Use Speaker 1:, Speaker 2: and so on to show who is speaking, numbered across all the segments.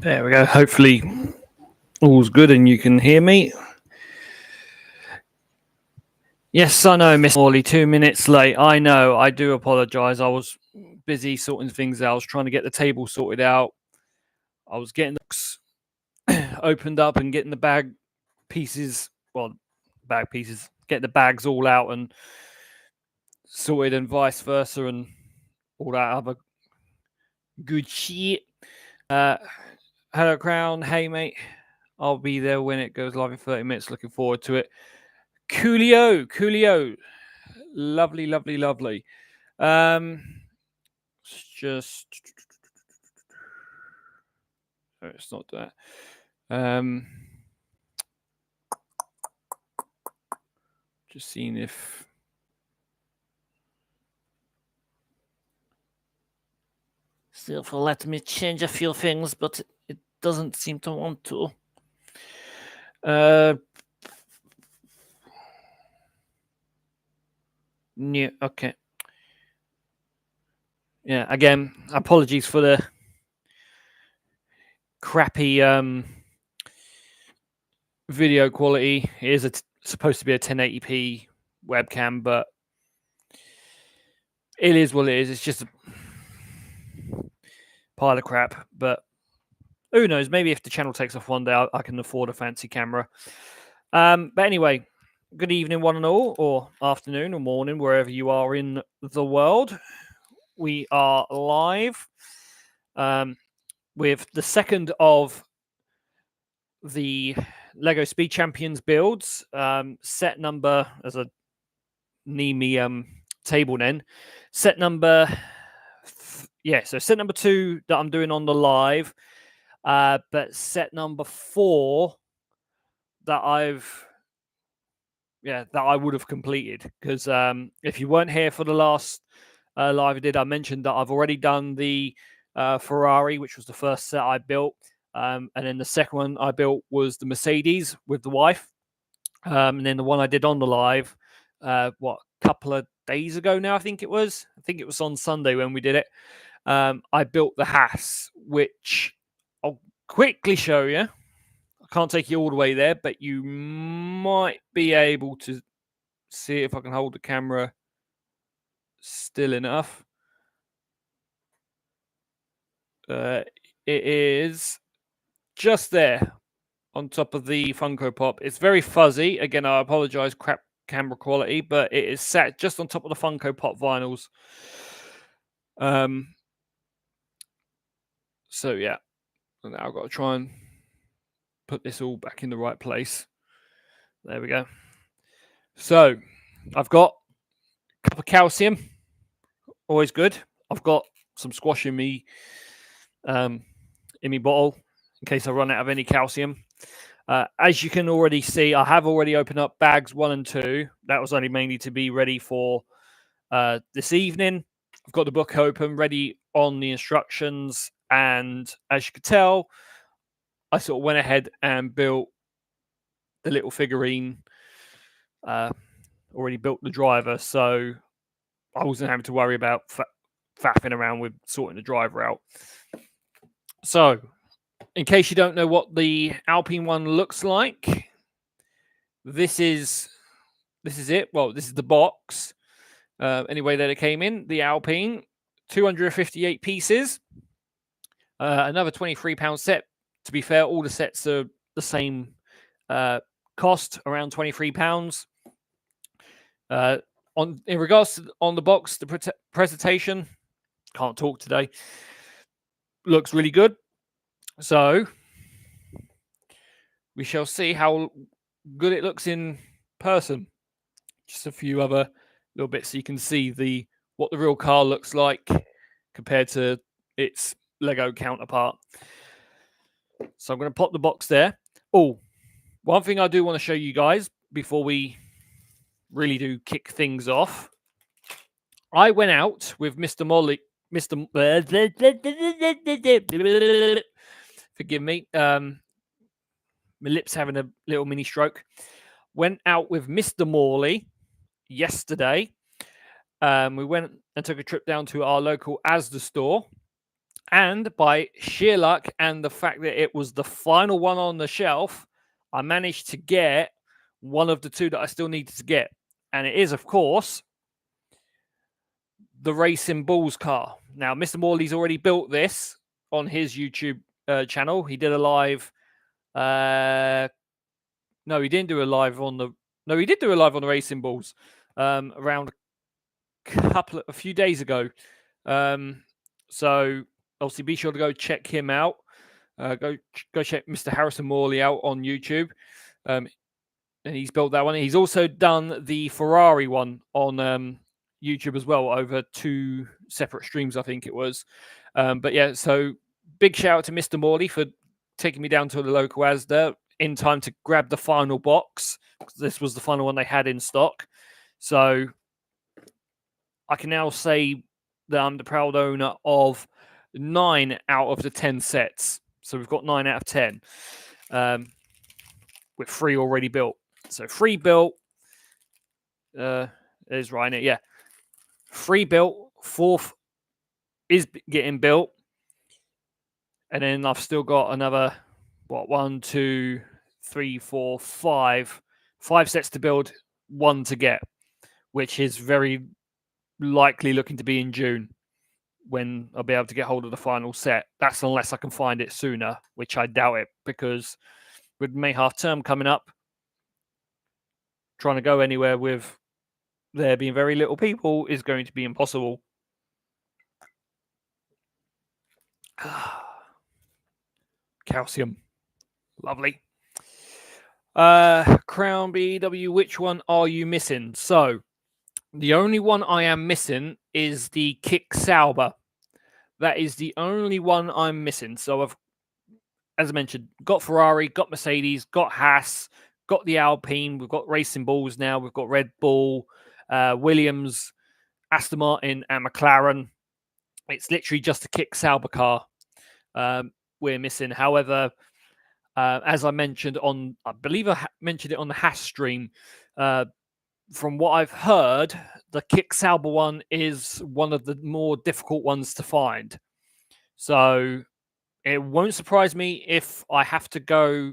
Speaker 1: There we go. Hopefully all's good and you can hear me. Yes, I know, Miss Morley, 2 minutes late. I know. I do apologise. I was busy sorting things out. I was trying to get the table sorted out. I was getting the box opened up and getting the bag pieces, getting the bags all out and sorted and vice versa and all that other good shit. Hello, Crown. Hey, mate. I'll be there when it goes live in 30 minutes. Looking forward to it. Coolio. Lovely. Just. No, it's not that. Just seeing if. Still for let me change a few things, but it doesn't seem to want to. Yeah, okay. Yeah, again, apologies for the crappy video quality. It is supposed to be a 1080p webcam, but it is what it is. It's just a pile of crap, but who knows? Maybe if the channel takes off one day, I can afford a fancy camera. But anyway, good evening, one and all, or afternoon or morning, wherever you are in the world. We are live with the second of the Lego Speed Champions builds. Set number, as a Nemi table then. Set number, so set number 2 that I'm doing on the live. But set number 4 that I would have completed, because if you weren't here for the last live I did, I mentioned that I've already done the Ferrari, which was the first set I built, and then the second one I built was the Mercedes with the wife, and then the one I did on the live, a couple of days ago now, I think it was on Sunday when we did it. I built the Haas, which I'll quickly show you. I can't take you all the way there, but you might be able to see if I can hold the camera still enough. It is just there on top of the Funko Pop. It's very fuzzy. Again, I apologize, crap camera quality, but it is sat just on top of the Funko Pop vinyls. So yeah, and now I've got to try and put this all back in the right place. There we go. So I've got a cup of calcium, always good. I've got some squash in me bottle in case I run out of any calcium. As you can already see, I have already opened up bags 1 and 2. That was only mainly to be ready for this evening. I've got the book open, ready on the instructions, and as you could tell, I sort of went ahead and built the little figurine. Already built the driver, so I wasn't having to worry about faffing around with sorting the driver out. So, in case you don't know what the Alpine one looks like, this is it. Well, this is the box. Anyway, that it came in, the Alpine, 258 pieces. Another £23 set. To be fair, all the sets are the same cost, around £23. In regards to on the box, the presentation, can't talk today, looks really good. So we shall see how good it looks in person. Just a few other little bits so you can see what the real car looks like compared to its Lego counterpart. So I'm going to pop the box there. Oh, one thing I do want to show you guys before we really do kick things off. I went out with Mr. Molly. Forgive me. My lip's having a little mini stroke. Went out with Mr. Morley yesterday. We went and took a trip down to our local Asda store. And by sheer luck and the fact that it was the final one on the shelf, I managed to get one of the two that I still needed to get. And it is, of course, the Racing Bulls car. Now, Mr. Morley's already built this on his YouTube channel. He did a live. No, he didn't do a live on the. No, he did do a live on the Racing Bulls around a few days ago. So obviously, be sure to go check him out. Go check Mr. Harrison Morley out on YouTube. And he's built that one. He's also done the Ferrari one on YouTube as well, over 2 separate streams, I think it was. But yeah, so big shout out to Mr. Morley for taking me down to the local Asda in time to grab the final box. This was the final one they had in stock. So I can now say that I'm the proud owner of 9 out of the 10 sets. So we've got 9 out of 10 with 3 already built. So 3 built. Is right in it, yeah. 3 built, 4th is getting built, and then I've still got another 1, 2, 3, 4, 5 sets to build, 1 to get, which is very likely looking to be in June when I'll be able to get hold of the final set. That's unless I can find it sooner, which I doubt it, because with May half term coming up, trying to go anywhere with there being very little people is going to be impossible. Calcium. Lovely. Crown BW, which one are you missing? So, the only one I am missing is the Kick Sauber. That is the only one I'm missing. So, I've, as I mentioned, got Ferrari, got Mercedes, got Haas, got the Alpine. We've got Racing Bulls now. We've got Red Bull, Williams, Aston Martin, and McLaren. It's literally just a Kick Sauber car we're missing. However, as I mentioned on, I believe I mentioned it on the Haas stream, from what I've heard, the Kick Sauber one is one of the more difficult ones to find. So it won't surprise me if I have to go,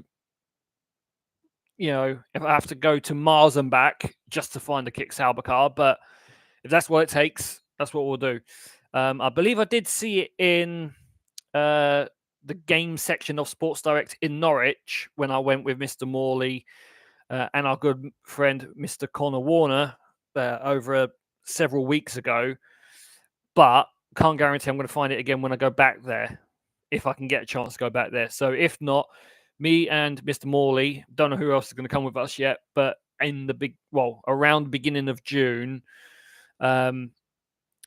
Speaker 1: if I have to go to Mars and back just to find a Kick Sauber car. But if that's what it takes, that's what we'll do. I believe I did see it in the game section of Sports Direct in Norwich when I went with Mr. Morley and our good friend Mr. Connor Warner over several weeks ago. But can't guarantee I'm going to find it again when I go back there, if I can get a chance to go back there. So if not, me and Mr. Morley, don't know who else is going to come with us yet, but in around the beginning of June,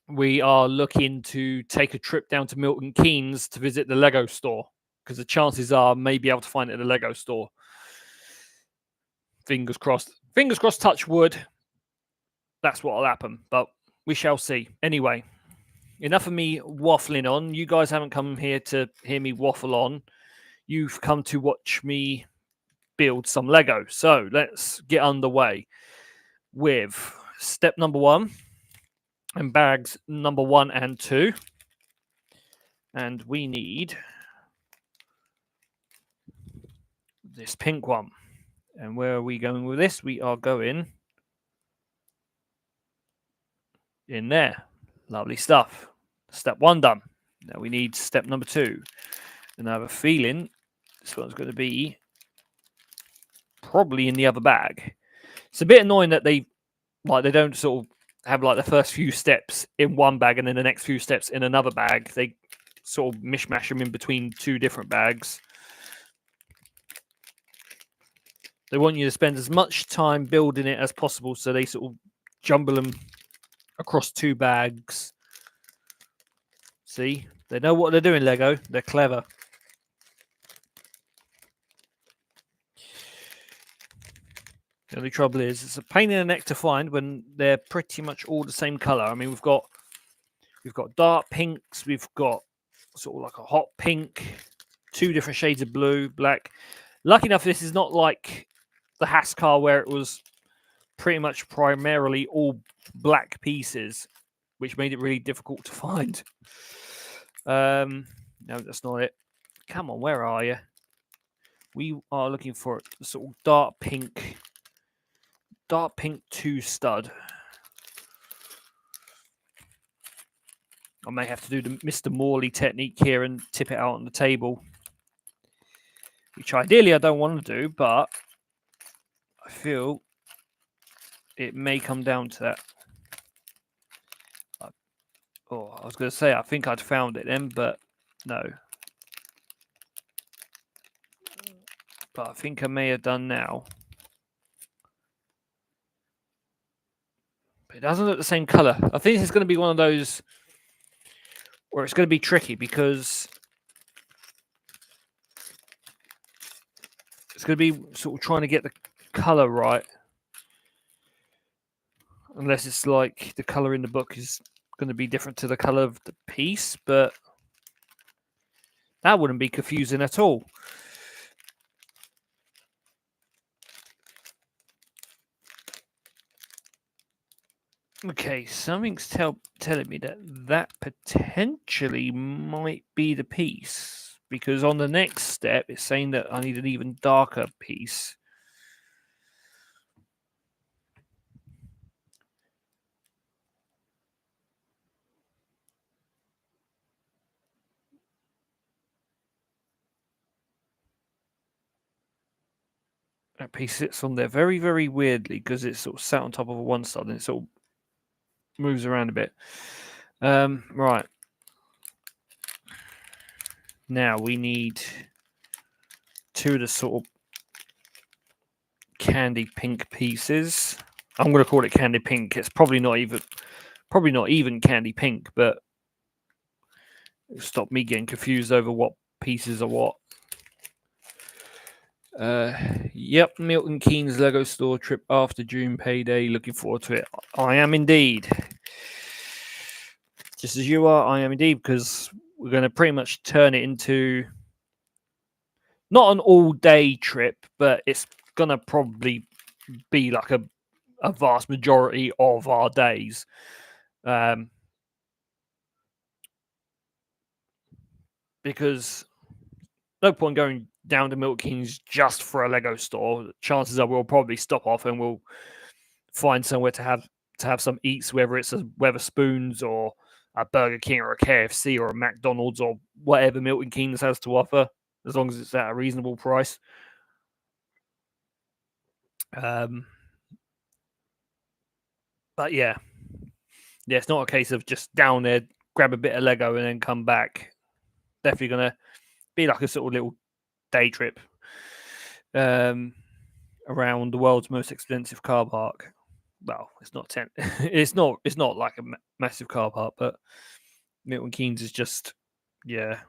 Speaker 1: we are looking to take a trip down to Milton Keynes to visit the Lego store, because the chances are may be able to find it at the Lego store. Fingers crossed. Fingers crossed, touch wood. That's what will happen, but we shall see. Anyway, enough of me waffling on. You guys haven't come here to hear me waffle on. You've come to watch me build some Lego. So let's get underway with step number 1. And bags number 1 and 2. And we need this pink one. And where are we going with this? We are going in there. Lovely stuff. Step 1 done. Now we need step number 2. And I have a feeling this one's going to be probably in the other bag. It's a bit annoying that they don't sort of have the first few steps in one bag and then the next few steps in another bag. They sort of mishmash them in between 2 different bags. They want you to spend as much time building it as possible, so they sort of jumble them across 2 bags. See? They know what they're doing, Lego. They're clever. The only trouble is it's a pain in the neck to find when they're pretty much all the same color. I mean, we've got dark pinks, we've got sort of like a hot pink, 2 different shades of blue, black. Lucky enough, this is not like the Haas car where it was pretty much primarily all black pieces, which made it really difficult to find. No, that's not it. Come on, where are you? We are looking for a sort of dark pink 2 stud. I may have to do the Mr. Morley technique here and tip it out on the table, which ideally I don't want to do, but I feel it may come down to that. Oh, I was going to say I think I'd found it then, but no. But I think I may have done now. But it doesn't look the same colour. I think it's going to be one of those where it's going to be tricky because it's going to be sort of trying to get the colour right. Unless it's like the colour in the book is going to be different to the colour of the piece, but that wouldn't be confusing at all. Okay, something's telling me that potentially might be the piece, because on the next step it's saying that I need an even darker piece. That piece sits on there very, very weirdly because it's sort of sat on top of one side and it sort of moves around a bit. Right. Now we need 2 of the sort of candy pink pieces. I'm going to call it candy pink. It's probably not even candy pink, but it'll stop me getting confused over what pieces are what. Yep, Milton Keynes Lego store trip after June payday. Looking forward to it. I am indeed. Just as you are, I am indeed, because we're going to pretty much turn it into not an all-day trip, but it's going to probably be like a vast majority of our days. Because no point going down to Milton Keynes just for a Lego store. Chances are we'll probably stop off and we'll find somewhere to have some eats, whether it's a Weatherspoons or a Burger King or a KFC or a McDonald's or whatever Milton Keynes has to offer, as long as it's at a reasonable price. But yeah, it's not a case of just down there, grab a bit of Lego and then come back. Definitely gonna be like a sort of little day trip around the world's most expensive car park. Well, it's not it's not like a massive car park, but Milton Keynes is just, yeah,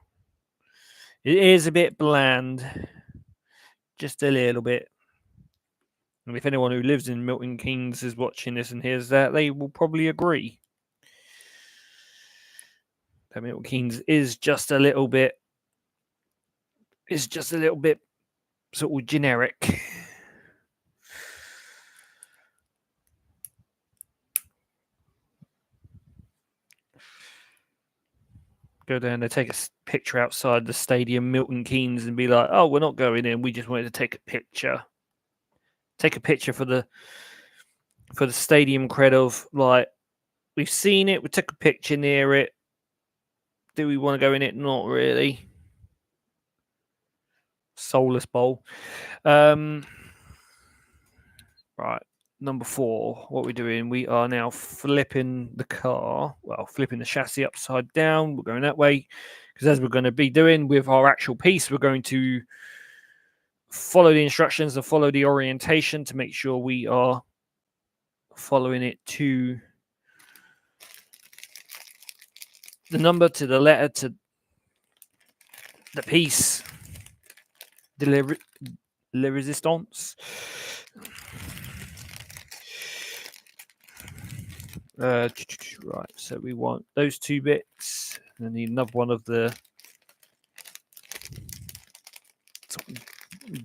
Speaker 1: it is a bit bland, just a little bit. And if anyone who lives in Milton Keynes is watching this and hears that, they will probably agree that Milton Keynes is just a little bit. It's just a little bit sort of generic. Go down there, take a picture outside the stadium, Milton Keynes, and be like, "Oh, we're not going in. We just wanted to take a picture. Take a picture for the stadium cred of, like, we've seen it. We took a picture near it. Do we want to go in it? Not really. Soulless bowl. Right. Number 4, what we're doing, we are now flipping the car, flipping the chassis upside down. We're going that way because, as we're going to be doing with our actual piece, we're going to follow the instructions and follow the orientation to make sure we are following it to the number, to the letter, to the piece, the le resistance. Right, so we want those 2 bits, and then need another one of the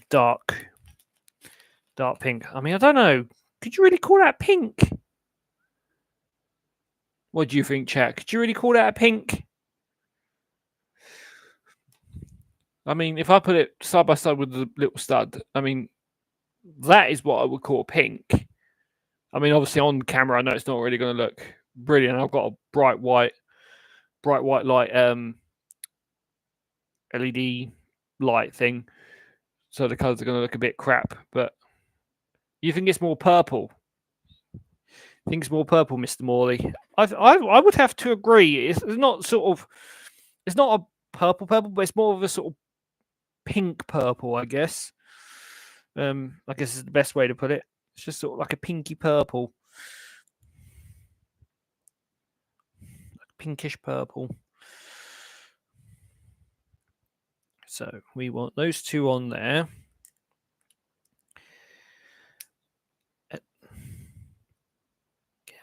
Speaker 1: dark pink. I mean, I don't know. Could you really call that pink? What do you think, chat? Could you really call that a pink? I mean, if I put it side by side with the little stud, I mean, that is what I would call pink. I mean, obviously on camera, I know it's not really going to look brilliant. I've got a bright white light LED light thing, so the colours are going to look a bit crap. But you think it's more purple? Think it's more purple, Mr. Morley? I would have to agree. It's not sort of, it's not a purple, but it's more of a sort of pink purple, I guess. I guess is the best way to put it. It's just sort of like a pinky purple, pinkish purple. So we want those two on there.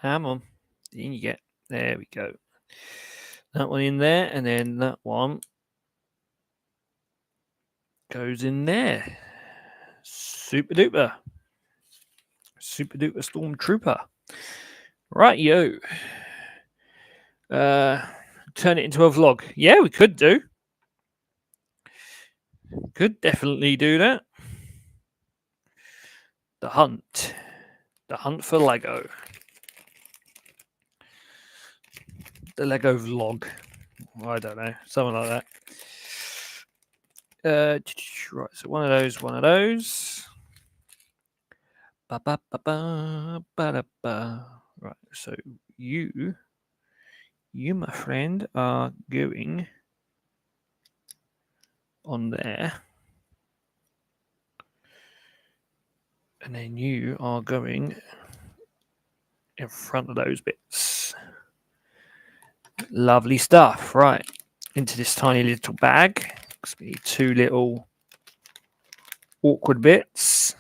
Speaker 1: Come on, in you get. There we go. That one in there, and then that one goes in there. Super duper stormtrooper. Right, yo. Turn it into a vlog. Yeah, we could do. Could definitely do that. The hunt for Lego. The Lego vlog. I don't know, something like that. Right, so one of those. Right, so you, my friend, are going on there, and then you are going in front of those bits. Lovely stuff. Right, into this tiny little bag. We need two little awkward bits.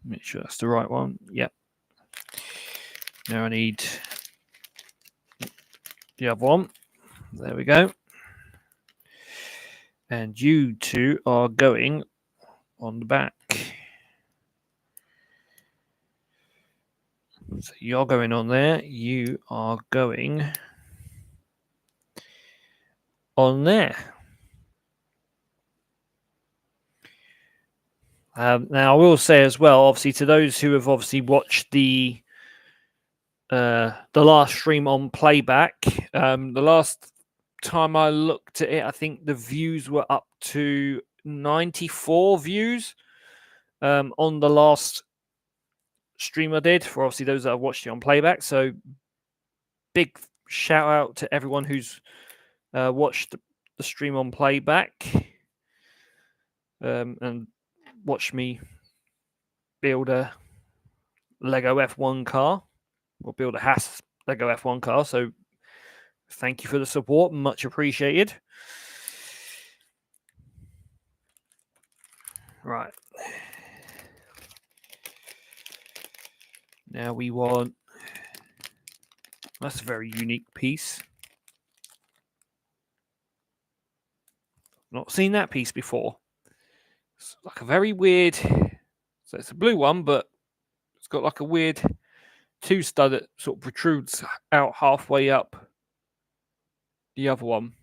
Speaker 1: Make sure that's the right one. Yep. Now I need the other one. There we go. And you two are going on the back. So you're going on there. You are going on there. Now I will say as well, obviously, to those who have obviously watched the last stream on playback, the last time I looked at it, I think the views were up to 94 views on the last stream I did, for obviously those that have watched it on playback. So big shout out to everyone who's watched the stream on playback and watched me build a Lego F1 car, or build a Haas Lego F1 car. So thank you for the support, much appreciated. Right. Now we want, that's a very unique piece. Not seen that piece before. It's like a very weird, so it's a blue one, but it's got like a weird two stud that sort of protrudes out halfway up the other one.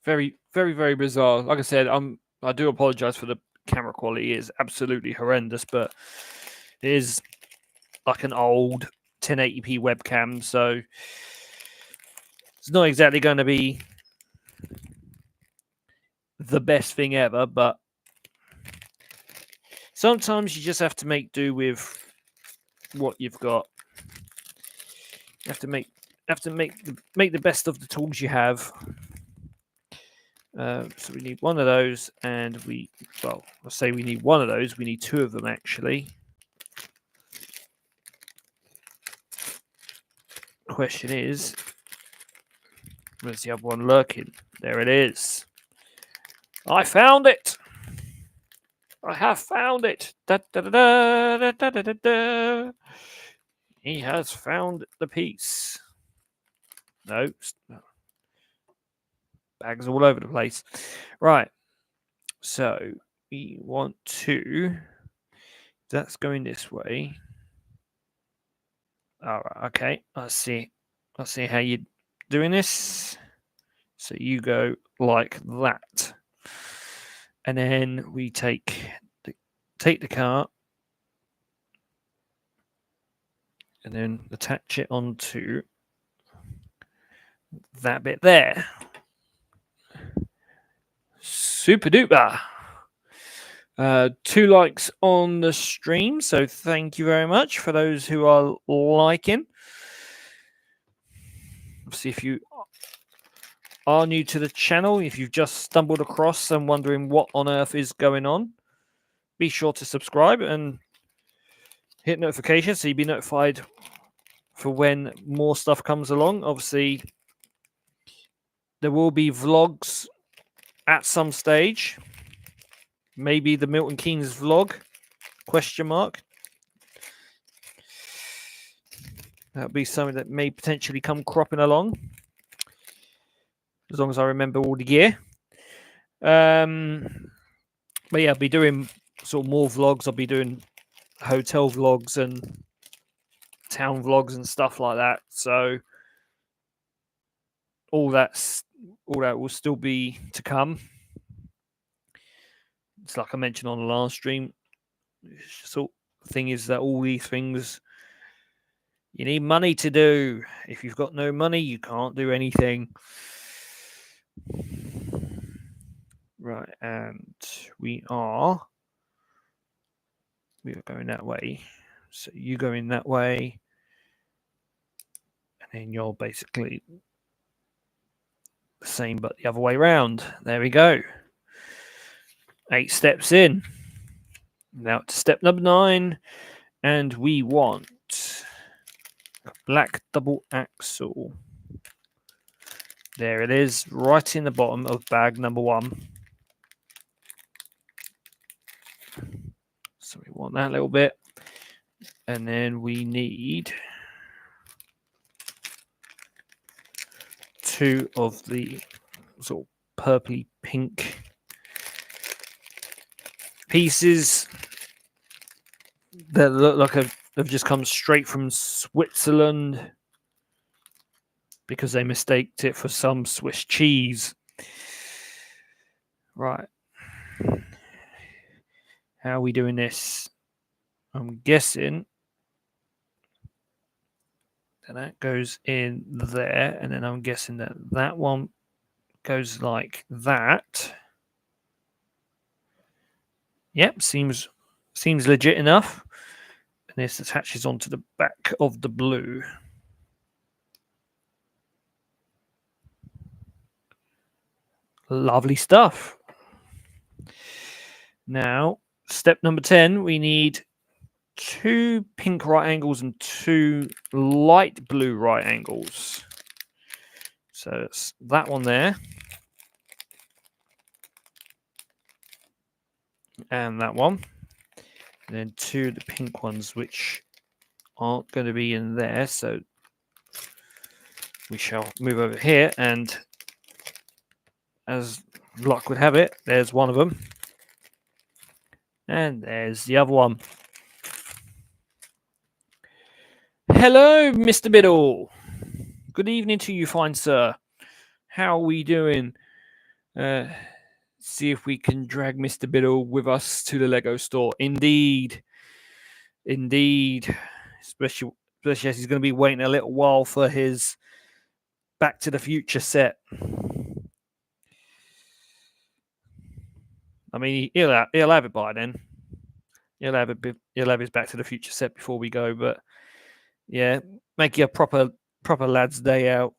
Speaker 1: Very, very, very bizarre. Like I said, I do apologize for the camera quality. It is absolutely horrendous, but it is like an old 1080p webcam, so it's not exactly going to be the best thing ever, but sometimes you just have to make do with what you've got. You have to make the best of the tools you have. So we need one of those, and I'll say we need one of those. We need two of them, actually. Question is, where's the other one lurking? There it is. I found it. I have found it. Da, da, da, da, da, da, da, da. He has found the piece. No. Bags all over the place. Right. So we want to. That's going this way. All right. Okay. Let's see how you're doing this. So you go like that. And then we take the car and then attach it onto that bit there. Super duper. 2 likes on the stream, so thank you very much for those who are liking. See, if you are new to the channel, if you've just stumbled across and wondering what on earth is going on, be sure to subscribe and hit notifications so you'll be notified for when more stuff comes along. Obviously, there will be vlogs at some stage. Maybe the Milton Keynes vlog, ? That'll be something that may potentially come cropping along, as long as I remember all the gear. But yeah, I'll be doing sort of more vlogs. I'll be doing hotel vlogs and town vlogs and stuff like that. So all that will still be to come. It's like I mentioned on the last stream. So the thing is that all these things, you need money to do. If you've got no money, you can't do anything. Right, and we are going that way. So you go in that way, and then you're basically the same, but the other way around. There we go. 8 steps in. Now to step number 9, and we want a black double axle. There it is, right in the bottom of bag number 1. So we want that little bit. And then we need 2 of the sort of purpley pink pieces that look like they've just come straight from Switzerland because they mistaked it for some Swiss cheese. Right. How are we doing this? I'm guessing that goes in there, and then I'm guessing that one goes like that. Yep, seems legit enough. And this attaches onto the back of the blue. Lovely stuff. Now, step number 10, we need 2 pink right angles and 2 light blue right angles. So it's that one there. And that one. And then 2 of the pink ones, which aren't going to be in there. So we shall move over here. And as luck would have it, there's one of them. And there's the other one. Hello, Mr. Biddle. Good evening to you, fine sir. How are we doing? See if we can drag Mr. Biddle with us to the Lego store. Indeed. Especially as he's going to be waiting a little while for his Back to the Future set. I mean, he'll have it by then. He'll have his Back to the Future set before we go. But yeah, make you a proper lad's day out.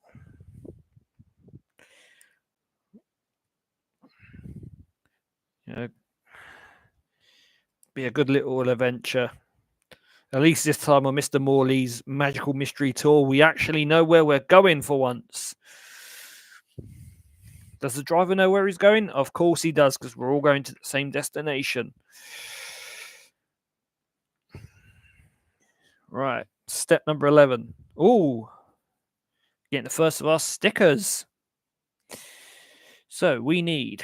Speaker 1: You know, be a good little adventure. At least this time on Mr. Morley's Magical Mystery Tour, we actually know where we're going for once. Does the driver know where he's going? Of course he does, because we're all going to the same destination. Right, step number 11. Ooh, getting the first of our stickers. So we need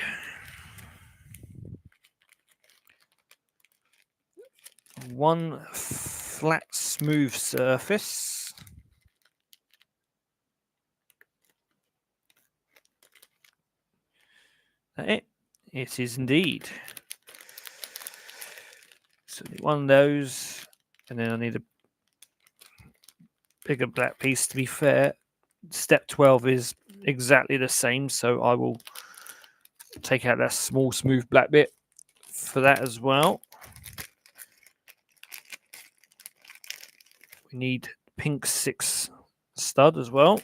Speaker 1: one flat, smooth surface. That it? It is indeed. So one of those, and then I need a bigger black piece. To be fair, step 12 is exactly the same, so I will take out that small smooth black bit for that as well. We need pink 6 stud as well.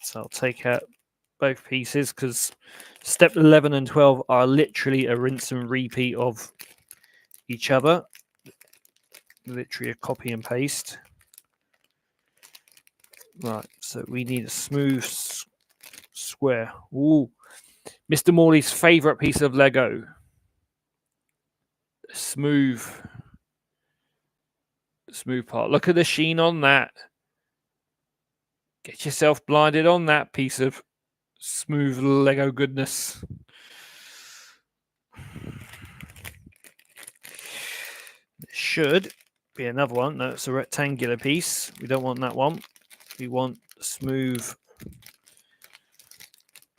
Speaker 1: So I'll take out both pieces because step 11 and 12 are literally a rinse and repeat of each other. Literally a copy and paste. Right, so we need a smooth square. Ooh, Mr. Morley's favourite piece of Lego. Smooth part. Look at the sheen on that. Get yourself blinded on that piece of smooth Lego goodness. There should be another one. No, it's a rectangular piece. We don't want that one. We want smooth.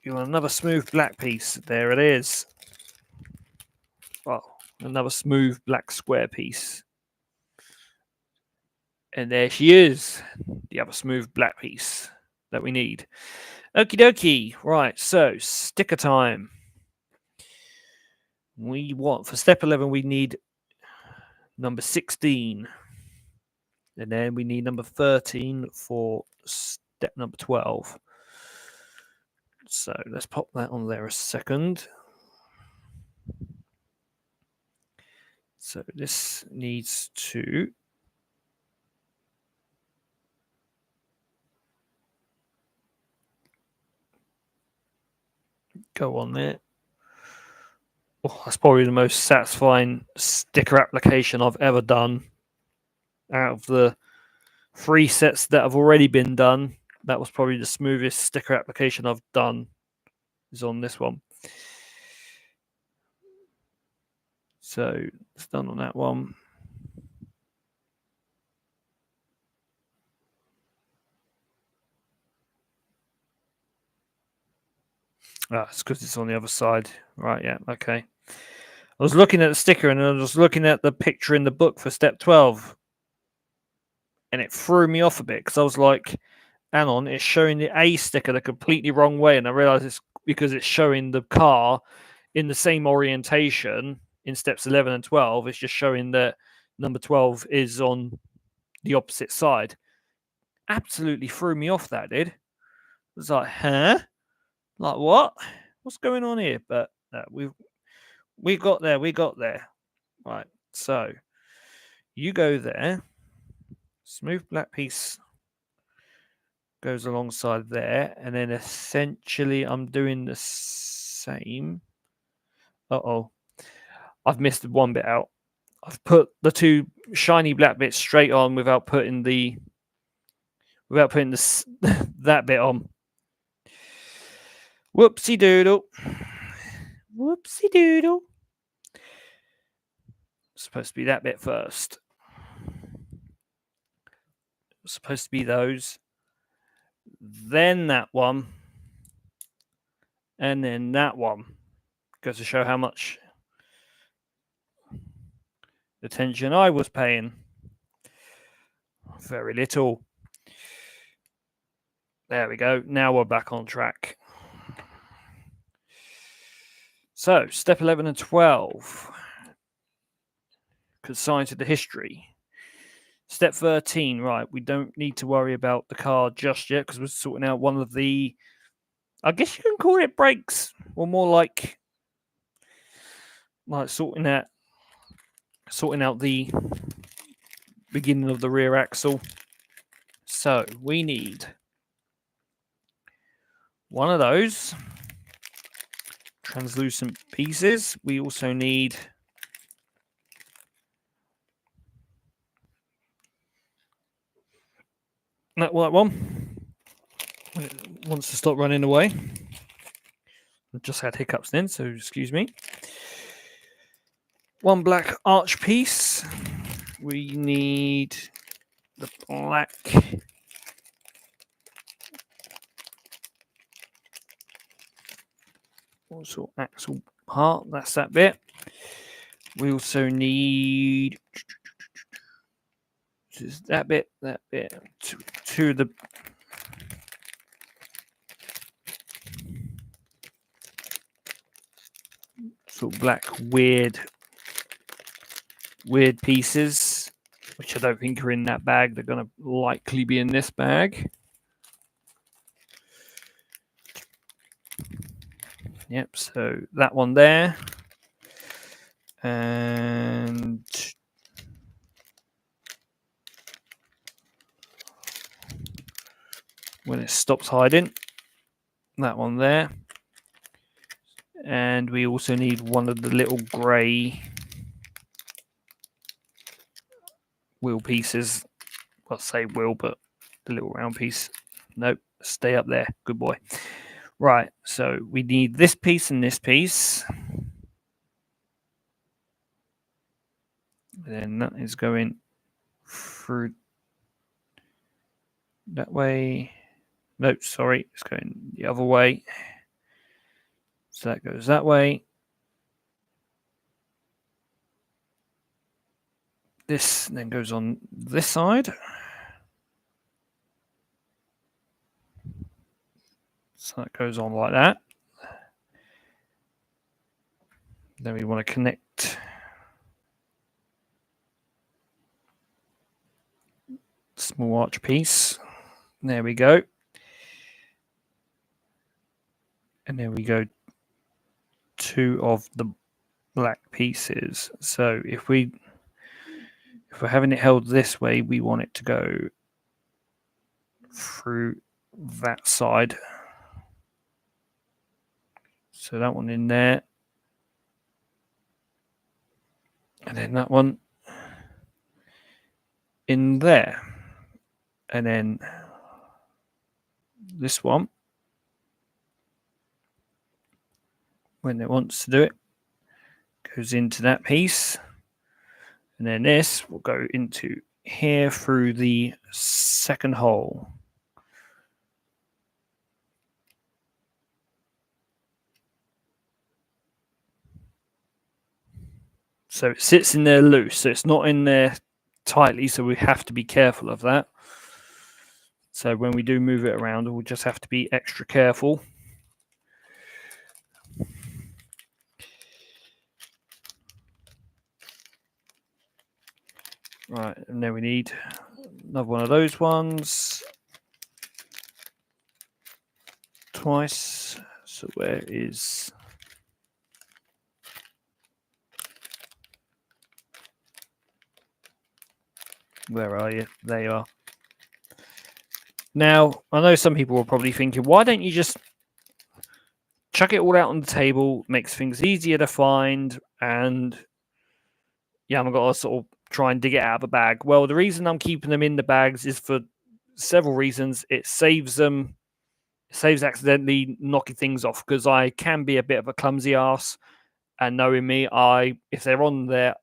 Speaker 1: You want another smooth black piece. There it is. Oh, another smooth black square piece. And there she is. The other smooth black piece that we need. Okie dokie. Right, so sticker time. We want, for step 11, we need number 16. And then we need number 13 for step number 12. So let's pop that on there a second. So this needs to go on there. Oh, that's probably the most satisfying sticker application I've ever done. Out of the 3 sets that have already been done, that was probably the smoothest sticker application I've done, is on this one. So it's done on that one. Ah, it's because it's on the other side. Right, yeah, okay. I was looking at the sticker and I was looking at the picture in the book for step 12. And it threw me off a bit because I was like, hang on, it's showing the A sticker the completely wrong way. And I realized it's because it's showing the car in the same orientation in steps 11 and 12. It's just showing that number 12 is on the opposite side. Absolutely threw me off, that did. It was like, huh? Like, what? What's going on here? But we got there. Right, so you go there. Smooth black piece goes alongside there, and then essentially I'm doing the same. I've missed one bit out. I've put the 2 shiny black bits straight on without putting that bit on. Whoopsie doodle. Whoopsie doodle. It's supposed to be that bit first. It's supposed to be those. Then that one. And then that one. Goes to show how much attention I was paying. Very little. There we go. Now we're back on track. So, step 11 and 12. Consigned to the history. Step 13, right, we don't need to worry about the car just yet because we're sorting out one of the, I guess you can call it brakes, or more like sorting out the beginning of the rear axle. So we need one of those translucent pieces. We also need that white one. It wants to stop running away. I just had hiccups then, so excuse me. One black arch piece. We need the black Also axle part, that's that bit. We also need that bit, to the sort of black weird pieces, which I don't think are in that bag. They're going to likely be in this bag. Yep, so that one there. And when it stops hiding, that one there. And we also need one of the little grey wheel pieces. I'll say wheel, but the little round piece. Nope, stay up there. Good boy. Right, so we need this piece and this piece. And then that is going through that way. No, sorry, it's going the other way. So that goes that way. This then goes on this side. So that goes on like that. Then we want to connect small arch piece. There we go. And then we go two of the black pieces. So if we're having it held this way, we want it to go through that side. So that one in there. And then that one in there. And then this one, when it wants to do it, goes into that piece. And then this will go into here through the second hole. So it sits in there loose, so it's not in there tightly, so we have to be careful of that. So when we do move it around, we'll just have to be extra careful. Right, and then we need another one of those ones. Twice. So where are you? There you are. Now, I know some people are probably thinking, why don't you just chuck it all out on the table? Makes things easier to find, and you haven't got to sort of try and dig it out of a bag. Well, the reason I'm keeping them in the bags is for several reasons. It saves accidentally knocking things off, because I can be a bit of a clumsy ass, and knowing me, if they're on there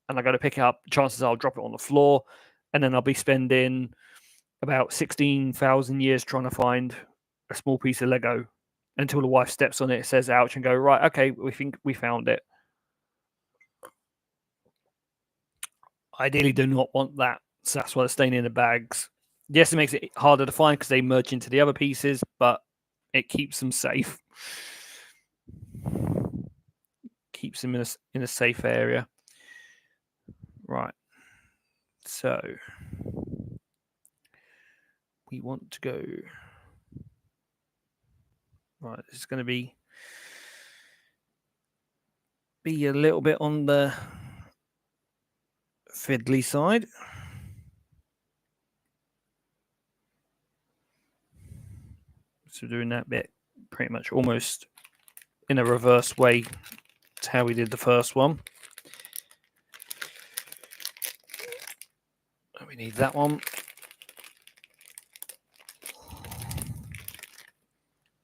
Speaker 1: and I go to pick it up, chances are I'll drop it on the floor, and then I'll be spending about 16,000 years trying to find a small piece of Lego until the wife steps on it, says ouch, and go, right, okay, we think we found it. Ideally do not want that, so that's why they're staying in the bags. Yes, it makes it harder to find because they merge into the other pieces, but it keeps them safe. Keeps them in a safe area. Right. So we want to go. Right, this is going to be a little bit on the fiddly side. So doing that bit pretty much almost in a reverse way to how we did the first one. We need that one.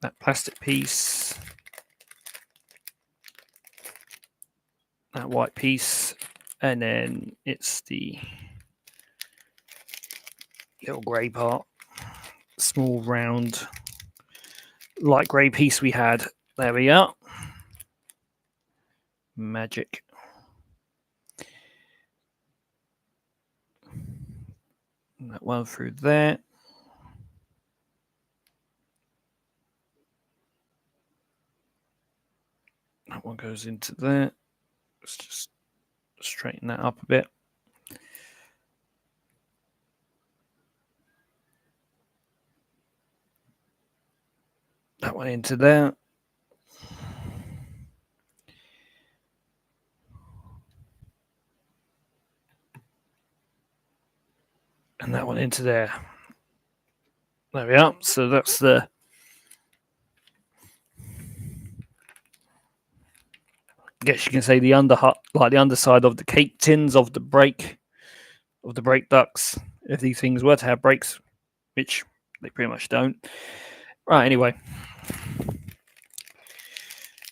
Speaker 1: That plastic piece. That white piece. And then it's the little grey part. Small, round, light grey piece we had. There we are. Magic. And that one through there. That one goes into there. Let's just straighten that up a bit. That one into there. And that one into there. There we are. So that's the I guess you can say the like the underside of the cake tins of the brake ducts. If these things were to have brakes, which they pretty much don't. Right, anyway.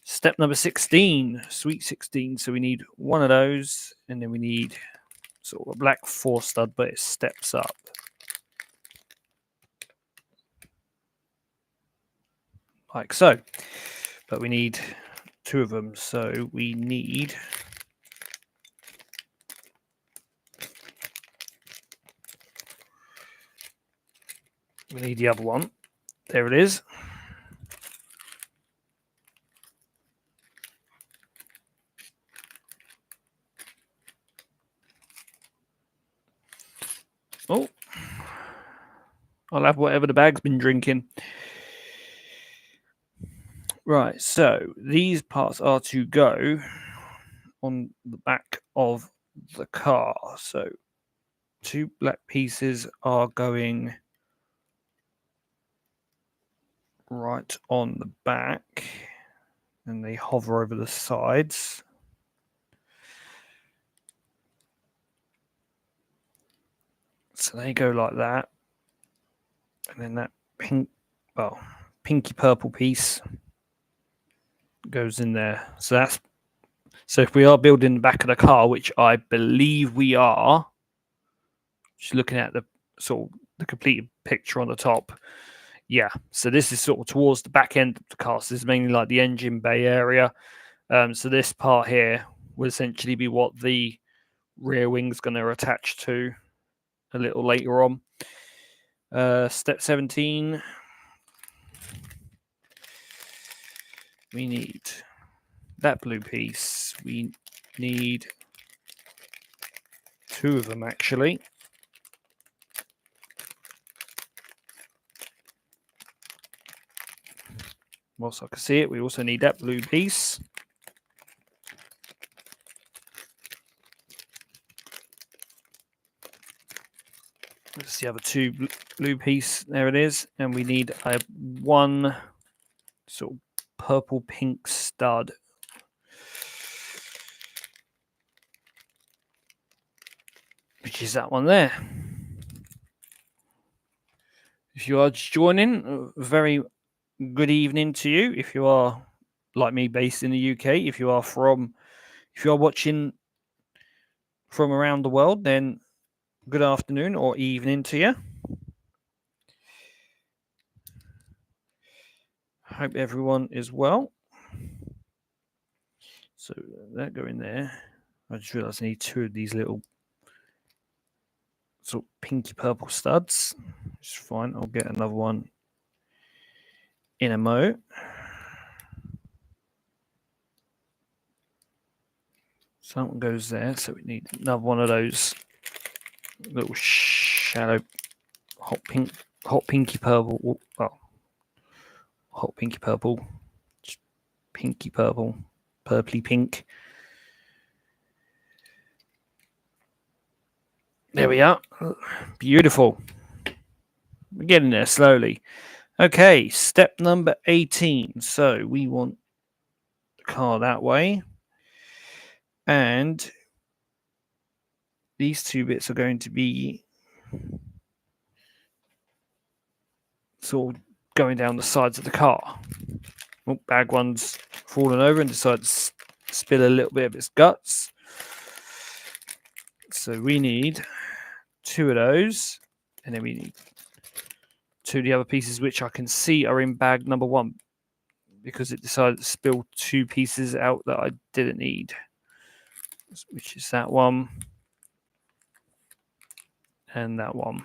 Speaker 1: Step number 16, sweet 16. So we need one of those, and then we need sort of a black 4 stud, but it steps up. Like so. But we need 2 of them. So we need the other one. There it is. Oh, I'll have whatever the bag's been drinking. Right, so these parts are to go on the back of the car. So 2 black pieces are going right on the back, and they hover over the sides. So they go like that, and then that pinky purple piece goes in there. So if we are building the back of the car, which I believe we are, just looking at the sort of the completed picture on the top. Yeah, so this is sort of towards the back end of the car. So this is mainly like the engine bay area. So this part here will essentially be what the rear wing's going to attach to a little later on. Step 17. We need that blue piece. We need 2 of them, actually. Whilst I can see it, we also need that blue piece. That's the other 2 blue piece. There it is. And we need a 1 sort of purple pink stud. Which is that one there. If you are just joining, a very good evening to you. If you are like me, based in the UK, if you are watching from around the world, then good afternoon or evening to you. Hope everyone is well. So that go in there. I just realised I need 2 of these little sort of pinky purple studs. It's fine. I'll get another one in a mo. So that one goes there. So we need another one of those little shallow hot pinky purple. Well, hot pinky purple. Just pinky purple. Purpley pink. There we are. Beautiful. We're getting there slowly. Okay, step number 18. So we want the car that way. And these 2 bits are going to be sort of going down the sides of the car. Oh, bag one's fallen over and decided to spill a little bit of its guts. So we need 2 of those, and then we need 2 of the other pieces, which I can see are in bag number 1, because it decided to spill 2 pieces out that I didn't need, which is that one and that one.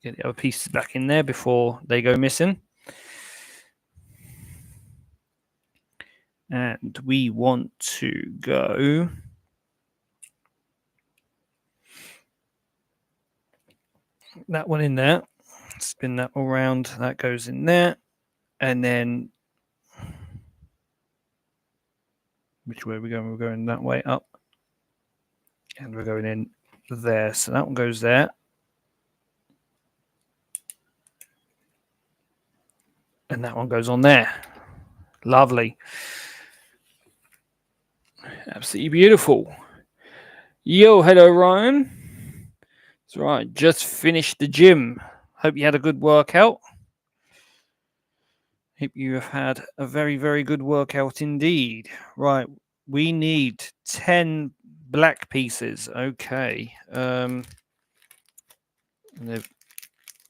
Speaker 1: Get the other pieces back in there before they go missing. And we want to go that one in there. Spin that all around. That goes in there. And then which way are we going? We're going that way up. And we're going in there. So that one goes there. And that one goes on there. Lovely. Absolutely beautiful. Yo, hello, Ryan. That's right. Just finished the gym. Hope you had a good workout. Hope you have had a very, very good workout indeed. Right. We need 10 black pieces. Okay. And they're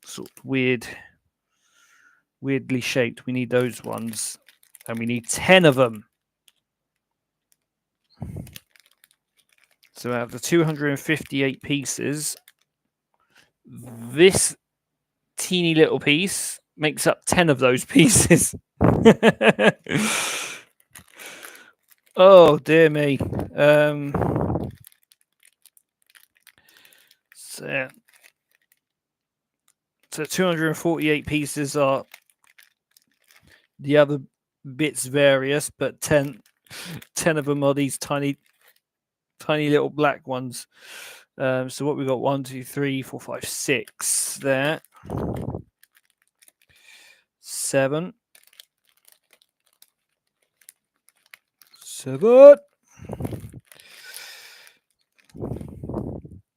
Speaker 1: sort of weirdly shaped. We need those ones. And we need 10 of them. So out of the 258 pieces, this teeny little piece makes up 10 of those pieces. Oh, dear me. So 248 pieces are the other bits various, but 10 of them are these tiny little black ones. So what we got? 1, 2, 3, 4, 5, 6 there. 7.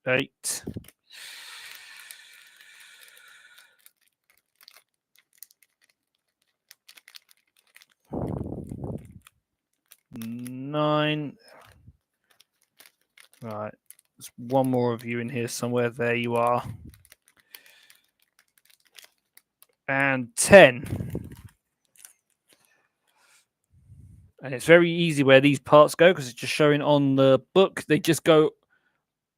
Speaker 1: 8. 9. Right. There's one more of you in here somewhere. There you are. And 10. And it's very easy where these parts go because it's just showing on the book. They just go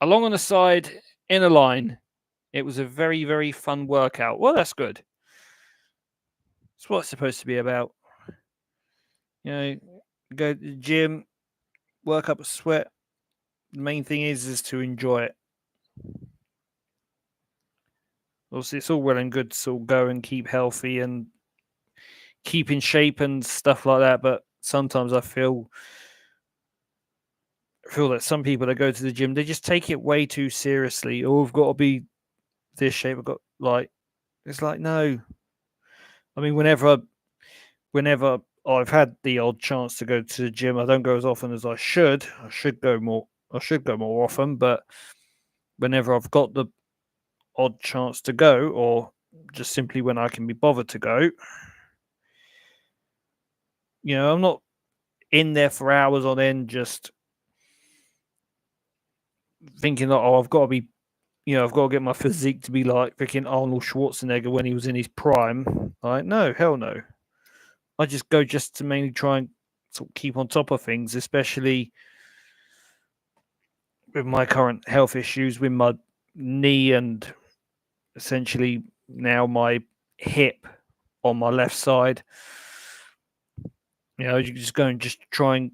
Speaker 1: along on the side in a line. It was a very, very fun workout. Well, that's good. It's what it's supposed to be about. You know, go to the gym, work up a sweat. The main thing is to enjoy it. Obviously, it's all well and good to sort of go and keep healthy and keep in shape and stuff like that. But sometimes I feel that some people that go to the gym, they just take it way too seriously. Oh, I've got to be this shape. I've got it's like, no. I mean, whenever I've had the odd chance to go to the gym, I don't go as often as I should. I should go more often, but whenever I've got the odd chance to go, or just simply when I can be bothered to go, I'm not in there for hours on end just thinking that, I've got to be, I've got to get my physique to be like freaking Arnold Schwarzenegger when he was in his prime. Like, no, hell no. I just go just to mainly try and sort of keep on top of things, especially with my current health issues with my knee and essentially now my hip on my left side. You just go and just try and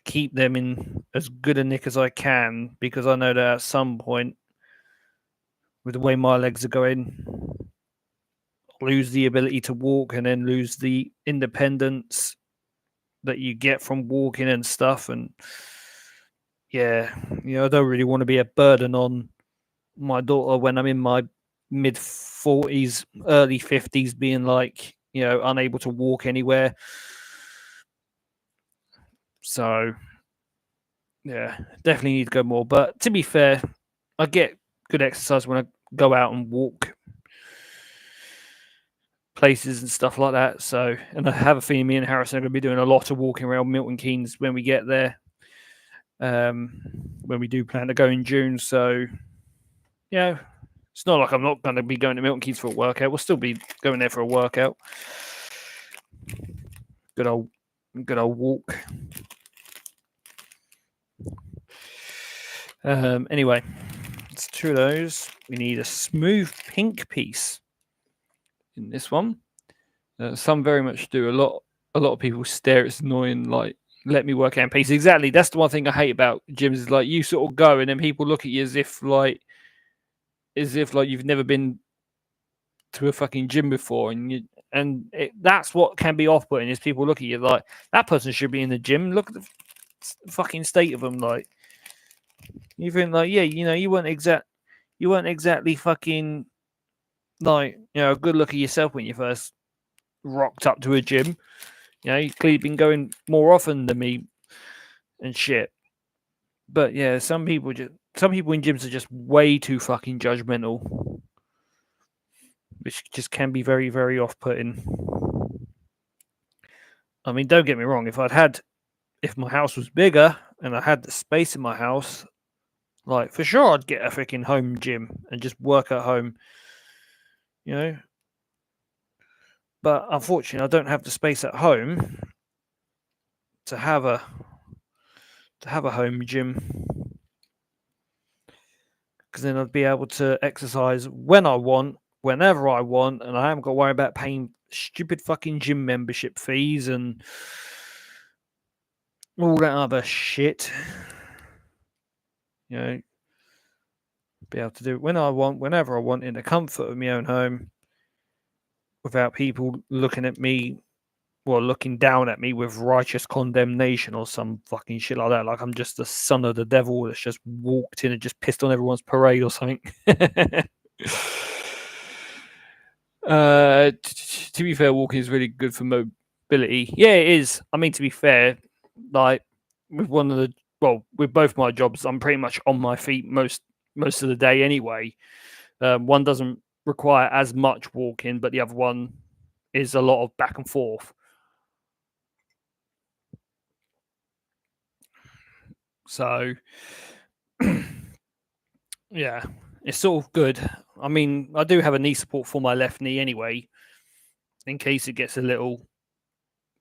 Speaker 1: keep them in as good a nick as I can, because I know that at some point, with the way my legs are going, I'll lose the ability to walk and then lose the independence that you get from walking and stuff. And I don't really want to be a burden on my daughter when I'm in my mid 40s, early 50s, being like, unable to walk anywhere. So, yeah, definitely need to go more. But to be fair, I get good exercise when I go out and walk places and stuff like that. So, and I have a feeling me and Harrison are going to be doing a lot of walking around Milton Keynes when we get there. When we do plan to go in June. So, it's not like I'm not going to be going to Milton Keynes for a workout. We'll still be going there for a workout. Good old walk. Anyway, it's 2 of those. We need a smooth pink piece in this one. Some very much do. A lot of people stare. It's annoying. Like, let me work out in peace. Exactly. That's the one thing I hate about gyms. Is like you sort of go and then people look at you as if like you've never been to a fucking gym before, that's what can be off-putting. Is people look at you like that person should be in the gym. Look at the fucking state of them. Like you think like yeah, you weren't exactly fucking like a good look at yourself when you first rocked up to a gym. You've clearly been going more often than me and shit. But yeah, some people in gyms are just way too fucking judgmental, which just can be very, very off-putting. I mean, don't get me wrong. If my house was bigger and I had the space in my house, like for sure, I'd get a freaking home gym and just work at home. But unfortunately, I don't have the space at home to have a home gym, because then I'd be able to exercise when I want, whenever I want, and I haven't got to worry about paying stupid fucking gym membership fees and all that other shit. Be able to do it when I want, whenever I want, in the comfort of my own home, without people looking at me, looking down at me with righteous condemnation or some fucking shit like that. Like I'm just the son of the devil that's just walked in and just pissed on everyone's parade or something. To be fair, walking is really good for mobility. Yeah, it is. I mean, to be fair, like with with both my jobs, I'm pretty much on my feet most of the day anyway. One doesn't require as much walking, but the other one is a lot of back and forth. So, yeah, it's sort of good. I mean, I do have a knee support for my left knee anyway, in case it gets a little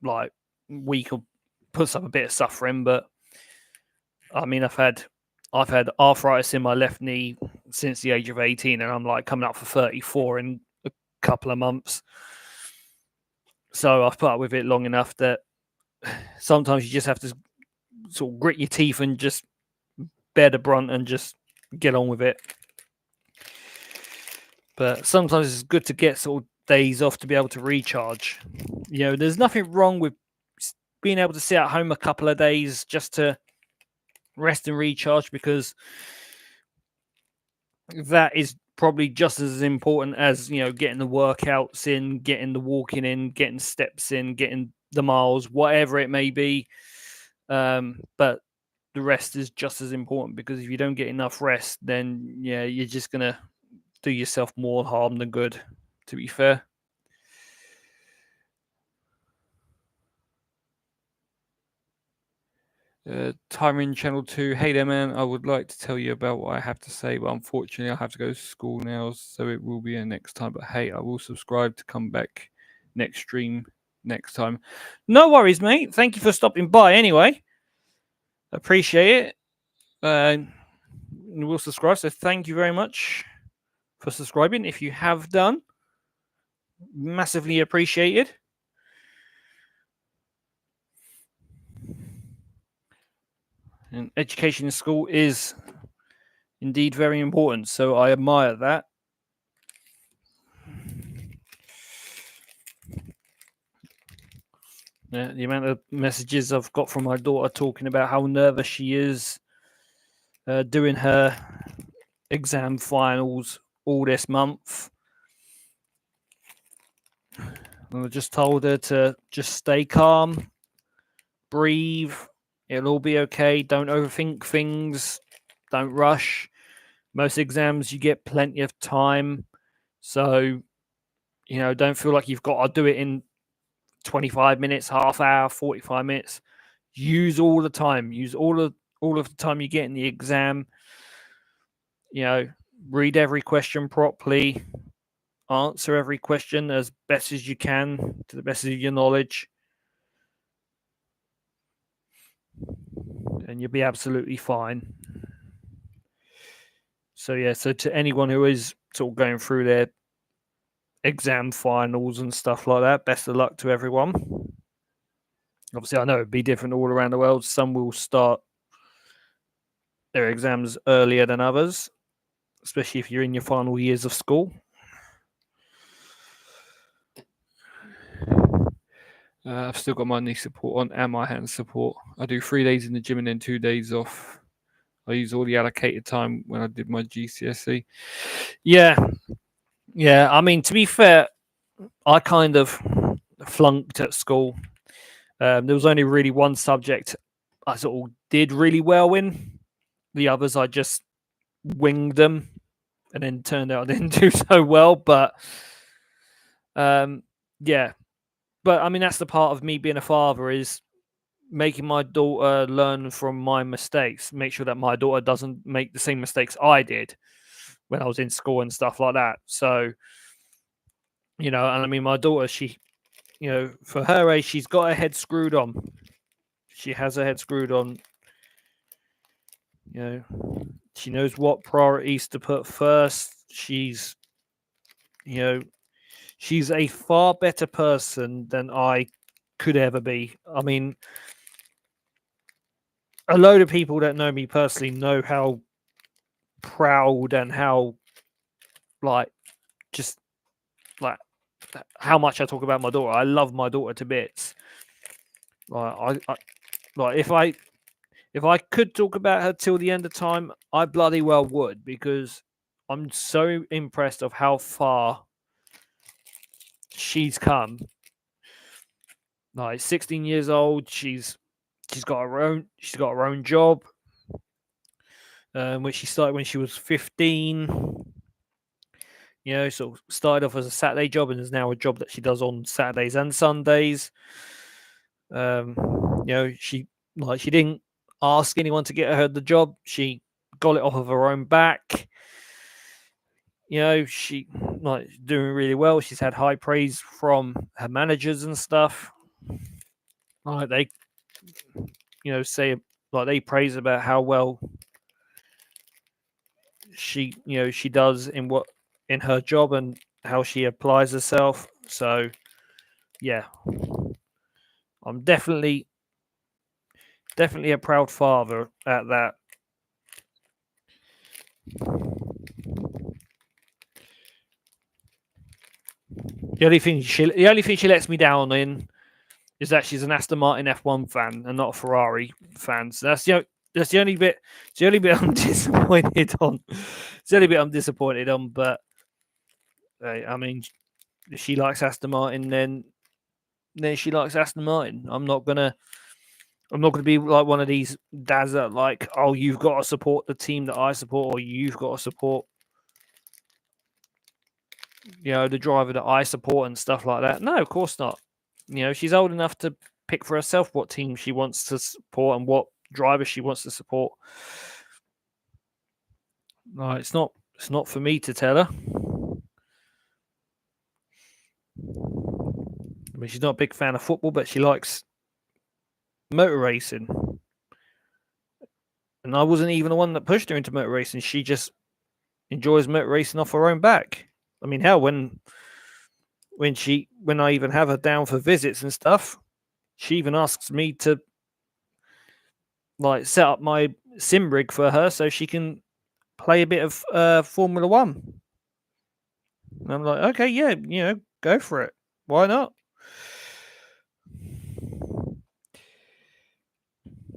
Speaker 1: like weak or puts up a bit of suffering. But I mean, I've had arthritis in my left knee since the age of 18, and I'm like coming up for 34 in a couple of months. So I've put up with it long enough that sometimes you just have to sort of grit your teeth and just bear the brunt and just get on with it. But sometimes it's good to get sort of days off to be able to recharge. There's nothing wrong with being able to sit at home a couple of days just to rest and recharge, because that is probably just as important as getting the workouts in, getting the walking in, getting steps in, getting the miles, whatever it may be. But the rest is just as important, because if you don't get enough rest, then you're just gonna do yourself more harm than good, to be fair. Tyron Channel 2, hey there man, I would like to tell you about what I have to say, but unfortunately I have to go to school now, so it will be a next time. But hey, I will subscribe to come back next stream next time. No worries, mate. Thank you for stopping by anyway. Appreciate it. We'll subscribe, so thank you very much for subscribing. If you have done, massively appreciated. And education in school is indeed very important, so I admire that. The amount of messages I've got from my daughter talking about how nervous she is doing her exam finals all this month. And I just told her to just stay calm, breathe. It'll all be okay. Don't overthink things. Don't rush. Most exams, you get plenty of time. So, don't feel like you've got to do it in 25 minutes, half hour, 45 minutes. Use all the time. Use all of the time you get in the exam. Read every question properly. answer every question as best as you can to the best of your knowledge, and you'll be absolutely fine. So yeah, so to anyone who is sort of going through their exam finals and stuff like that, best of luck to everyone. Obviously, I know it'd be different all around the world. Some will start their exams earlier than others, especially if you're in your final years of school. I've still got my knee support on and my hand support. I do 3 days in the gym and then 2 days off. I use all the allocated time when I did my GCSE. Yeah. Yeah. I mean, to be fair, I kind of flunked at school. There was only really one subject I sort of did really well in. The others, I just winged them, and then turned out I didn't do so well. But yeah. But I mean, that's the part of me being a father is making my daughter learn from my mistakes. Make sure that my daughter doesn't make the same mistakes I did when I was in school and stuff like that. So, and I mean, my daughter, she, for her age, she's got her head screwed on. She has her head screwed on. She knows what priorities to put first. She's a far better person than I could ever be. I mean, a load of people that know me personally know how proud and how just like how much I talk about my daughter. I love my daughter to bits. If I could talk about her till the end of time, I bloody well would, because I'm so impressed of how far she's come. 16 years old, she's got her own job. Which she started when she was 15. So started off as a Saturday job and is now a job that she does on Saturdays and Sundays. She didn't ask anyone to get her the job. She got it off of her own back. She doing really well. She's had high praise from her managers and stuff. They say they praise about how well she does in her job and how she applies herself. So yeah, I'm definitely a proud father at that. The only thing she lets me down in is that she's an Aston Martin F1 fan and not a Ferrari fan. So that's the only bit. It's the only bit I'm disappointed on. It's the only bit I'm disappointed on. But I mean, if she likes Aston Martin, then she likes Aston Martin. I'm not gonna be like one of these dads that like, oh, you've got to support the team that I support, or you've got to support the driver that I support and stuff like that. No, of course not. She's old enough to pick for herself what team she wants to support and what driver she wants to support. No, it's not for me to tell her. I mean, she's not a big fan of football, but she likes motor racing. And I wasn't even the one that pushed her into motor racing. She just enjoys motor racing off her own back. I mean, hell, when I even have her down for visits and stuff, she even asks me to set up my sim rig for her so she can play a bit of Formula One. And I'm like, okay, yeah, go for it. Why not?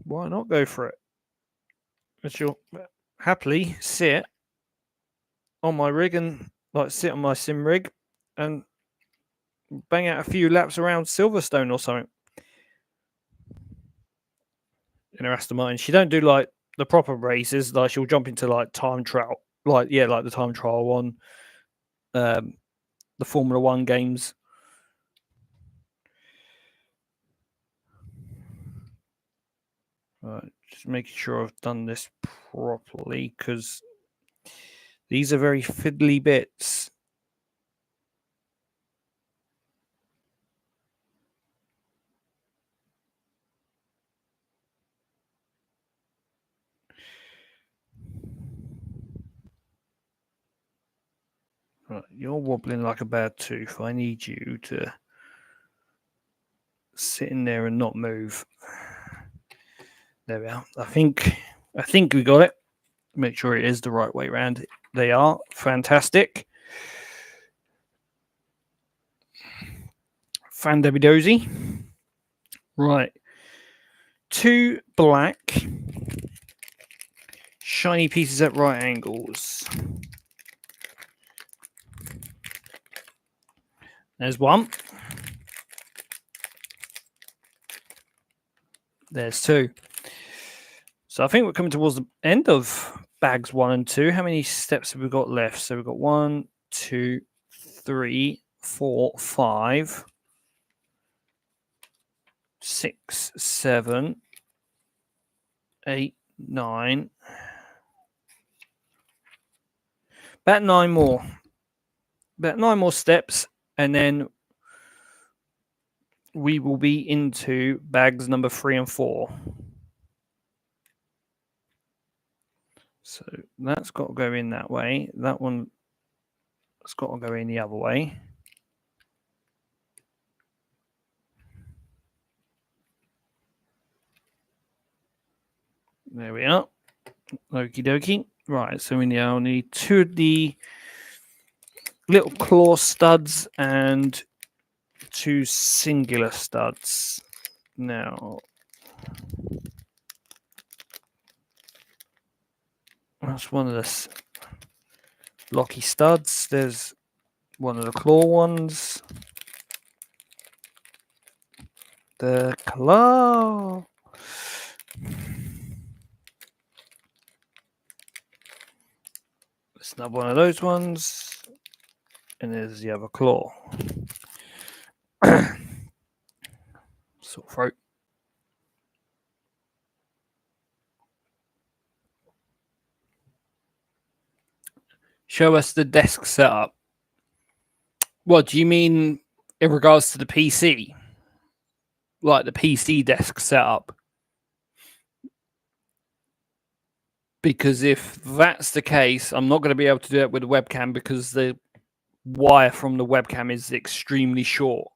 Speaker 1: Why not go for it? And she'll happily sit on my rig and sit on my sim rig and bang out a few laps around Silverstone or something in her Aston Martin. She don't do the proper races. She'll jump into time trial, the time trial on the Formula One games. Just making sure I've done this properly, because these are very fiddly bits. Right, you're wobbling like a bad tooth. I need you to sit in there and not move. There we are. I think we got it. Make sure it is the right way around. They are fantastic. Fandabidozy. Right. 2 black shiny pieces at right angles. There's one. There's 2. So I think we're coming towards the end of bags 1 and 2. How many steps have we got left? So we've got 1, 2, 3, 4, 5, 6, 7, 8, 9. About 9 more. About 9 more steps, and then we will be into bags number 3 and 4. So that's got to go in that way. That one has got to go in the other way. There we are. Okie dokie. Right, so we now need 2 of the little claw studs and 2 singular studs. Now, that's one of the locky studs. There's one of the claw ones. The claw. There's another one of those ones. And there's the other claw. Sore throat. Show us the desk setup. What do you mean in regards to the PC? Like the PC desk setup? Because if that's the case, I'm not going to be able to do it with the webcam because the wire from the webcam is extremely short.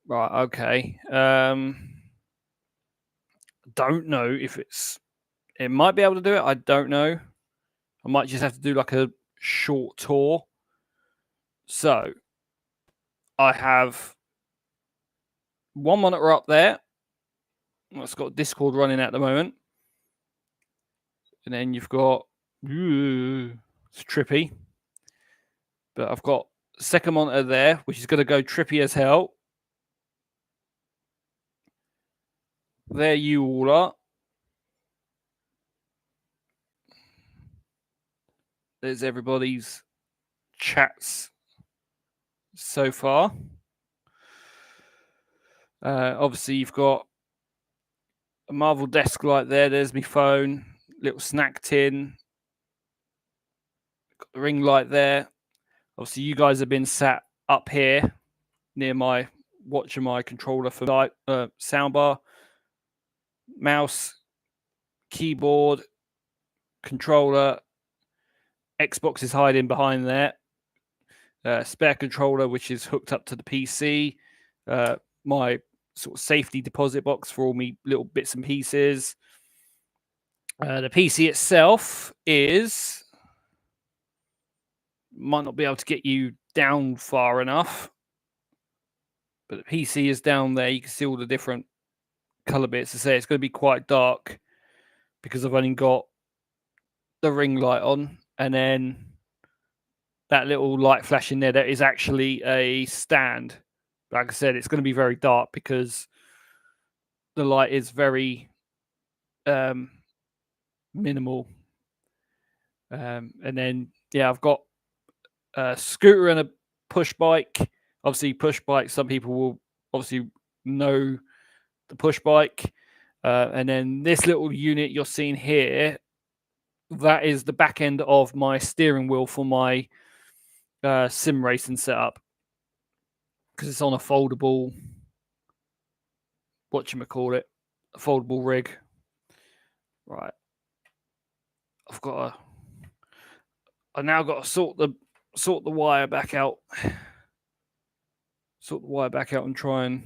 Speaker 1: Right, okay. Don't know if it might be able to do it. I don't know. I might just have to do like a short tour. So I have one monitor up there. It's got Discord running at the moment. And then you've got it's trippy. But I've got second monitor there, which is going to go trippy as hell. There you all are. There's everybody's chats so far. Obviously, you've got a Marvel desk light there. There's my phone, little snack tin. Got the ring light there. Obviously, you guys have been sat up here near my watching my controller for soundbar, mouse, keyboard, controller. Xbox is hiding behind there. Spare controller, which is hooked up to the PC. My sort of safety deposit box for all me little bits and pieces. The PC itself might not be able to get you down far enough, but the PC is down there. You can see all the different color bits. To say it's going to be quite dark because I've only got the ring light on, and then that little light flashing there, that is actually a stand. Like I said, it's going to be very dark because the light is very minimal. And then, yeah, I've got a scooter and a push bike. Obviously, push bike, some people will obviously know the push bike. And then this little unit you're seeing here, that is the back end of my steering wheel for my sim racing setup. Because it's on a foldable, whatchamacallit, a foldable rig. Right. I've now got to sort the sort the wire back out. Sort the wire back out and try and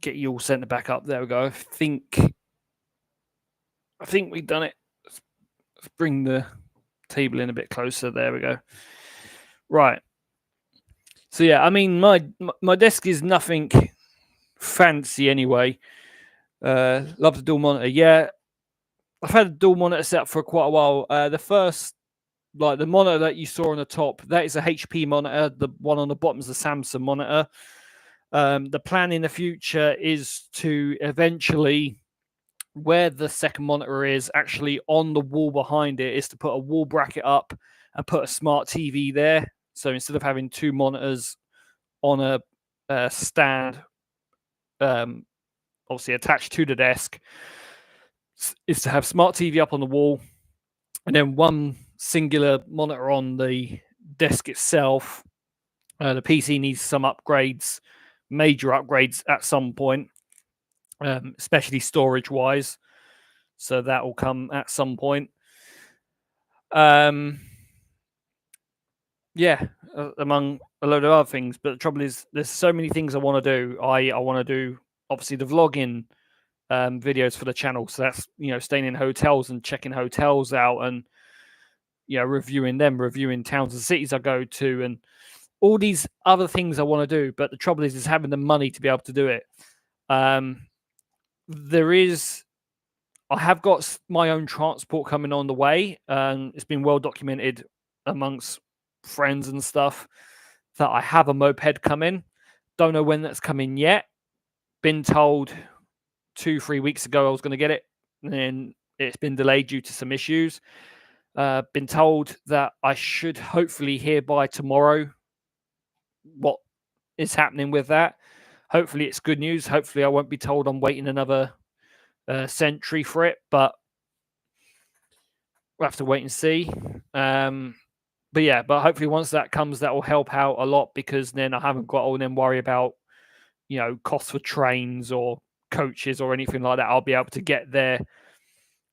Speaker 1: get you all centered back up. There we go. I think we've done it. Let's bring the table in a bit closer. There we go. Right. So yeah, I mean, my desk is nothing fancy anyway. Love the dual monitor. Yeah, I've had a dual monitor set up for quite a while. The first, like the monitor that you saw on the top, that is a HP monitor. The one on the bottom is a Samsung monitor. The plan in the future is to eventually, where the second monitor is actually on the wall behind it, is to put a wall bracket up and put a smart TV there. So instead of having two monitors on a stand, obviously attached to the desk, is to have smart TV up on the wall and then one singular monitor on the desk itself. The PC needs some upgrades, major upgrades at some point, especially storage wise. So that will come at some point. Yeah, among a load of other things. But the trouble is, there's so many things I want to do. I want to do obviously the vlogging videos for the channel. So that's staying in hotels and checking hotels out and reviewing them, reviewing towns and cities I go to, and all these other things I want to do. But the trouble is having the money to be able to do it. I have got my own transport coming on the way, and it's been well documented amongst friends and stuff that I have a moped coming. Don't know when that's coming yet. Been told 2-3 weeks ago I was going to get it, and then it's been delayed due to some issues. Been told that I should hopefully hear by tomorrow what is happening with that. Hopefully it's good news. Hopefully I won't be told I'm waiting another century for it, but we'll have to wait and see. But hopefully once that comes, that will help out a lot, because then I haven't got to then worry about costs for trains or coaches or anything like that. I'll be able to get there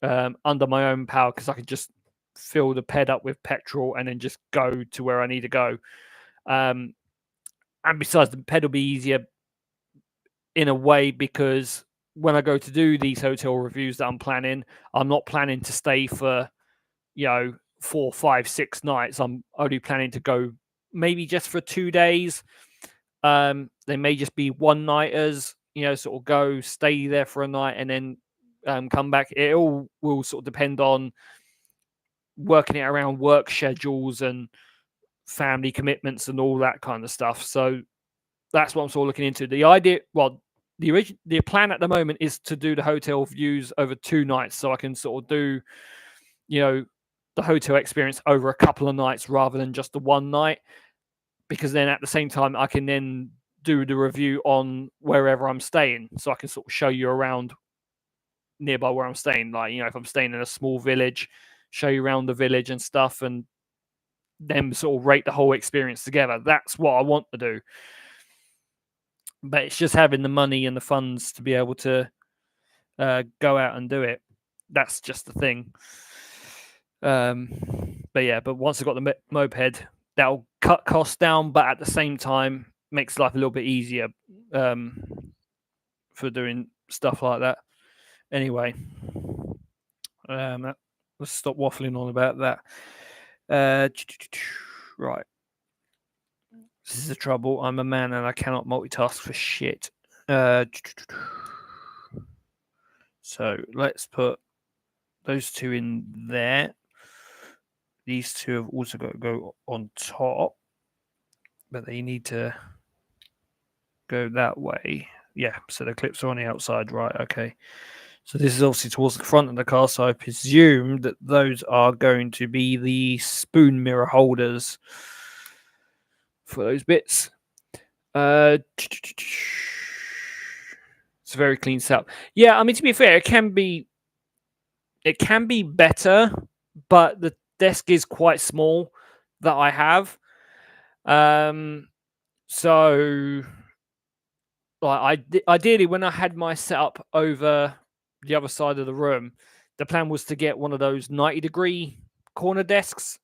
Speaker 1: under my own power, because I can just fill the ped up with petrol and then just go to where I need to go. And besides, the ped will be easier in a way, because when I go to do these hotel reviews that I'm planning, I'm not planning to stay for 4, 5, 6 nights. I'm only planning to go maybe just for 2 days. They may just be one nighters, sort of go stay there for a night and then come back. It all will sort of depend on working it around work schedules and family commitments and all that kind of stuff. So that's what I'm sort of looking into. The idea, the plan at the moment is to do the hotel views over 2 nights, so I can sort of do, the hotel experience over a couple of nights rather than just the one night, because then at the same time I can then do the review on wherever I'm staying, so I can sort of show you around nearby where I'm staying. Like, if I'm staying in a small village, show you around the village and stuff, and then sort of rate the whole experience together. That's what I want to do. But it's just having the money and the funds to be able to go out and do it. That's just the thing. But once I've got the moped, that'll cut costs down, but at the same time makes life a little bit easier for doing stuff like that. Anyway, let's stop waffling on about that. Right. This is the trouble. I'm a man and I cannot multitask for shit. So let's put those two in there. These two have also got to go on top, but they need to go that way. Yeah, so the clips are on the outside, right? Okay. So this is obviously towards the front of the car, so I presume that those are going to be the spoon mirror holders for those bits. It's a very clean setup. Yeah, I mean, to be fair, it can be better, but the desk is quite small that I have. So like ideally, when I had my setup over the other side of the room, the plan was to get one of those 90-degree corner desks,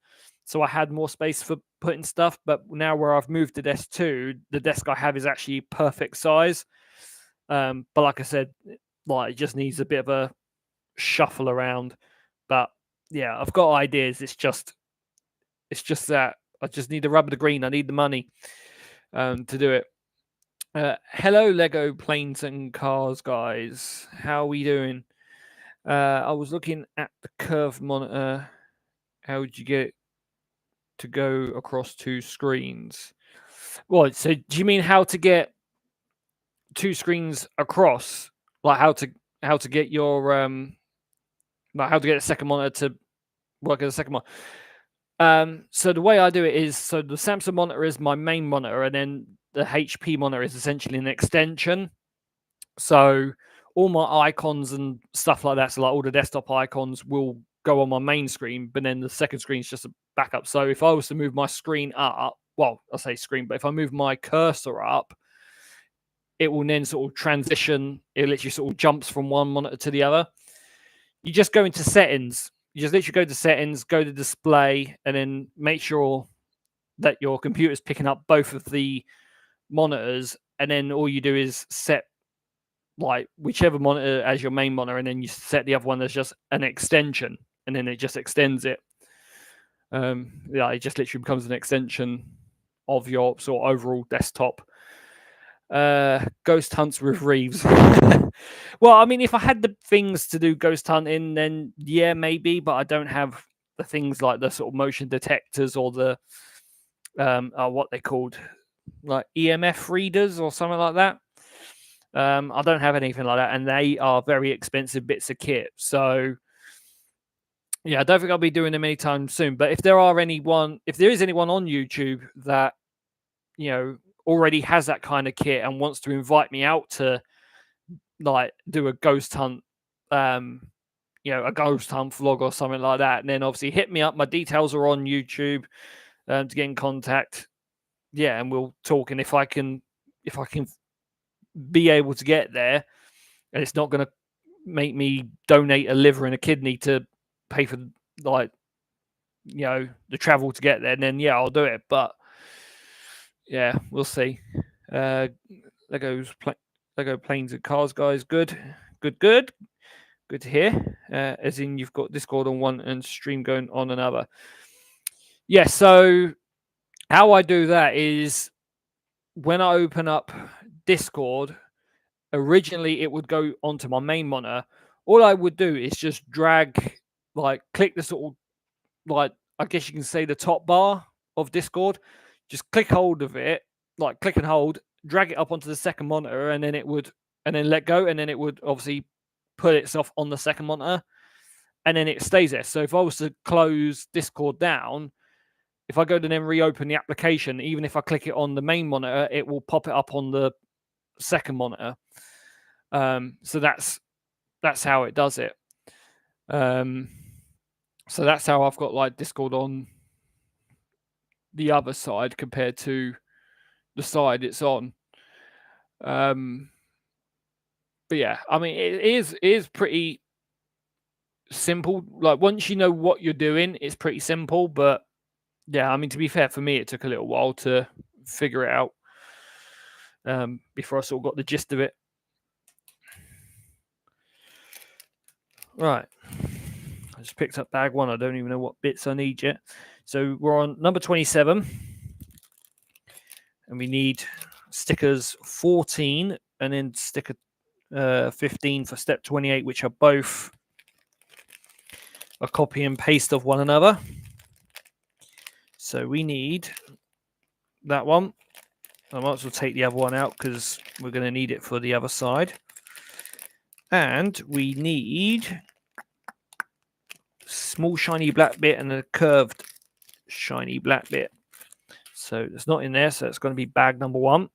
Speaker 1: so I had more space for putting stuff. But now where I've moved the desk to, the desk I have is actually perfect size. But like I said, like it just needs a bit of a shuffle around. But yeah, I've got ideas. It's just that I just need to rub the green. I need the money to do it. Hello, Lego Planes and Cars guys. How are we doing? I was looking at the curved monitor. How would you get it to go across two screens? Well, so do you mean how to get two screens across? Like how to get your like how to get a second monitor to work as a second one? So the way I do it is, so the Samsung monitor is my main monitor, and then the HP monitor is essentially an extension. So all my icons and stuff like that, so like all the desktop icons will go on my main screen, but then the second screen is just a backup. So if I was to move my screen up, well, I say screen, but if I move my cursor up, it will then sort of transition. It literally sort of jumps from one monitor to the other. You just go into settings. You just literally go to settings, go to display, and then make sure that your computer is picking up both of the monitors. And then all you do is set like whichever monitor as your main monitor, and then you set the other one as just an extension, and then it just extends it. Yeah, it just literally becomes an extension of your sort of overall desktop. Ghost hunts with Reeves. Well, I mean, if I had the things to do ghost hunting, then yeah, maybe, but I don't have the things like the sort of motion detectors or the what they called, like EMF readers or something like that. I don't have anything like that, and they are very expensive bits of kit. So yeah, I don't think I'll be doing them anytime soon. But if there is anyone on YouTube that already has that kind of kit and wants to invite me out to like do a ghost hunt, a ghost hunt vlog or something like that, and then obviously hit me up. My details are on YouTube to get in contact. Yeah, and we'll talk. And if I can be able to get there, and it's not going to make me donate a liver and a kidney to pay for like the travel to get there, and then yeah, I'll do it. But yeah, we'll see. Lego Planes and Cars guys, good to hear. As in you've got Discord on one and stream going on another. Yeah, so how I do that is when I open up Discord, originally it would go onto my main monitor. All I would do is just drag, like click the sort of, like, I guess you can say the top bar of Discord, just click hold of it, like click and hold, drag it up onto the second monitor, and then let go, and then it would obviously put itself on the second monitor, and then it stays there. So if I was to close Discord down, if I go to then reopen the application, even if I click it on the main monitor, it will pop it up on the second monitor. So that's how it does it. So that's how I've got like Discord on the other side compared to the side it's on. But yeah, I mean, it is pretty simple. Like once you know what you're doing, it's pretty simple. But yeah, I mean, to be fair, for me, it took a little while to figure it out before I sort of got the gist of it. Right. I just picked up bag one. I don't even know what bits I need yet. So we're on number 27. And we need stickers 14 and then sticker 15 for step 28, which are both a copy and paste of one another. So we need that one. I might as well take the other one out because we're going to need it for the other side. And we need small shiny black bit and a curved shiny black bit. So it's not in there, so it's going to be bag number one.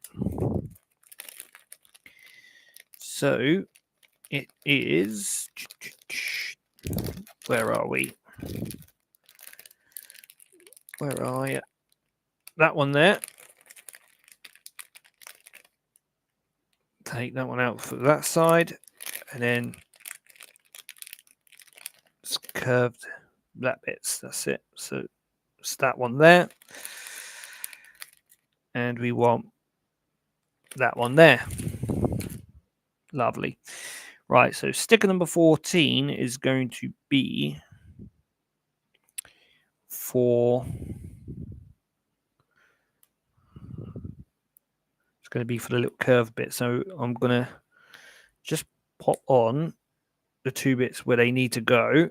Speaker 1: So it is, where are we? Where are you? That one there. Take that one out for that side, and then it's curved that bits. That's it. So it's that one there. And we want that one there. Lovely. Right, so sticker number 14 is going to be for... It's going to be for the little curve bit. So I'm going to just pop on the 2 bits where they need to go,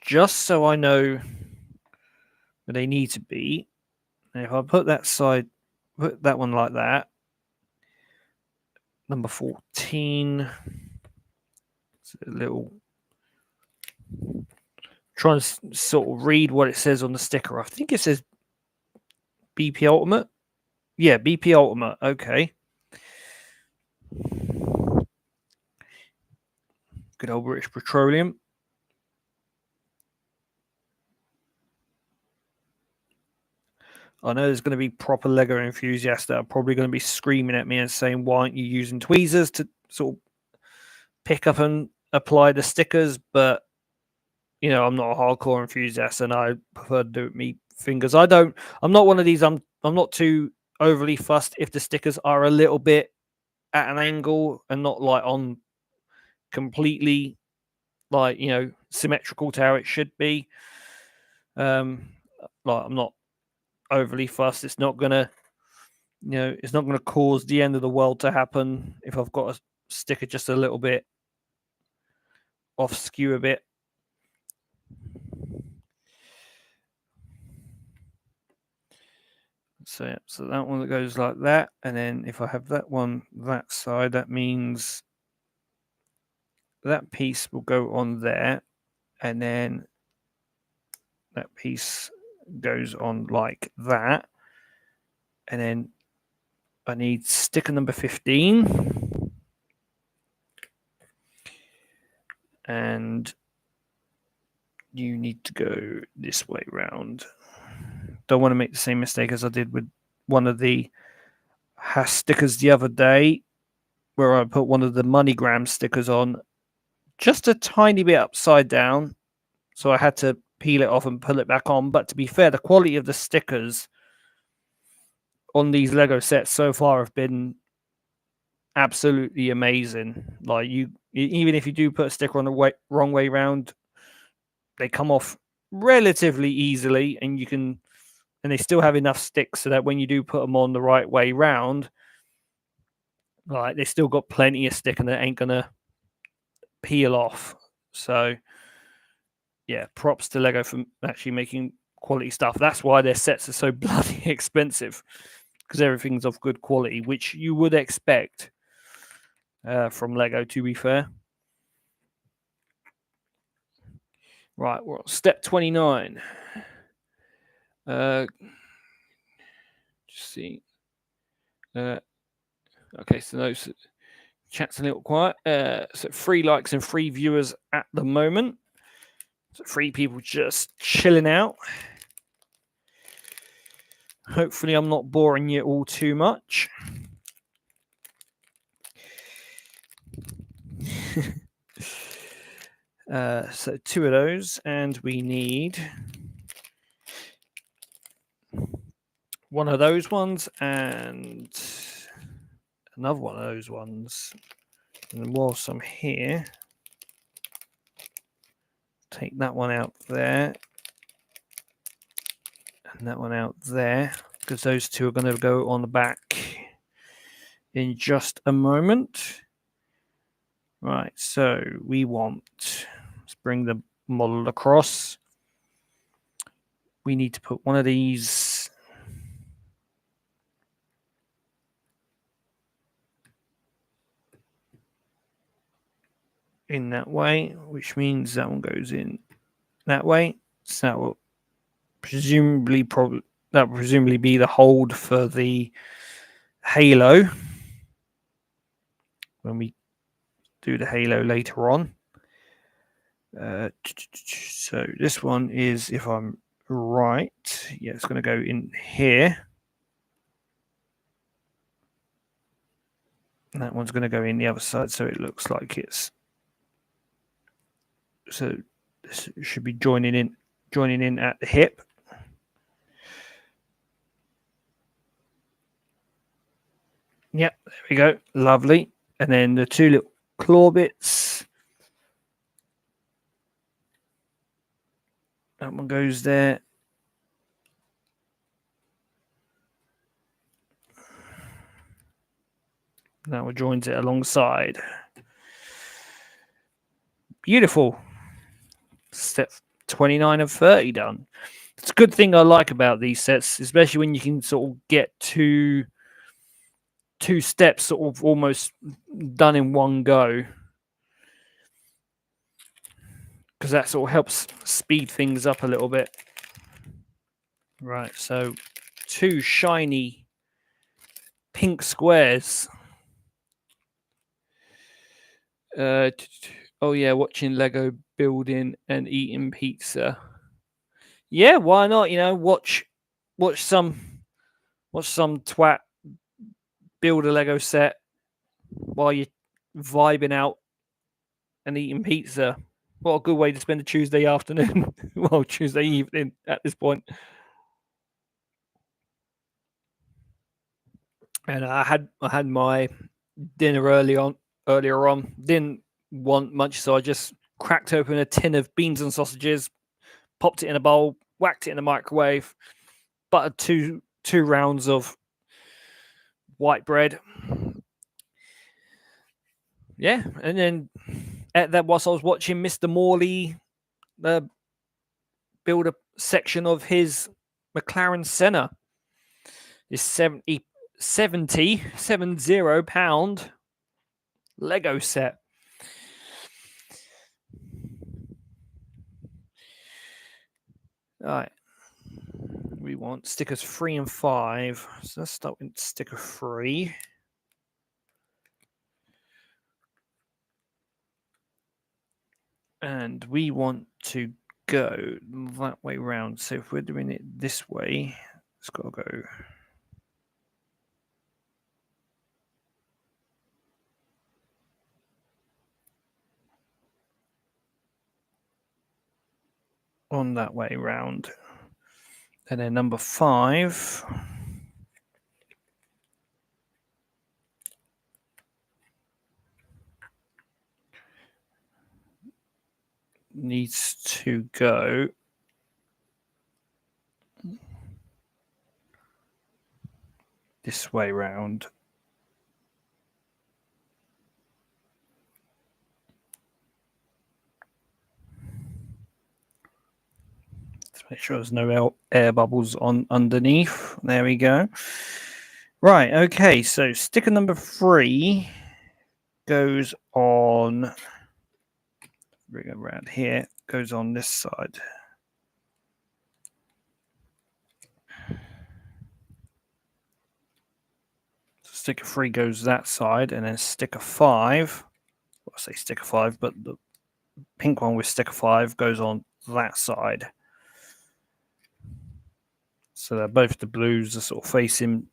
Speaker 1: just so I know where they need to be. And if I put that side, put that one like that, number 14, it's a little, trying to sort of read what it says on the sticker. I think it says BP Ultimate. Yeah, BP Ultimate. Okay. Good old British Petroleum. I know there's going to be proper Lego enthusiasts that are probably going to be screaming at me and saying, why aren't you using tweezers to sort of pick up and apply the stickers? But, you know, I'm not a hardcore enthusiast and I prefer to do it with me fingers. I'm not one of these, I'm not too overly fussed if the stickers are a little bit at an angle and not like on completely like, you know, symmetrical to how it should be. Like I'm not overly fussed. It's not gonna, you know, it's not gonna cause the end of the world to happen if I've got a sticker just a little bit off skew a bit. So yeah, so that one that goes like that, and then if I have that one that side, that means that piece will go on there, and then that piece goes on like that, and then I need sticker number 15, and you need to go this way round. Don't want to make the same mistake as I did with one of the hash stickers the other day, where I put one of the MoneyGram stickers on just a tiny bit upside down, so I had to peel it off and pull it back on. But to be fair, the quality of the stickers on these Lego sets so far have been absolutely amazing. Like, you, even if you do put a sticker on the wrong way round, they come off relatively easily, and you can, and they still have enough sticks so that when you do put them on the right way round, like, they still got plenty of stick and they ain't gonna peel off. So yeah, props to Lego for actually making quality stuff. That's why their sets are so bloody expensive, because everything's of good quality, which you would expect from Lego, to be fair. Right, we're on step 29. Just see. Okay, so those chat's a little quiet. So 3 likes and 3 viewers at the moment. So 3 people just chilling out. Hopefully I'm not boring you all too much. So 2 of those, and we need 1 of those ones and another 1 of those ones. And whilst I'm here, take that one out there and that one out there, because those 2 are going to go on the back in just a moment. Right, so we want, let's bring the model across. We need to put one of these in that way, which means that one goes in that way. So that will presumably be the hold for the halo when we do the halo later on. So this one is, if I'm right, yeah, it's going to go in here. And that one's going to go in the other side, so it looks like it's So this should be joining in at the hip. Yep, there we go. Lovely. And then the two little claw bits. That one goes there. That one joins it alongside. Beautiful. Step 29 of 30 done. It's a good thing I like about these sets, especially when you can sort of get two steps sort of almost done in one go, because that sort of helps speed things up a little bit. Right, so two shiny pink squares. Oh yeah, watching Lego building and eating pizza. Yeah, why not? Watch some twat build a Lego set while you're vibing out and eating pizza. What a good way to spend a Tuesday afternoon. Well, Tuesday evening at this point. And I had my dinner earlier on. Didn't want much, so I just cracked open a tin of beans and sausages, popped it in a bowl, whacked it in the microwave, buttered two rounds of white bread. Yeah, and then at that, whilst I was watching Mr. Morley build a section of his McLaren Senna, this 70 pound Lego set. All right. We want stickers 3 and 5. So let's start with sticker 3. And we want to go that way round. So if we're doing it this way, it's got to go on that way round. And then number 5 needs to go this way round. Let's make sure there's no air bubbles on underneath. There we go. Right, okay, so sticker number 3 goes on, bring it around here, goes on this side. Sticker 3 goes that side, and then sticker 5, well, I say sticker 5, but the pink one with sticker 5 goes on that side. So they're both the blues are sort of facing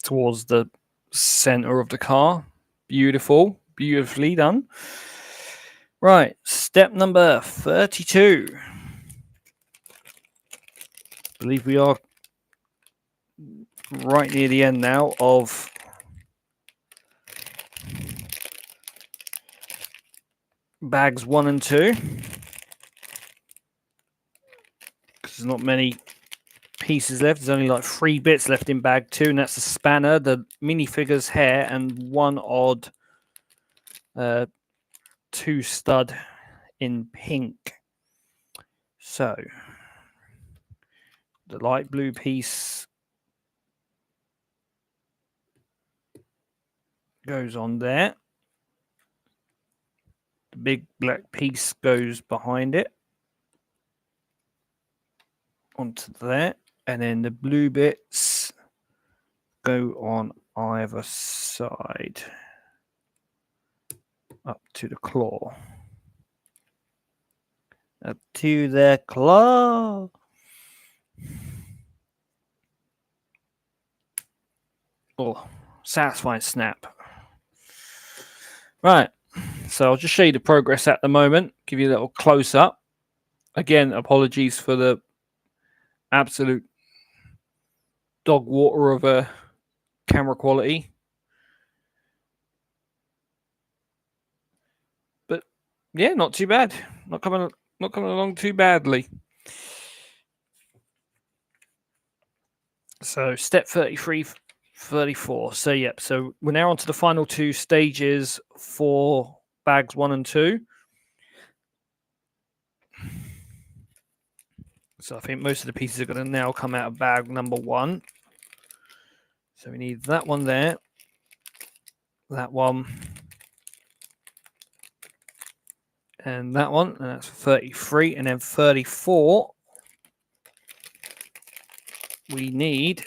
Speaker 1: towards the center of the car. Beautiful, beautifully done. Right, step number 32. I believe we are right near the end now of bags 1 and 2. Because there's not many pieces left. There's only like 3 bits left in bag 2, and that's the spanner, the minifigure's hair, and one odd 2 stud in pink. So the light blue piece goes on there. The big black piece goes behind it onto there, and then the blue bits go on either side up to the claw. Up to the claw. Oh, satisfying snap. Right, so I'll just show you the progress at the moment. give you a little close up. Again, apologies for the absolute dog water of a camera quality. But yeah, not too bad. Not coming along too badly. So step 33, 34. So yep. So we're now on to the final two stages for bags 1 and 2. So I think most of the pieces are going to now come out of bag number 1. So we need that one there, that one, and that one, and that's 33. And then 34, we need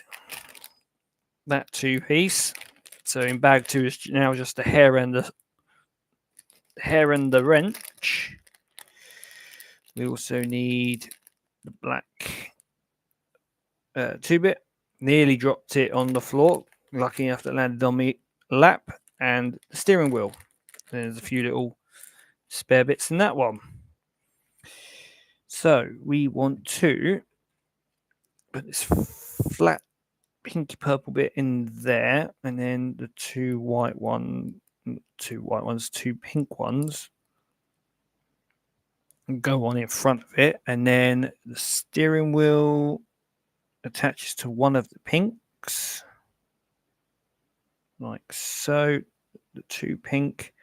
Speaker 1: that 2-piece. So in bag 2 is now just the hair and the wrench. We also need the black 2-bit. Nearly dropped it on the floor. Lucky enough that landed on my lap. And the steering wheel. There's a few little spare bits in that one. So we want to put this flat pinky purple bit in there, and then the two pink ones go on in front of it, and then the steering wheel attaches to one of the pinks like so. The 2 pink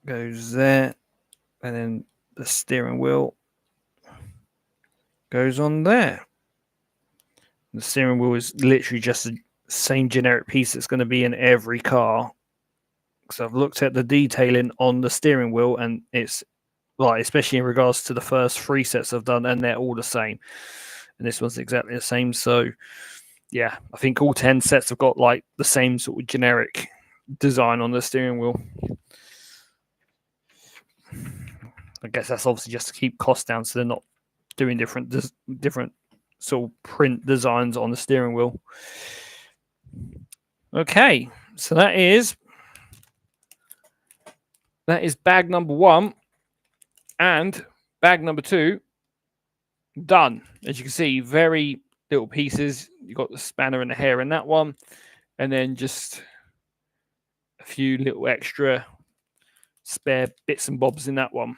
Speaker 1: goes there, and then the steering wheel goes on there. The steering wheel is literally just the same generic piece that's going to be in every car. So I've looked at the detailing on the steering wheel, and it's like, especially in regards to the first 3 sets I've done, and they're all the same. And this one's exactly the same. So yeah, I think all 10 sets have got like the same sort of generic design on the steering wheel. I guess that's obviously just to keep costs down, so they're not doing different sort of print designs on the steering wheel. Okay, so that is bag number 1 and bag number 2 done. As you can see, very little pieces. You've got the spanner and the hair in that one, and then just a few little extra spare bits and bobs in that one.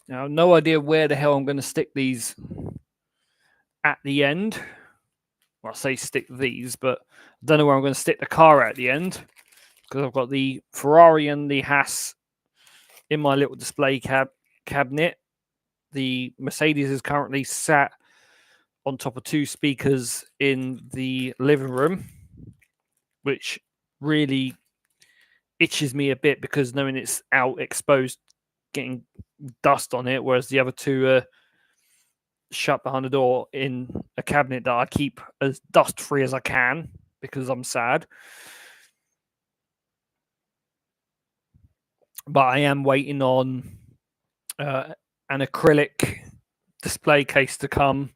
Speaker 1: Now, no idea where the hell I'm going to stick these at the end. Well, I say stick these, but I don't know where I'm going to stick the car at the end, because I've got the Ferrari and the Haas in my little display cabinet. The Mercedes is currently sat on top of 2 speakers in the living room, which really itches me a bit, because knowing it's out exposed, getting dust on it, whereas the other 2 are shut behind the door in a cabinet that I keep as dust free as I can, because I'm sad. But I am waiting on an acrylic display case to come,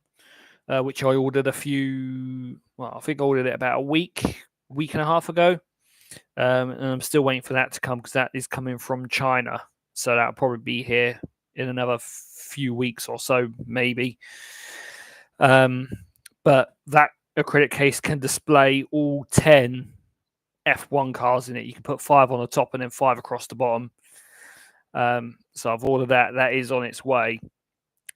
Speaker 1: which I ordered I think I ordered it about a week and a half ago. And I'm still waiting for that to come, because that is coming from China. So that'll probably be here in another few weeks or so, maybe. But that acrylic case can display all 10 F1 cars in it. You can put 5 on the top and then 5 across the bottom. So I've ordered that. That is on its way.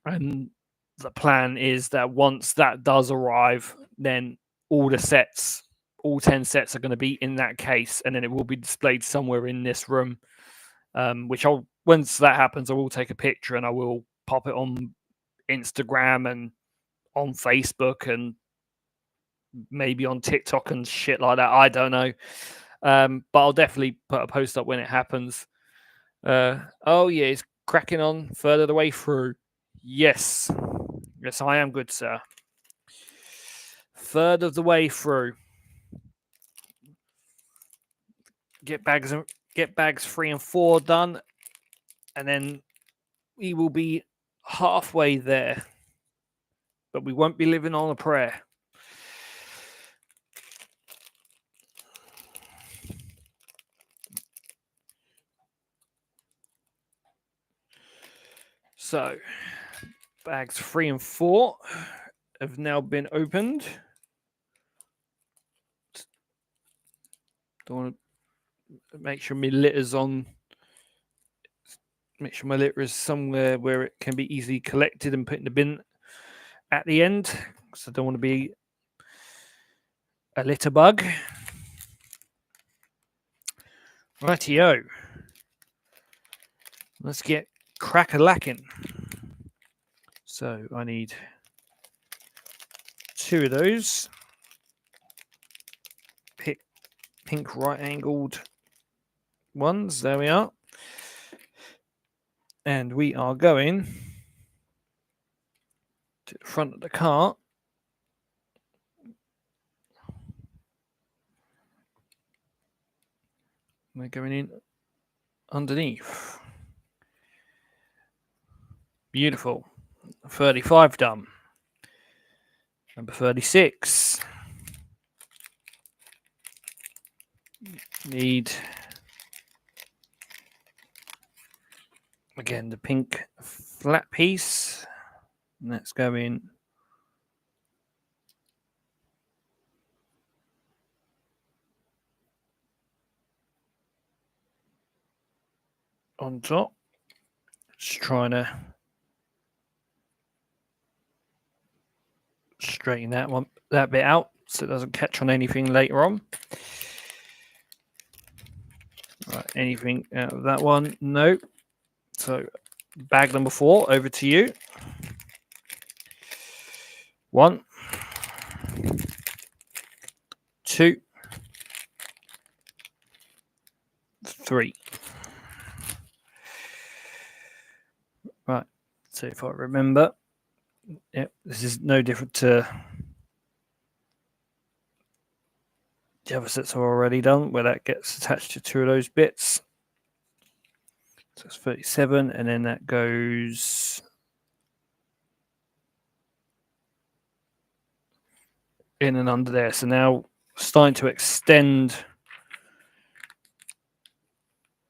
Speaker 1: And the plan is that once that does arrive, then all 10 sets are going to be in that case, and then it will be displayed somewhere in this room. Once that happens, I will take a picture and I will pop it on Instagram and on Facebook and maybe on TikTok and shit like that. I don't know. But I'll definitely put a post up when it happens. Oh yeah, it's cracking on further the way through. Yes, I am good, sir. Third of the way through. Get bags 3 and 4 done, and then we will be halfway there. But we won't be living on a prayer. So, bags 3 and 4 have now been opened. Don't want to make sure my litter's on. Make sure my litter is somewhere where it can be easily collected and put in the bin at the end. So I don't want to be a litter bug. Rightio. Let's get crack-a-lacking. So I need 2 of those. Pink right-angled ones. There we are. And we are going to the front of the car. We're going in underneath. Beautiful. 35 done. Number 36. Need, again, the pink flat piece. And let's go in on top. Just trying to straighten that bit out so it doesn't catch on anything later on. Right, anything out of that one? No. So bag number 4 over to you. 1, 2, 3. Right. So if I remember, yep, this is no different to the other sets I've already done, where that gets attached to 2 of those bits. So it's 37, and then that goes in and under there. So now starting to extend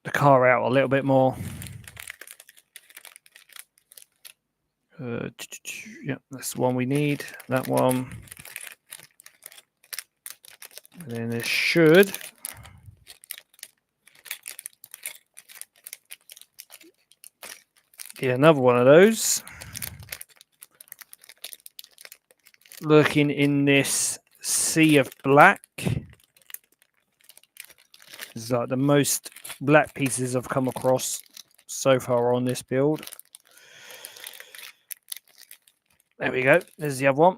Speaker 1: the car out a little bit more. Yeah, that's the one we need. That one. And then this should be another one of those. Looking in this sea of black. This is like the most black pieces I've come across so far on this build. There we go. There's the other one.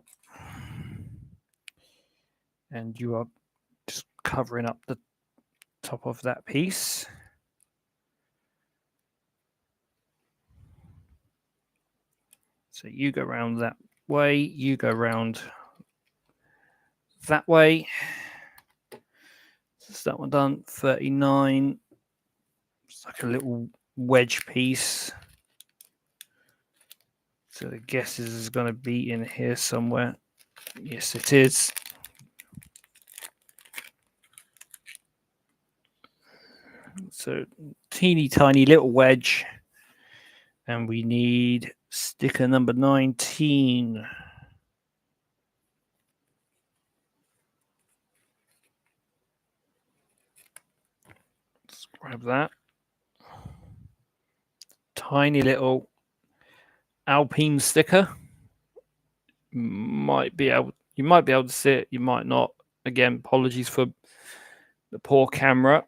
Speaker 1: And you are just covering up the top of that piece. So you go around that way, you go around that way. That's that one done. 39. It's like a little wedge piece. So the guess is going to be in here somewhere. Yes, it is. So teeny tiny little wedge. And we need sticker number 19. Let's grab that. Tiny little Alpine sticker. You might be able to see it, you might not. Again, apologies for the poor camera.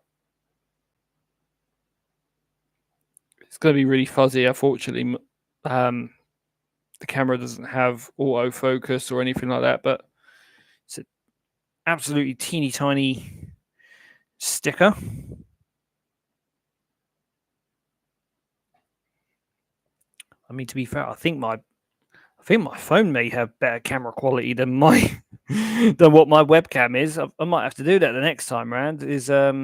Speaker 1: It's going to be really fuzzy, unfortunately. The camera doesn't have autofocus or anything like that, but it's an absolutely teeny tiny sticker. I mean, to be fair, I think my phone may have better camera quality than my than what my webcam is. I might have to do that the next time around. Is if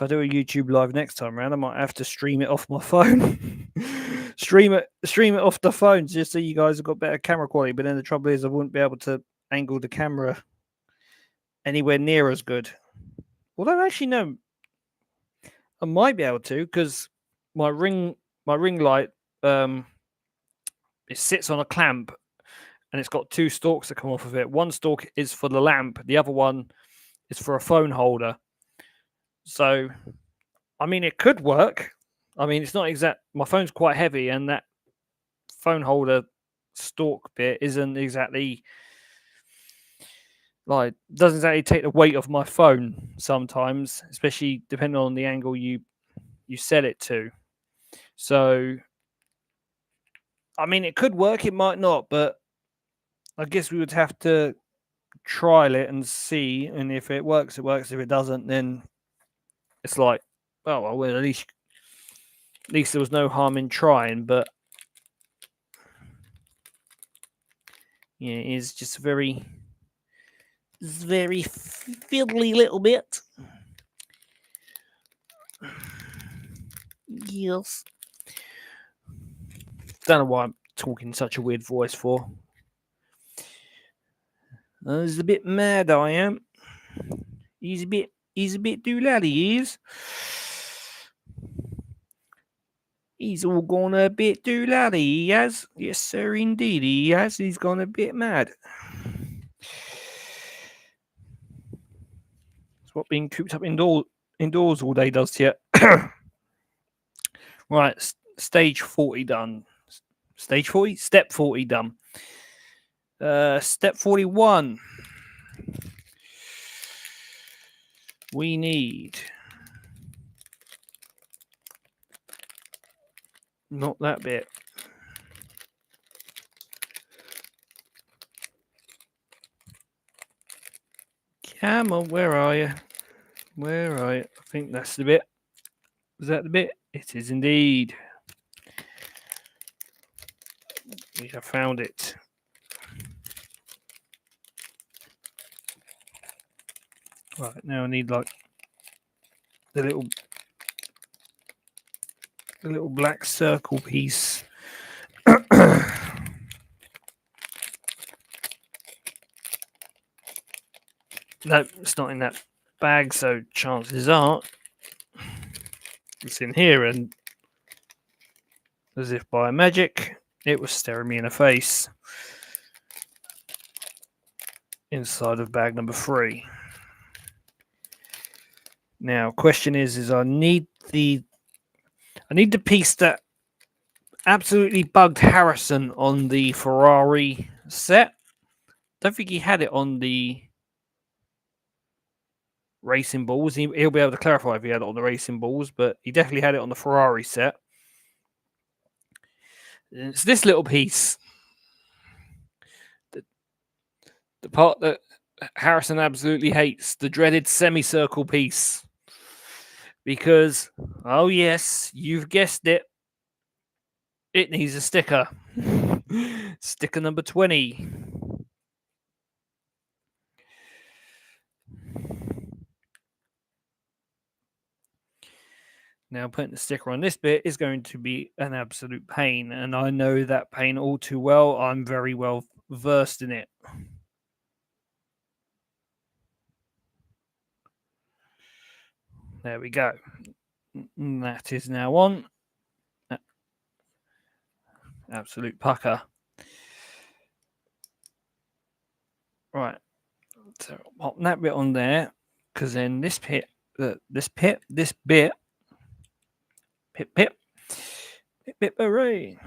Speaker 1: I do a YouTube live next time around, I might have to stream it off my phone. stream it off the phone just so you guys have got better camera quality. But then the trouble is I wouldn't be able to angle the camera anywhere near as good. Although actually no, I might be able to, because my ring light it sits on a clamp, and it's got two stalks that come off of it. One stalk is for the lamp, the other one is for a phone holder. So, I mean, it could work. I mean, it's not exact. My phone's quite heavy, and that phone holder stalk bit isn't exactly doesn't exactly take the weight of my phone sometimes, especially depending on the angle you set it to. So, I mean, it could work, it might not, but I guess we would have to trial it and see. And if it works, it works. If it doesn't, then it's like, oh well, at least there was no harm in trying. But yeah, it is just very fiddly little bit. Yes. Don't know why I'm talking such a weird voice for. He's a bit mad, I am. He's a bit doolally, he is. He's all gone a bit doolally, he has. Yes, sir, indeed, he has. He's gone a bit mad. That's what being cooped up indoors all day does to you. Right, stage 40 done. Stage 40? Step 40 done. Step 41. We need... Not that bit. Come on, where are you? Where are you? I think that's the bit. Is that the bit? It is indeed. We have found it. Right, now I need like the little black circle piece. No, it's not in that bag, so chances are it's in here, and as if by magic, it was staring me in the face inside of bag number 3. Now, question is I need the piece that absolutely bugged Harrison on the Ferrari set. Don't think he had it on the Racing Bulls. He'll be able to clarify if he had it on the Racing Bulls, but he definitely had it on the Ferrari set. And it's this little piece. The part that Harrison absolutely hates, the dreaded semicircle piece. Because, oh yes, you've guessed it, it needs a sticker. Sticker number 20. Now, putting the sticker on this bit is going to be an absolute pain, and I know that pain all too well. I'm very well versed in it. There we go. That is now on. Absolute pucker. Right. So pop that bit on there, because then this bit, hooray.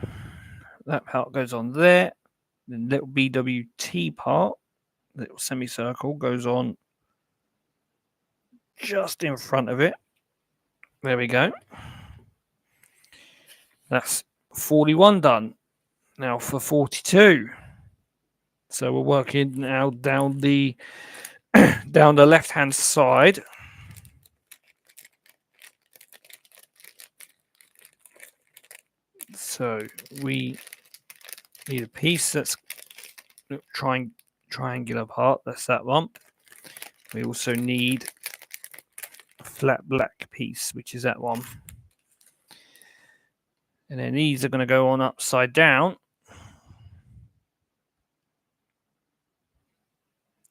Speaker 1: That part goes on there. The little BWT part, little semicircle, goes on just in front of it. There we go. That's 41 done. Now for 42. So we're working now down the left-hand side. So we need a piece that's triangular part. That's that one. We also need a flat black piece, which is that one. And then these are going to go on upside down.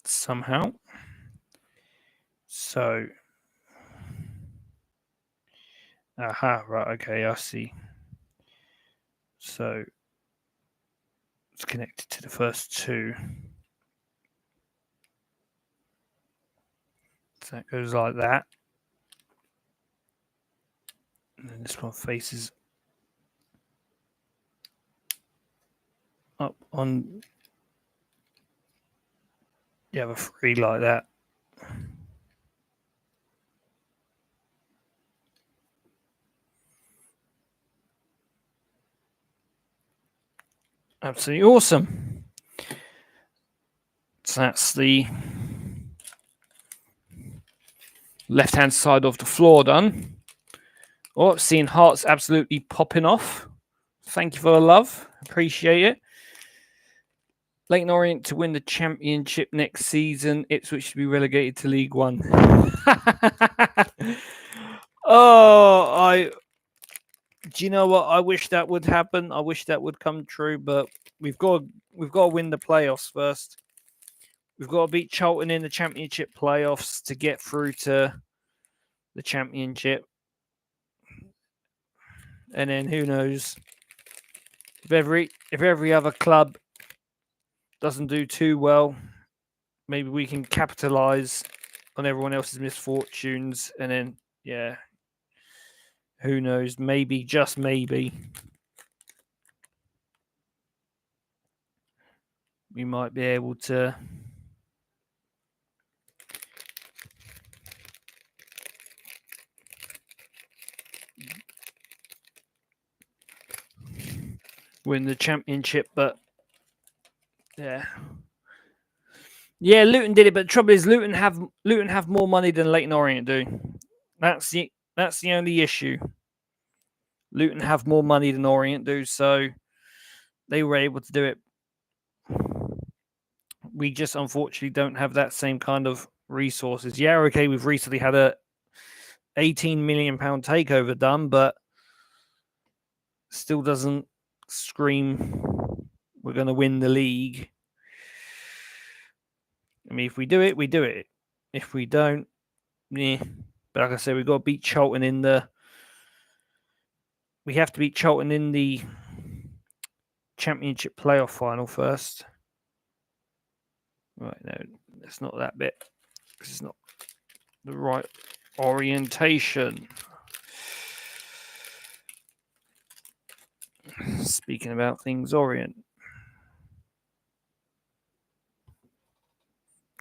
Speaker 1: Somehow. So. Aha, right, okay, I see. So it's connected to the first two. So it goes like that. And then this one faces up on the other three like that. Absolutely awesome. So that's the left-hand side of the floor done. Oh, seeing hearts absolutely popping off. Thank you for the love. Appreciate it. Leighton Orient to win the championship next season. Ipswich to be relegated to League One. Do you know what? I wish that would happen. I wish that would come true, but we've got to win the playoffs first. We've got to beat Charlton in the championship playoffs to get through to the championship. And then who knows? If every other club doesn't do too well, maybe we can capitalize on everyone else's misfortunes, and then who knows? Maybe, just maybe, we might be able to win the championship. But Luton did it. But the trouble is, Luton have more money than Leighton Orient do. That's the only issue. Luton have more money than Orient do, so they were able to do it. We just unfortunately don't have that same kind of resources. Yeah, okay, we've recently had a £18 million takeover done, but still doesn't scream we're going to win the league. I mean, if we do it, we do it. If we don't, But like I said, we've got to beat Charlton in the. We have to beat Charlton in the championship playoff final first. Right, no, that's not that bit. This is not the right orientation. Speaking about things orient.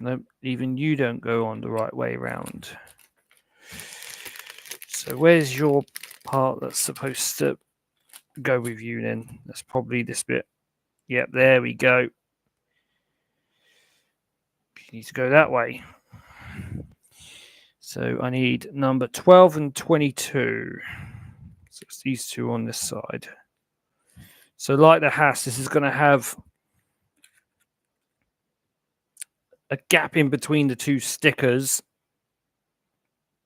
Speaker 1: No, even you don't go on the right way round. So where's your part that's supposed to go with you then? That's probably this bit. Yep, there we go. You need to go that way. So I need number 12 and 22. So it's these two on this side. So like the Haas, this is going to have a gap in between the two stickers,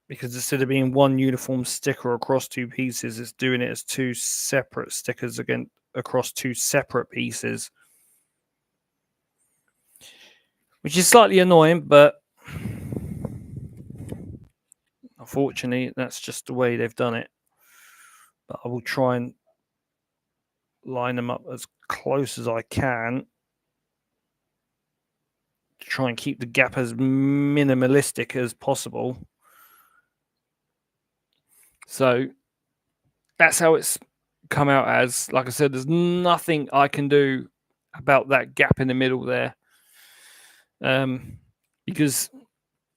Speaker 1: because instead of being one uniform sticker across two pieces, it's doing it as two separate stickers across two separate pieces, which is slightly annoying, but unfortunately, that's just the way they've done it. But I will try and line them up as close as I can to try and keep the gap as minimalistic as possible. So that's how it's come out as. Like I said, there's nothing I can do about that gap in the middle there. Because,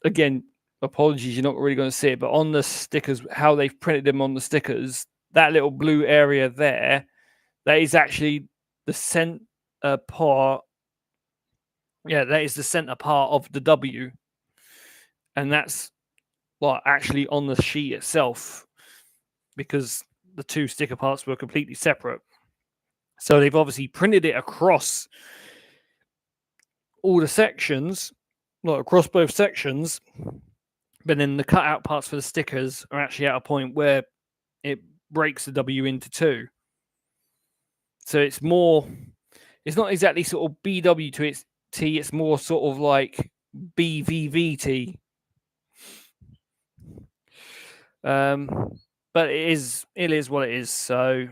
Speaker 1: again, apologies, you're not really going to see it, but on the stickers, how they've printed them on the stickers, that little blue area there, that is actually the center part. Yeah, that is the center part of the W. And that's actually on the sheet itself, because the two sticker parts were completely separate. So they've obviously printed it across all the sections, across both sections, but then the cutout parts for the stickers are actually at a point where it breaks the W into two. So it's not exactly sort of BW to its T, it's more sort of like BVVT. But it is what it is. So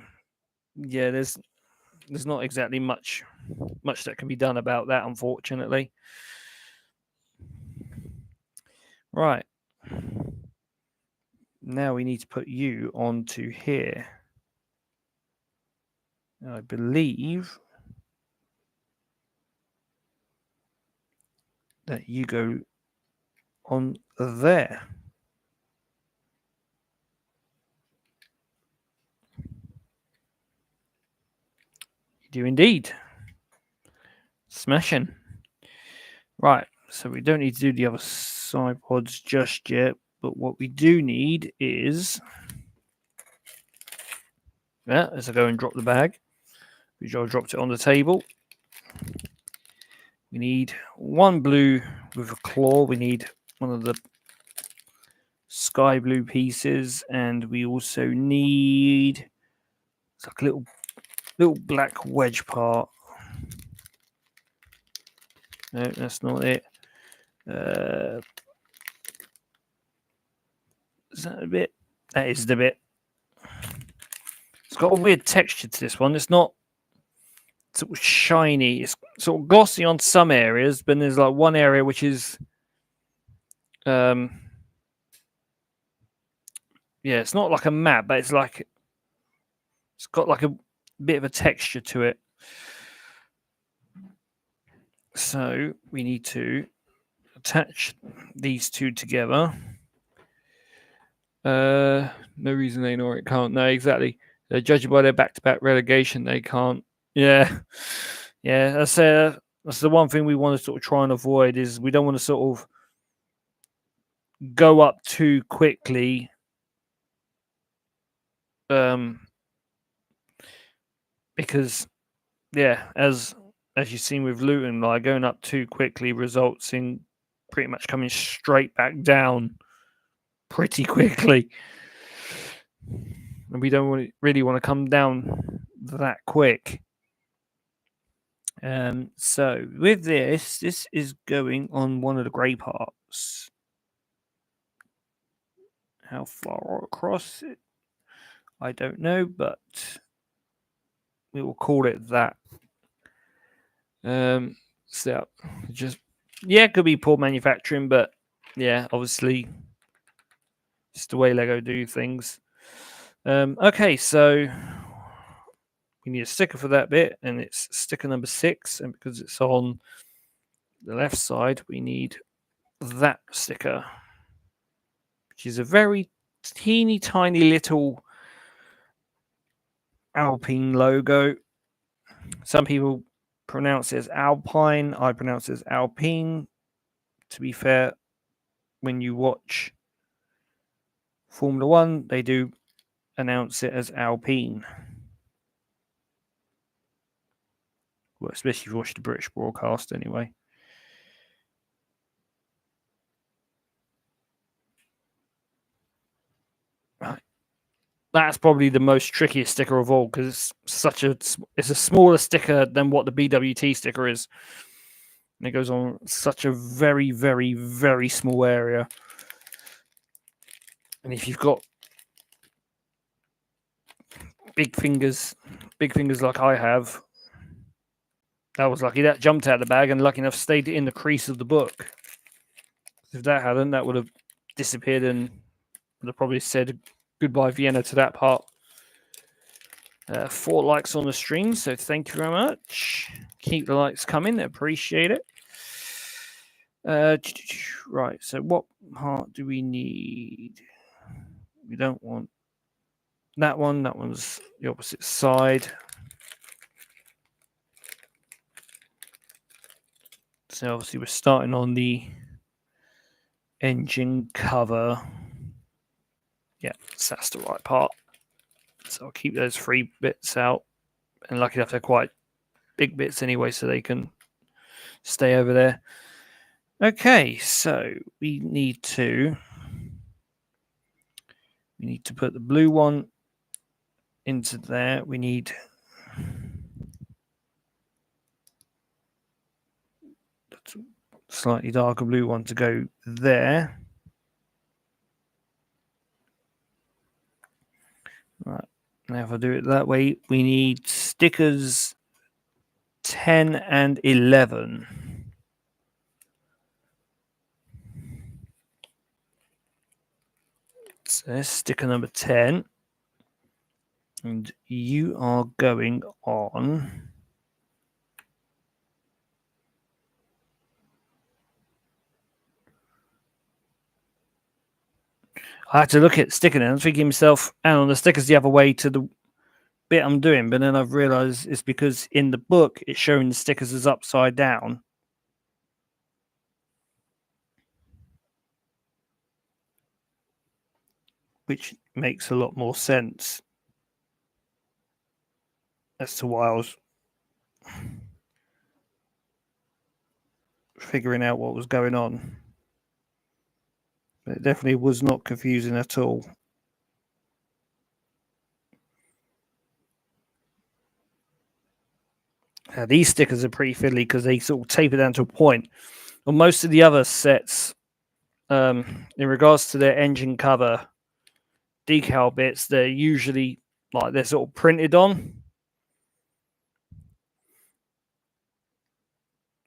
Speaker 1: yeah, there's there's not exactly much that can be done about that, unfortunately. Right. Now we need to put you onto here. I believe that you go on there. You do indeed. Smashing. Right, so we don't need to do the other side pods just yet, but what we do need is, as I go and drop the bag, which I dropped it on the table. We need one blue with a claw. We need one of the sky blue pieces, and we also need it's like a little black wedge part. No, that's not it. Is that a bit? That is the bit. It's got a weird texture to this one. It's not sort of shiny. It's sort of glossy on some areas, but there's like one area which is, yeah, it's not like a matte, but it's got like a bit of a texture to it. So we need to attach these two together. No reason they know it can't. No, exactly. Judging by their back-to-back relegation, they can't. Yeah, yeah. That's the one thing we want to sort of try and avoid is we don't want to sort of go up too quickly. Because yeah, as you've seen with Luton, like going up too quickly results in pretty much coming straight back down pretty quickly. And we don't really want to come down that quick. So with this is going on one of the grey parts. How far across it? I don't know, but we will call it that. So just it could be poor manufacturing, but yeah, obviously it's the way Lego do things. Okay, so we need a sticker for that bit, and it's sticker number 6, and because it's on the left side, we need that sticker, which is a very teeny tiny little Alpine logo. Some people pronounce it as Alpine. I pronounce it as Alpine. To be fair, when you watch Formula One, they do announce it as Alpine. Well, especially if you watch the British broadcast, anyway. Right. That's probably the most trickiest sticker of all because it's a smaller sticker than what the BWT sticker is. And it goes on such a very, very, very small area. And if you've got big fingers like I have, that was lucky. That jumped out of the bag and lucky enough stayed in the crease of the book. If that hadn't, that would have disappeared and would have probably said goodbye Vienna to that part. 4 likes on the stream, so thank you very much. Keep the likes coming, appreciate it. Right, so what part do we need? We don't want that one. That one's the opposite side. So obviously we're starting on the engine cover. Yeah, so that's the right part. So I'll keep those 3 bits out. And lucky enough, they're quite big bits anyway, so they can stay over there. Okay, so we need to put the blue one into there. We need slightly darker blue one to go there. Right, now if I do it that way, we need stickers 10 and 11. So there's sticker number 10. And you are going on... I had to look at sticker and I was thinking to myself, and on the sticker's the other way to the bit I'm doing, but then I've realised it's because in the book it's showing the stickers as upside down. Which makes a lot more sense as to why I was figuring out what was going on. But it definitely was not confusing at all. Now, these stickers are pretty fiddly because they sort of taper down to a point. On most of the other sets, in regards to their engine cover decal bits, they're usually like they're sort of printed on.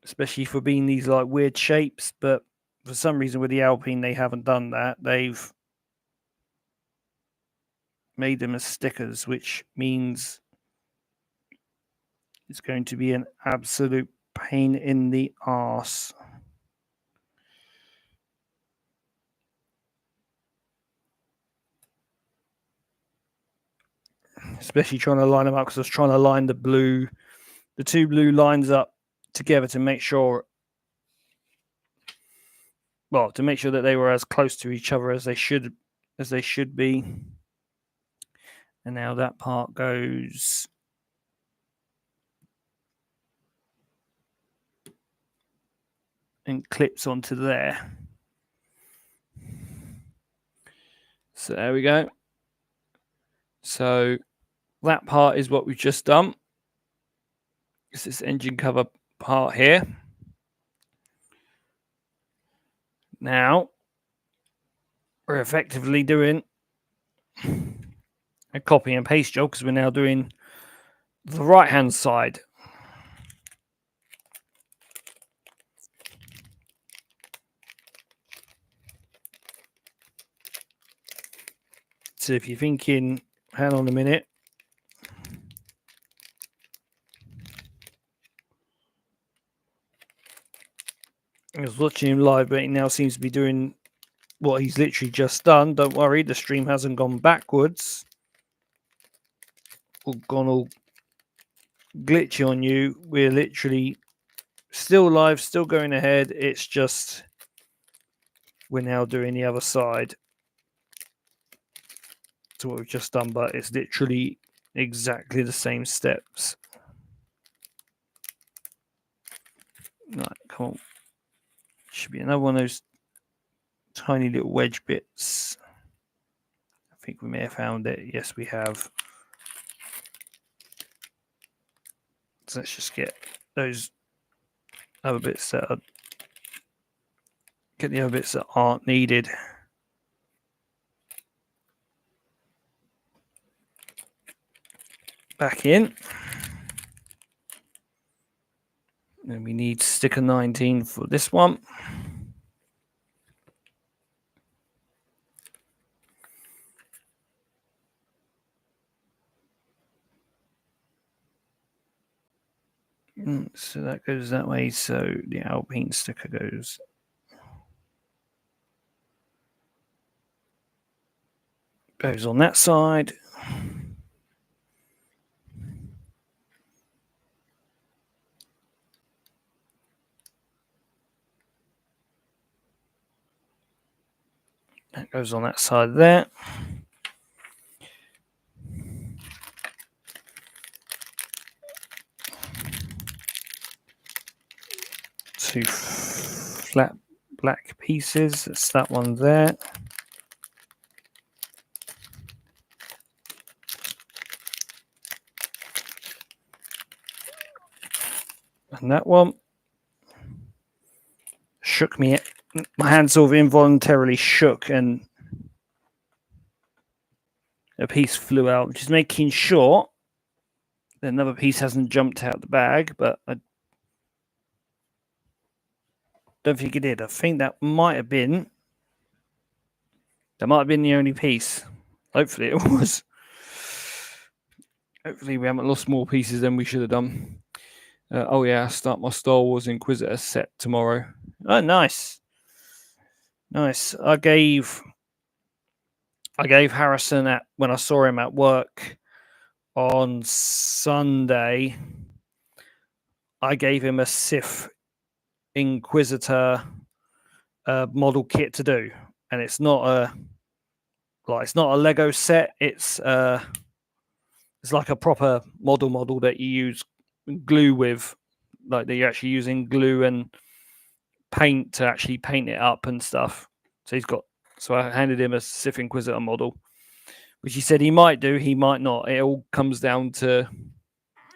Speaker 1: Especially for being these like weird shapes, but for some reason with the Alpine they haven't done that. They've made them as stickers, which means it's going to be an absolute pain in the arse. Especially trying to line them up because I was trying to line the two blue lines up together to make sure, well, to make sure that they were as close to each other as they should be. And now that part goes and clips onto there. So there we go. So that part is what we've just done. It's this engine cover part here. Now we're effectively doing a copy and paste job because we're now doing the right hand side. So if you're thinking, hang on a minute, I was watching him live, but he now seems to be doing what he's literally just done. Don't worry, the stream hasn't gone backwards or gone all glitchy on you. We're literally still live, still going ahead. It's just we're now doing the other side to what we've just done, but it's literally exactly the same steps. Right, come on. Should be another one of those tiny little wedge bits. I think we may have found it. Yes, we have. So let's just get those other bits that are, get the other bits that aren't needed. Back in. And we need sticker 19 for this one. So that goes that way. So the Alpine sticker goes on that side. That goes on that side there. Two flat black pieces. That's that one there. And that one shook me. My hand sort of involuntarily shook and a piece flew out, which is making sure Another piece hasn't jumped out the bag, but I don't think it did. I think that might have been the only piece. Hopefully it was. Hopefully we haven't lost more pieces than we should have done. Oh yeah, I start my Star Wars Inquisitor set tomorrow. Oh, nice. Nice. I gave Harrison when I saw him at work on Sunday. I gave him a Sith Inquisitor model kit to do, and it's not a Lego set. It's like a proper model that you use glue with, like that you're actually using glue and paint to actually paint it up and stuff. So I handed him a Sith Inquisitor model, which he said he might do, he might not. It all comes down to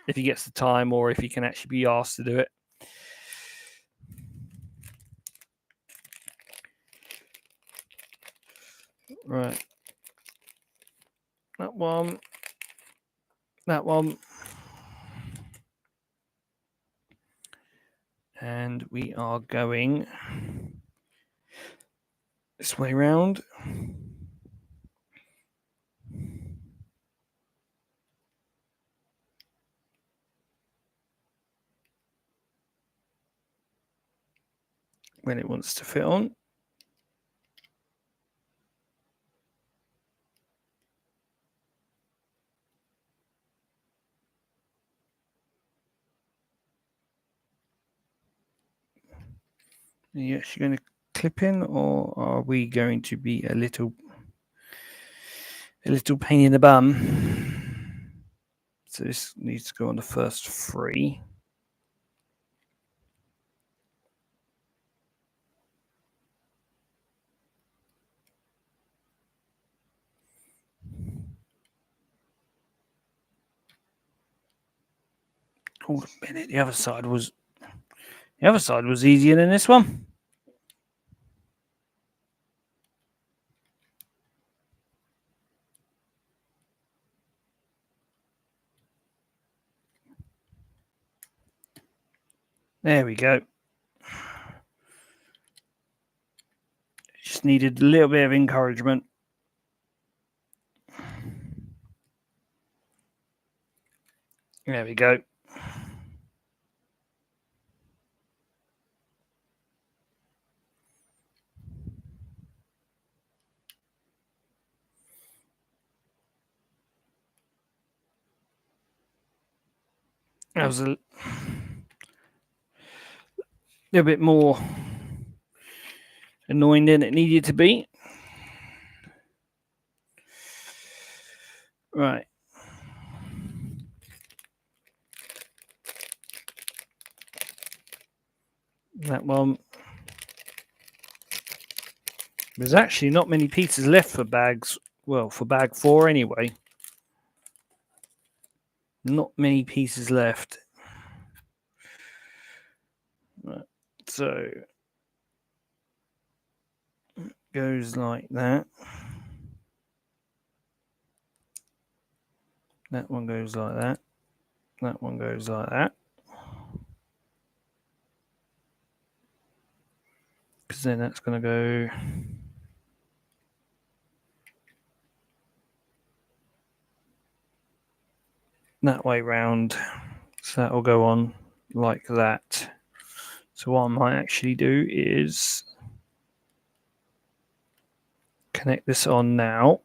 Speaker 1: if he gets the time or if he can actually be asked to do it. Right. That one. And we are going this way round. When it wants to fit on. Are you actually going to clip in, or are we going to be a little pain in the bum? So this needs to go on the first three. Oh, a minute. The other side was easier than this one. There we go. Just needed a little bit of encouragement. There we go. That was a little bit more annoying than it needed to be. Right. That one. There's actually not many pieces left for bags. Well, for bag 4 anyway. Not many pieces left. Right. So it goes like that. That one goes like that. That one goes like that. Because then that's going to go that way round. So that will go on like that. So what I might actually do is connect this on now.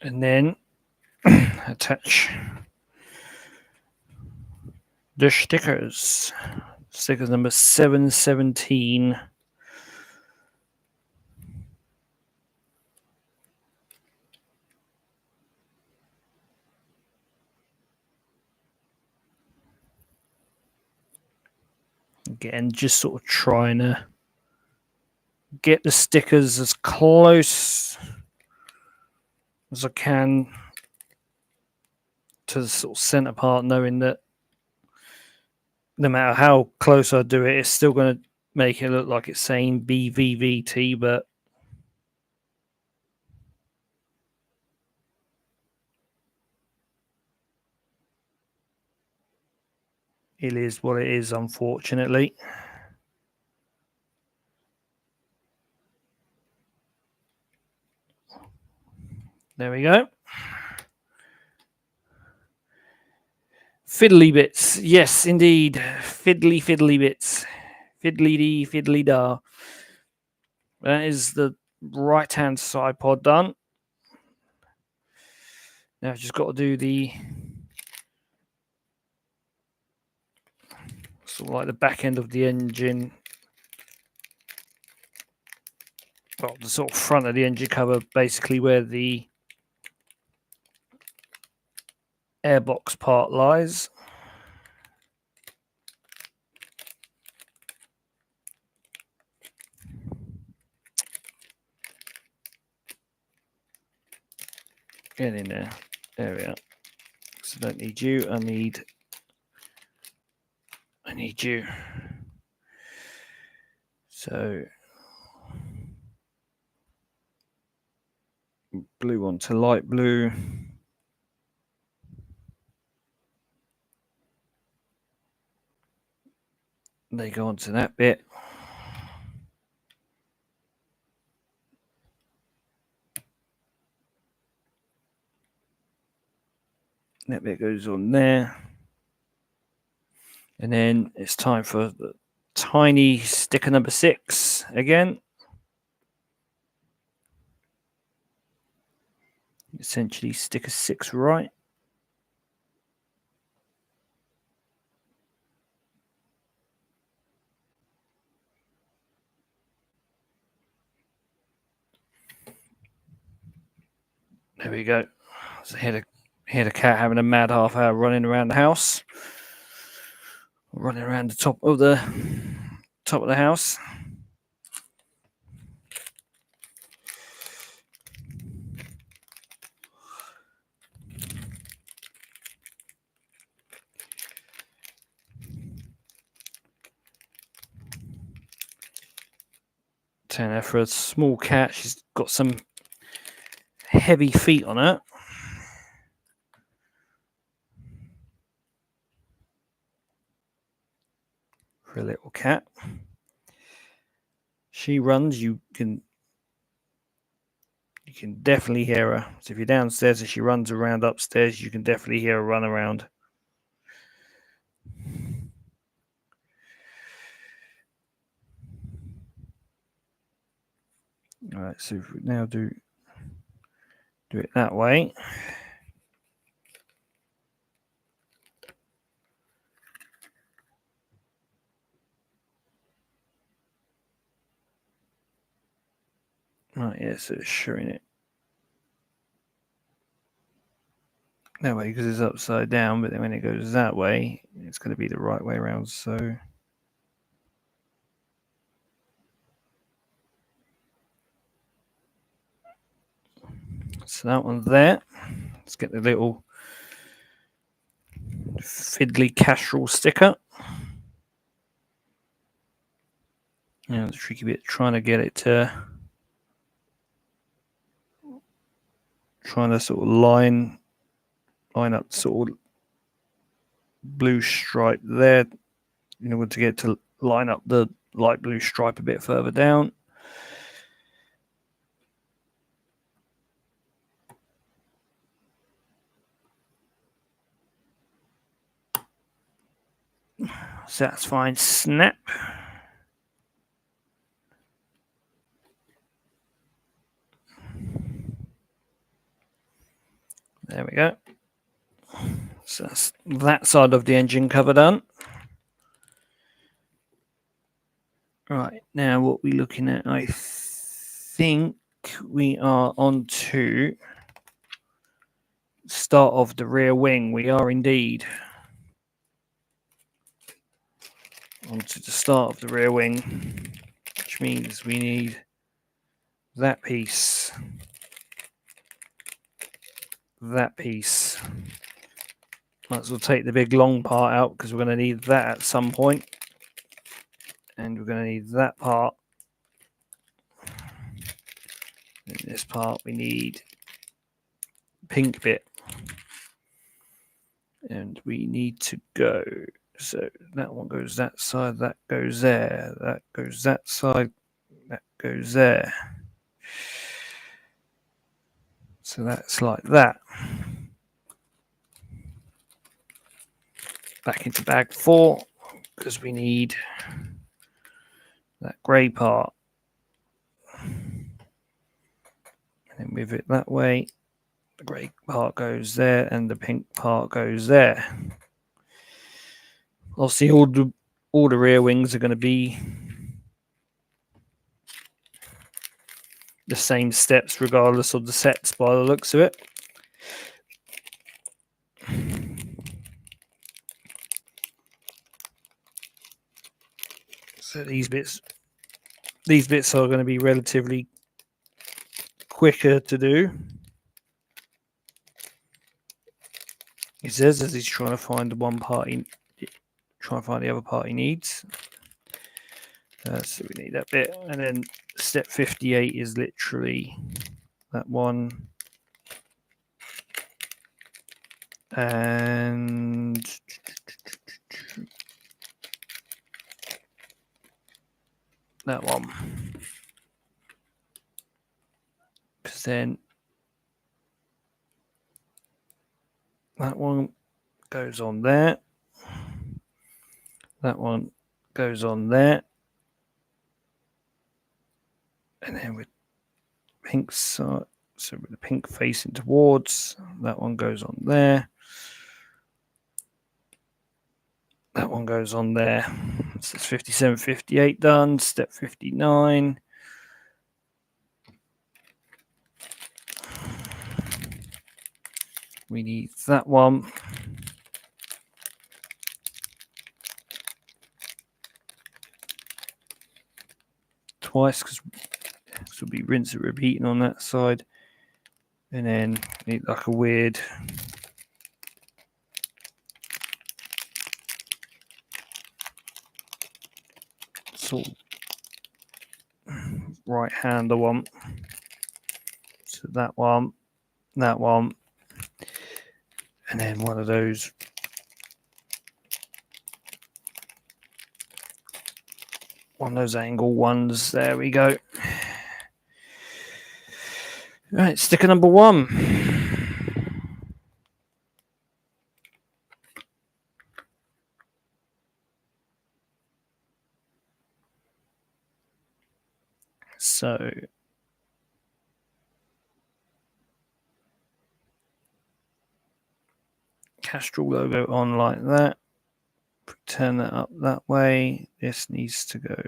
Speaker 1: And then attach the stickers. Sticker number 717. Again, just sort of trying to get the stickers as close as I can to the sort of center part, knowing that no matter how close I do it, it's still going to make it look like it's saying BVVT, but it is what it is, unfortunately. There we go. Fiddly bits. Yes, indeed. Fiddly bits. Fiddly dee, fiddly da. That is the right-hand side pod done. Now I've just got to do the sort of like the back end of the engine. Well, the sort of front of the engine cover, basically where the airbox part lies. Get in there. There we are. So I don't need you. I need you. So blue onto light blue. They go onto that bit. That bit goes on there. And then it's time for the tiny sticker number 6 again. Essentially sticker 6 right. There we go. So hear the cat having a mad half hour running around the house. Running around the top of the house. Turn her for a small cat. She's got some heavy feet on her. For a little cat. She runs, you can definitely hear her. So if you're downstairs and she runs around upstairs, you can definitely hear her run around. All right, so if we now do it that way. Right, yeah, so it's showing it that way because it's upside down, but then when it goes that way, it's going to be the right way around. So that one's there. Let's get the little fiddly Castrol sticker. Yeah, the tricky bit trying to get it to sort of line up sort of blue stripe there in order to get to line up the light blue stripe a bit further down. So that's fine. Snap. There we go. So that's that side of the engine cover done. Right, now what we're looking at, I think we are on to start of the rear wing. We are indeed onto the start of the rear wing, which means we need that piece, that piece, Might as well take the big long part out because we're going to need that at some point. And we're going to need that part. In this part, we need pink bit. And we need to go. So that one goes that side, that goes there, that goes that side, that goes there. So that's like that. Back into bag 4 because we need that grey part. And then move it that way. The grey part goes there and the pink part goes there. Obviously all the rear wings are going to be the same steps regardless of the sets by the looks of it. So these bits are going to be relatively quicker to do. He says as he's trying to find the one part trying to find the other part he needs. So we need that bit, and then step 58 is literally that one, and that one, because then that one goes on there, that one goes on there, and then with pink side, so with the pink facing towards, that one goes on there, that one goes on there. So it's 57, 58 done. Step 59. We need that one. Twice because this will be rinse and repeating on that side. And then need like a weird sort of right hander one. So that one, and then one of those angle ones. There we go. Right, sticker number 1. So Castrol logo on like that. Turn that up that way. This needs to go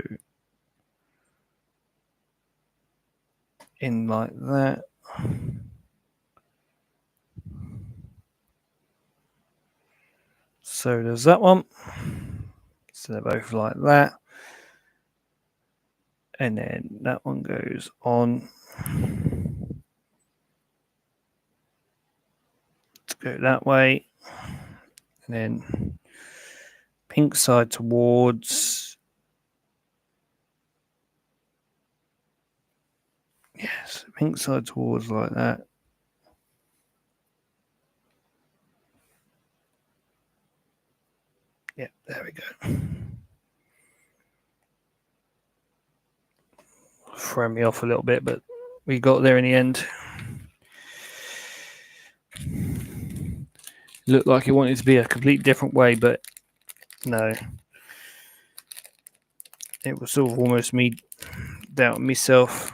Speaker 1: in like that. So does that one. So they're both like that. And then that one goes on to go that way. And then pink side towards. Yes, pink side towards like that. Yeah, there we go. Throw me off a little bit, but we got there in the end. Looked like it wanted to be a complete different way, but no. It was sort of almost me doubting myself.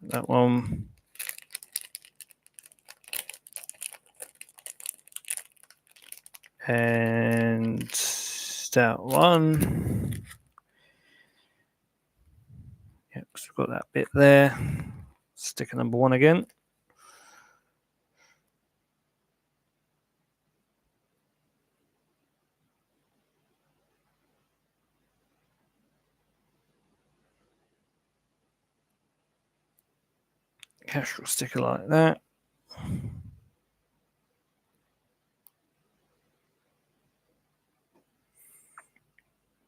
Speaker 1: That one. And that one. Yep, so we've got that bit there. Sticker number 1 again. Castrol sticker like that.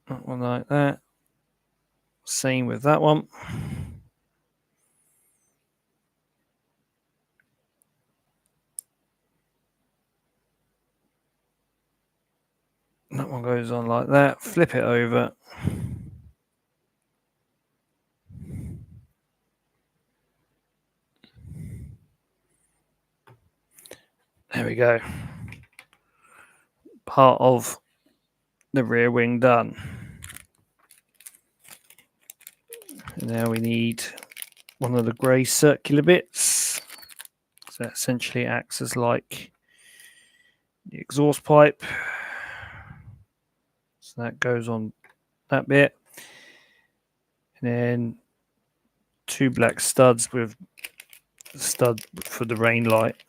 Speaker 1: That one like that. Same with that one. That one goes on like that. Flip it over. There we go. Part of the rear wing done. And now we need one of the grey circular bits. So that essentially acts as like the exhaust pipe. So that goes on that bit. And then 2 black studs with the stud for the rain light.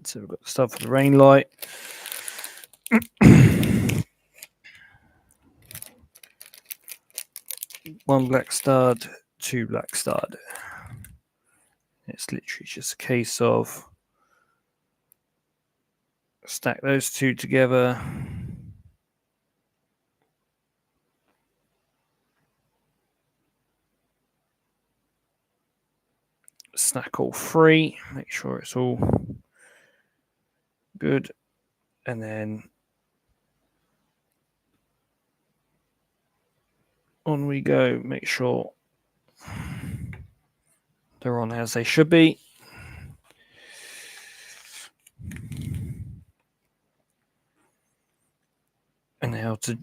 Speaker 1: So we've got the stud for the rain light. One black stud, 2 black stud. It's literally just a case of stack those 2 together. Snack all 3. Make sure it's all good. And then on we go. Make sure they're on as they should be. And now to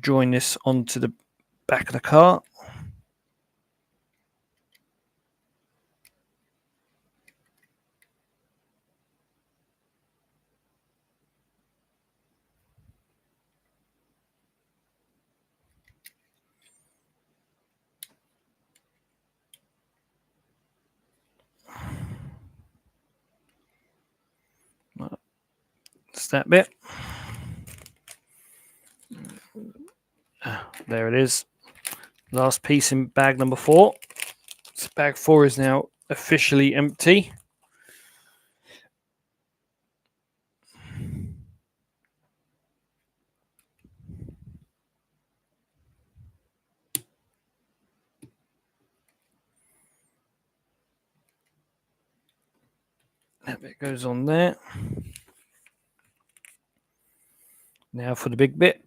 Speaker 1: join this onto the back of the car. That's that bit. There it is. Last piece in bag number 4. So bag 4 is now officially empty. That bit goes on there. Now for the big bit.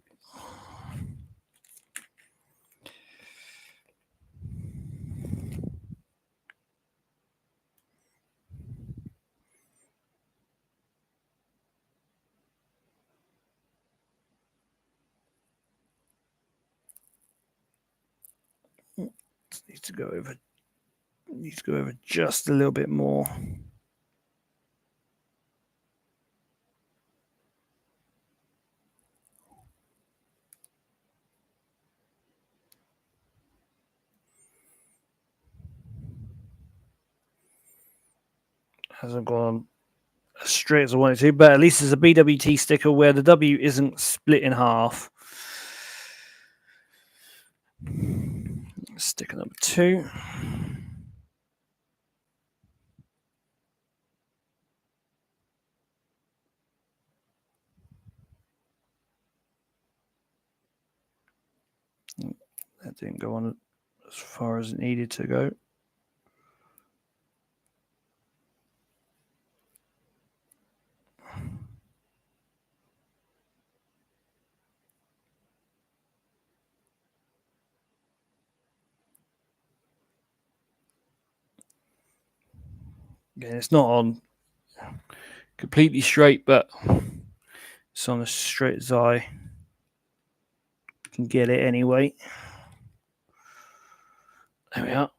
Speaker 1: Needs to go over just a little bit more. Hasn't gone as straight as I wanted to, but at least there's a BWT sticker where the W isn't split in half. Sticker number 2. That didn't go on as far as it needed to go. Again, it's not on completely straight, but it's on as straight as I can get it anyway. There we are.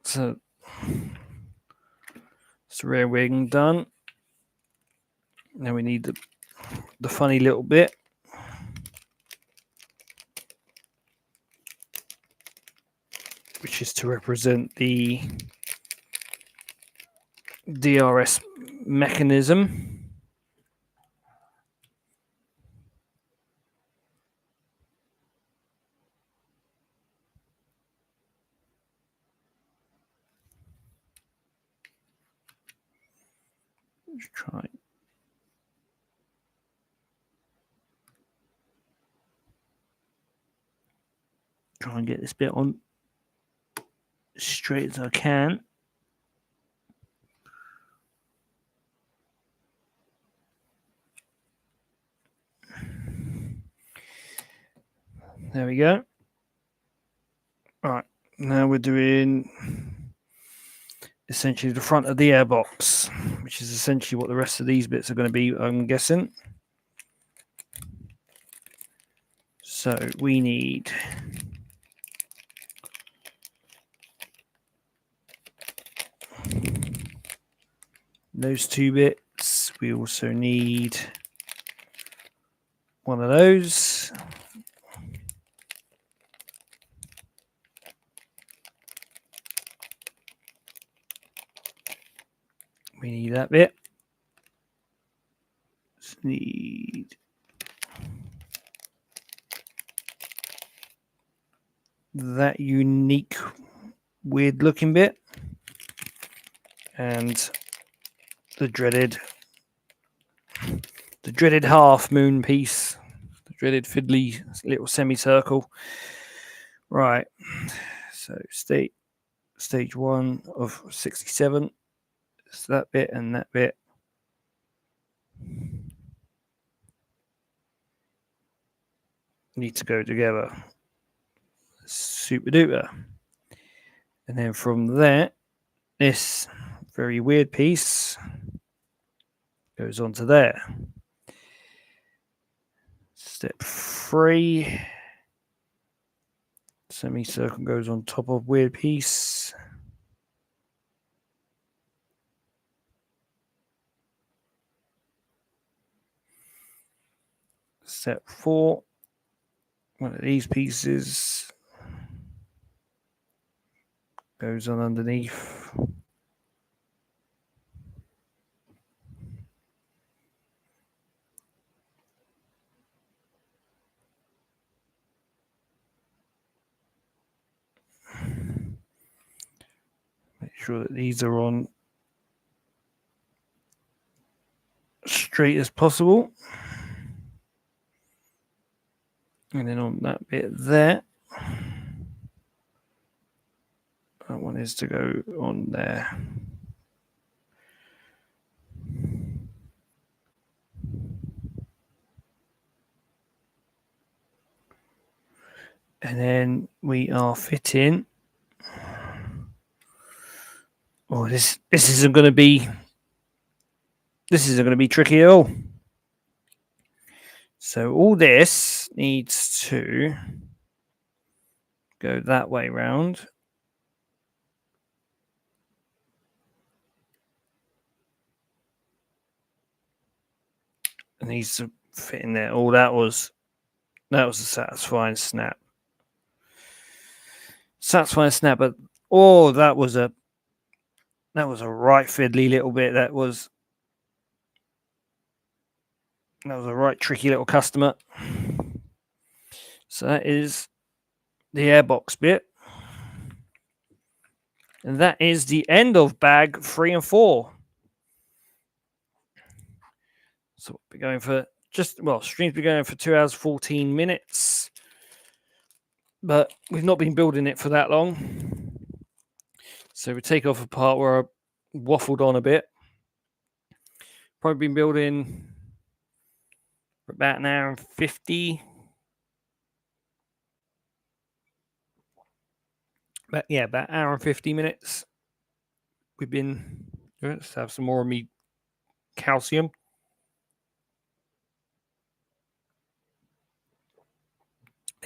Speaker 1: So it's the rear wing done. Now we need the funny little bit. Which is to represent the DRS mechanism. Let's try. Try and get this bit on as straight as I can. There we go. All right, now we're doing essentially the front of the airbox, which is essentially what the rest of these bits are going to be, I'm guessing. So we need those two bits. We also need one of those. We need that bit. Just need that unique, weird looking bit. And the dreaded half moon piece. The dreaded fiddly little semicircle. Right. So stage 1 of 67. So that bit and that bit. Need to go together. Super duper. And then from there, this very weird piece goes onto there. Step 3. Semicircle goes on top of weird piece. Step 4. One of these pieces goes on underneath. Make sure that these are on straight as possible. And then on that bit there, that one is to go on there. And then we are fitting. Oh, this isn't going to be. This isn't going to be tricky at all. So all this needs to go that way round. It needs to fit in there. Oh, that was a satisfying snap. Satisfying snap, but oh, that was a right fiddly little bit. That was a right tricky little customer. So that is the airbox bit. And that is the end of bag 3 and 4. So we're going for streams be going for 2 hours 14 minutes. But we've not been building it for that long. So we take off a part where I waffled on a bit. Probably been building for about an hour and 50. About an hour and 50 minutes. We've been. Let's have some more of me calcium.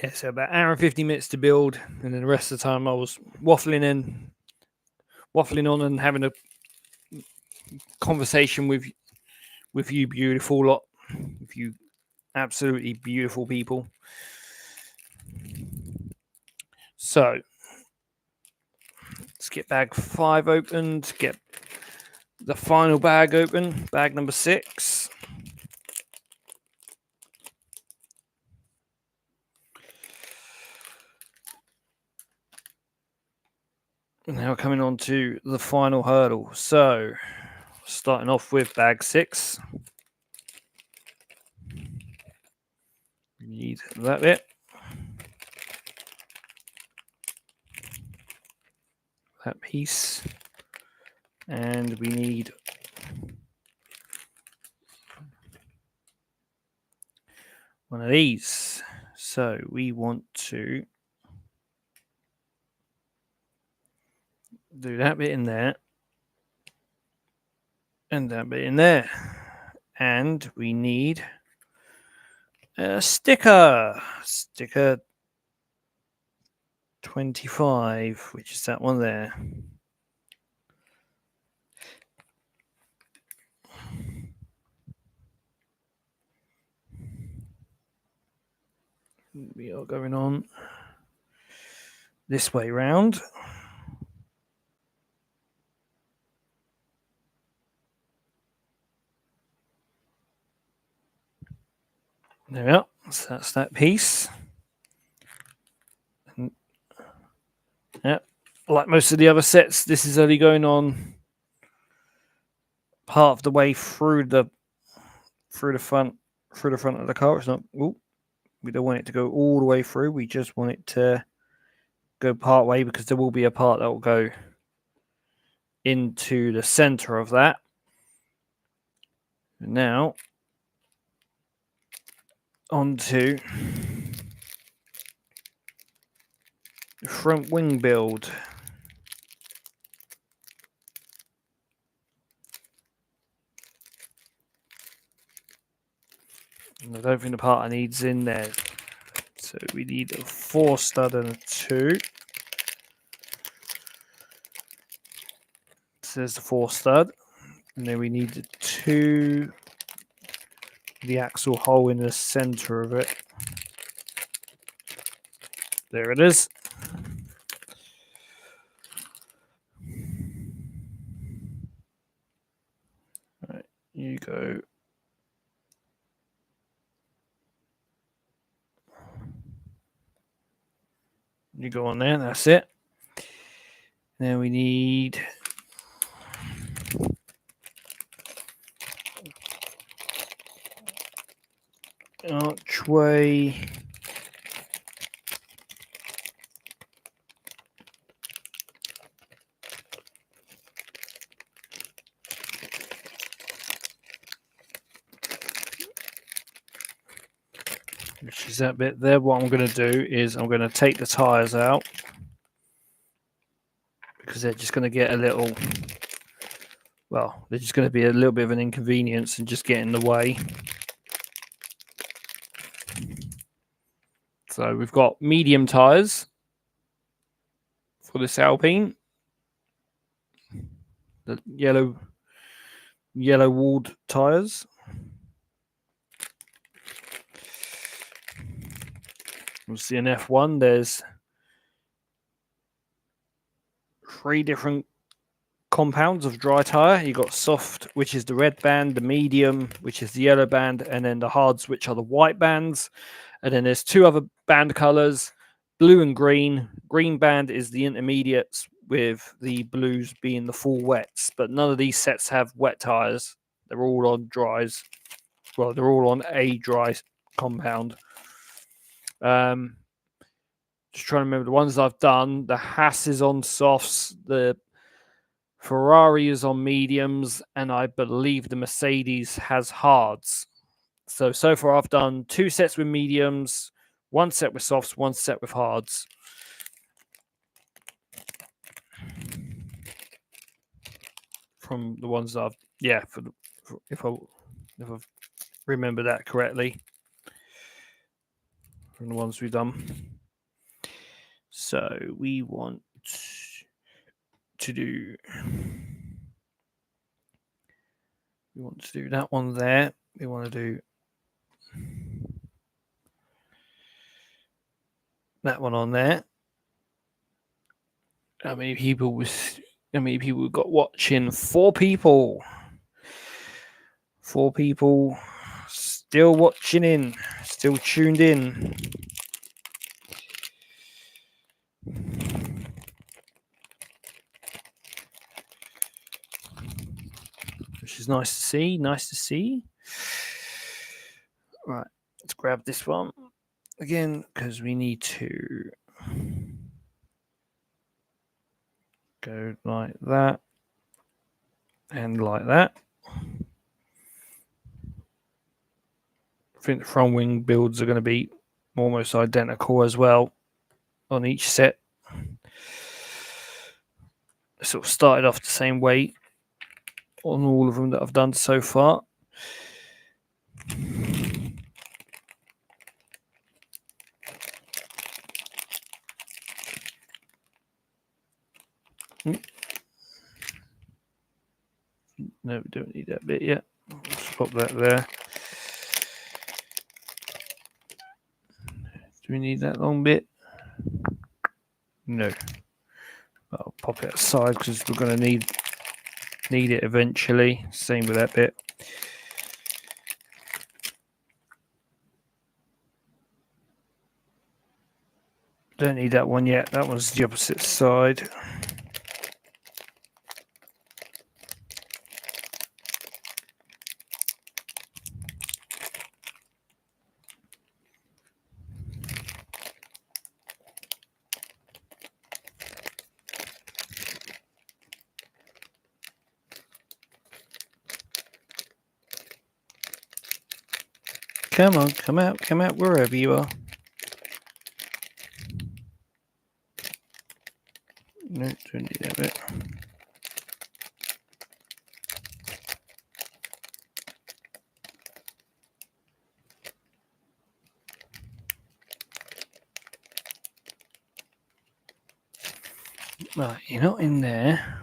Speaker 1: Yeah, so about an hour and 50 minutes to build, and then the rest of the time I was waffling on and having a conversation with you beautiful lot, with you absolutely beautiful people. So let's get bag 5 opened, get the final bag open, bag number 6. And now coming on to the final hurdle. So starting off with bag 6. We need that bit. That piece. And we need one of these. So we want to do that bit in there. And that bit in there. And we need a sticker. Sticker 25, which is that one there. We are going on this way round. There we are. So that's that piece. And, yeah, like most of the other sets, this is only going on part of the way through the front of the car. It's not. Ooh, we don't want it to go all the way through. We just want it to go part way, because there will be a part that will go into the center of that. And now onto the front wing build. And I don't think the part I need's in there. So we need a 4 stud and a 2. So there's the 4 stud. And then we need the 2, the axle hole in the center of it. There it is. Right, you go. You go on there, that's it. Then we need archway. Which is that bit there. What I'm going to do is I'm going to take the tyres out, because they're just going to get a little, well, they're just going to be a little bit of an inconvenience and just get in the way. So we've got medium tyres for this Alpine. The yellow walled tyres. Obviously in F1 there's 3 different compounds of dry tyre. You've got soft, which is the red band, the medium, which is the yellow band, and then the hards, which are the white bands. And then there's 2 other band colours, blue and green. Green band is the intermediates, with the blues being the full wets. But none of these sets have wet tyres. They're all on dries. Well, they're all on a dry compound. Just trying to remember the ones I've done. The Haas is on softs. The Ferrari is on mediums. And I believe the Mercedes has hards. So far I've done 2 sets with mediums, 1 set with softs, 1 set with hards. From the ones that I've, if I remember that correctly, from the ones we've done. So we want to do that one there. We want to do that one on there. How many people got watching? 4 people. 4 people still watching in, still tuned in. which is nice to see. Nice to see. Right, let's grab this one again because we need to go like that and like that. I think the front wing builds are going to be almost identical as well on each set. Sort of started off the same way on all of them that I've done so far. No, we don't need that bit yet. Let's pop that there. Do we need that long bit? No. I'll pop it aside because we're going to need it eventually. Same with that bit. Don't need that one yet. That one's the opposite side. Come on, come out wherever you are. No, don't need that bit. Right, you're not in there.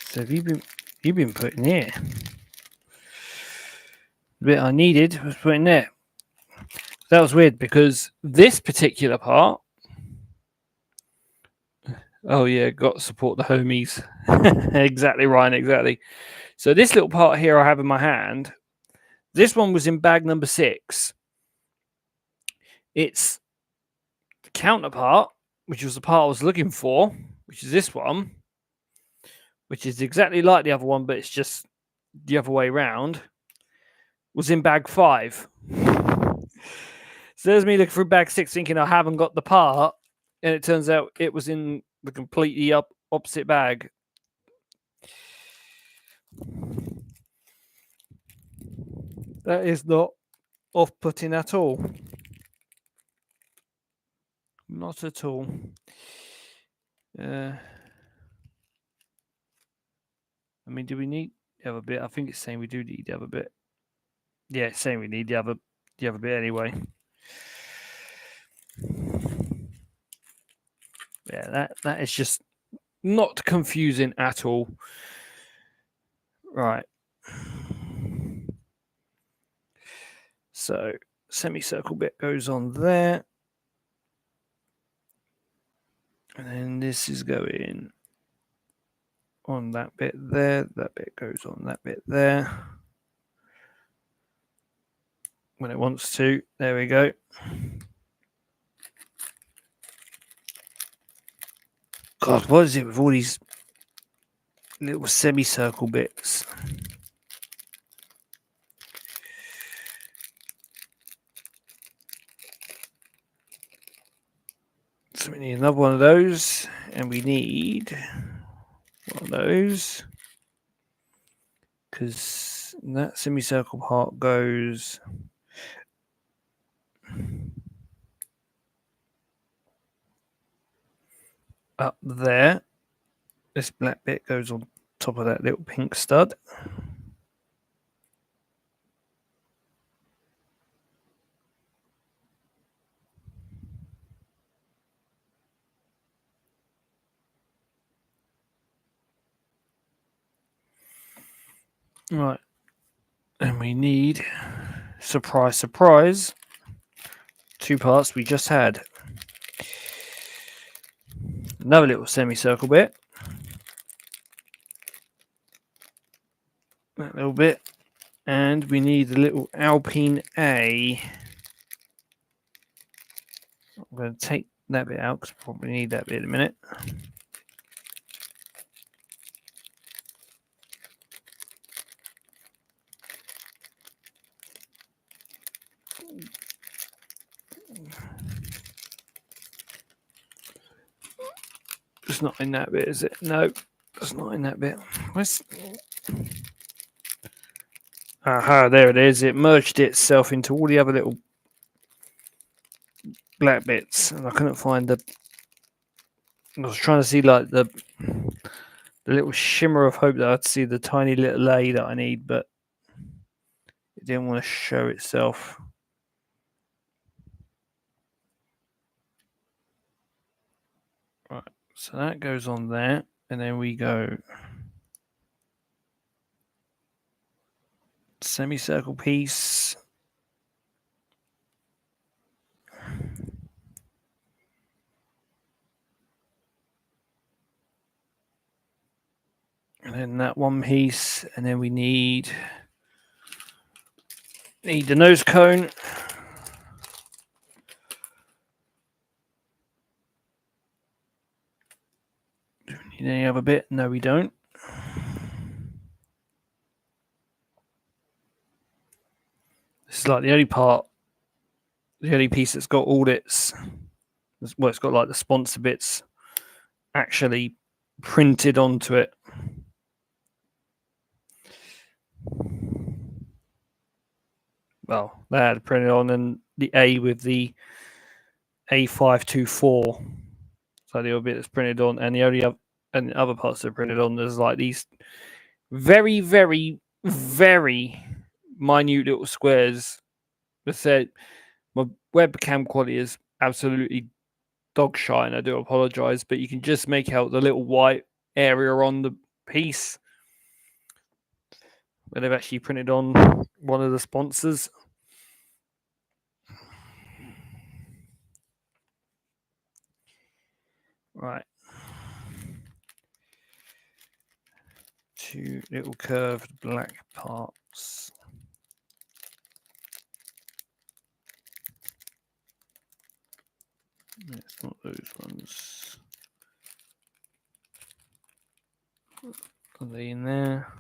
Speaker 1: So have you've been put in here? The bit I needed was put in there. That was weird because this particular part. Oh yeah, got to support the homies. Exactly, Ryan. Exactly. So this little part here I have in my hand. This one was in bag number 6. It's the counterpart, which was the part I was looking for, which is this one, which is exactly like the other one, but it's just the other way around. Was in bag 5. So there's me looking through bag 6 thinking I haven't got the part, and it turns out it was in the completely opposite bag. That is not off-putting at all. Not at all. I mean, do we need the other bit? I think it's saying we do need the other bit. Yeah, it's saying we need the other bit anyway. Yeah, that is just not confusing at all. Right. So semicircle bit goes on there. And then this is going on that bit there. That bit goes on that bit there. When it wants to. There we go. God, what is it with all these little semicircle bits? So we need another one of those, and we need one of those, because that semicircle part goes up there. This black bit goes on top of that little pink stud. Right. And we need, surprise, surprise, 2 parts we just had. Another little semicircle bit. That little bit. And we need the little Alpine A. I'm going to take that bit out because I probably need that bit in a minute. It's not in that bit, is it? No, it's not in that bit. Where's... Aha, there it is. It merged itself into all the other little black bits, and I couldn't find the... I was trying to see like the little shimmer of hope that I'd see the tiny little A that I need, but it didn't want to show itself. Right, so that goes on there, and then we go semicircle piece. And then that one piece, and then we need the nose cone. Do we need any other bit? No, we don't. This is like the only part, the only piece that's got all its, well, it's got like the sponsor bits actually printed onto it. Well, they had printed on, and the A with the A524. So the other bit that's printed on, and the only other, and the other parts that are printed on, there's like these very, very, very minute little squares. I said my webcam quality is absolutely dog shit, and I do apologize, but you can just make out the little white area on the piece where they've actually printed on one of the sponsors. Right. Two little curved black parts. It's not those ones. Are they in there?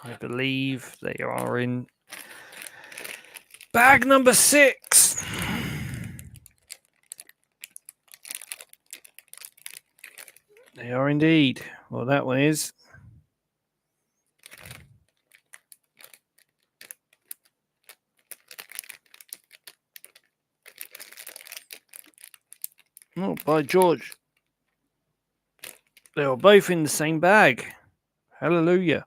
Speaker 1: I believe they are in bag number 6. They are indeed. Well, that one is. Oh, by George. They were both in the same bag. Hallelujah.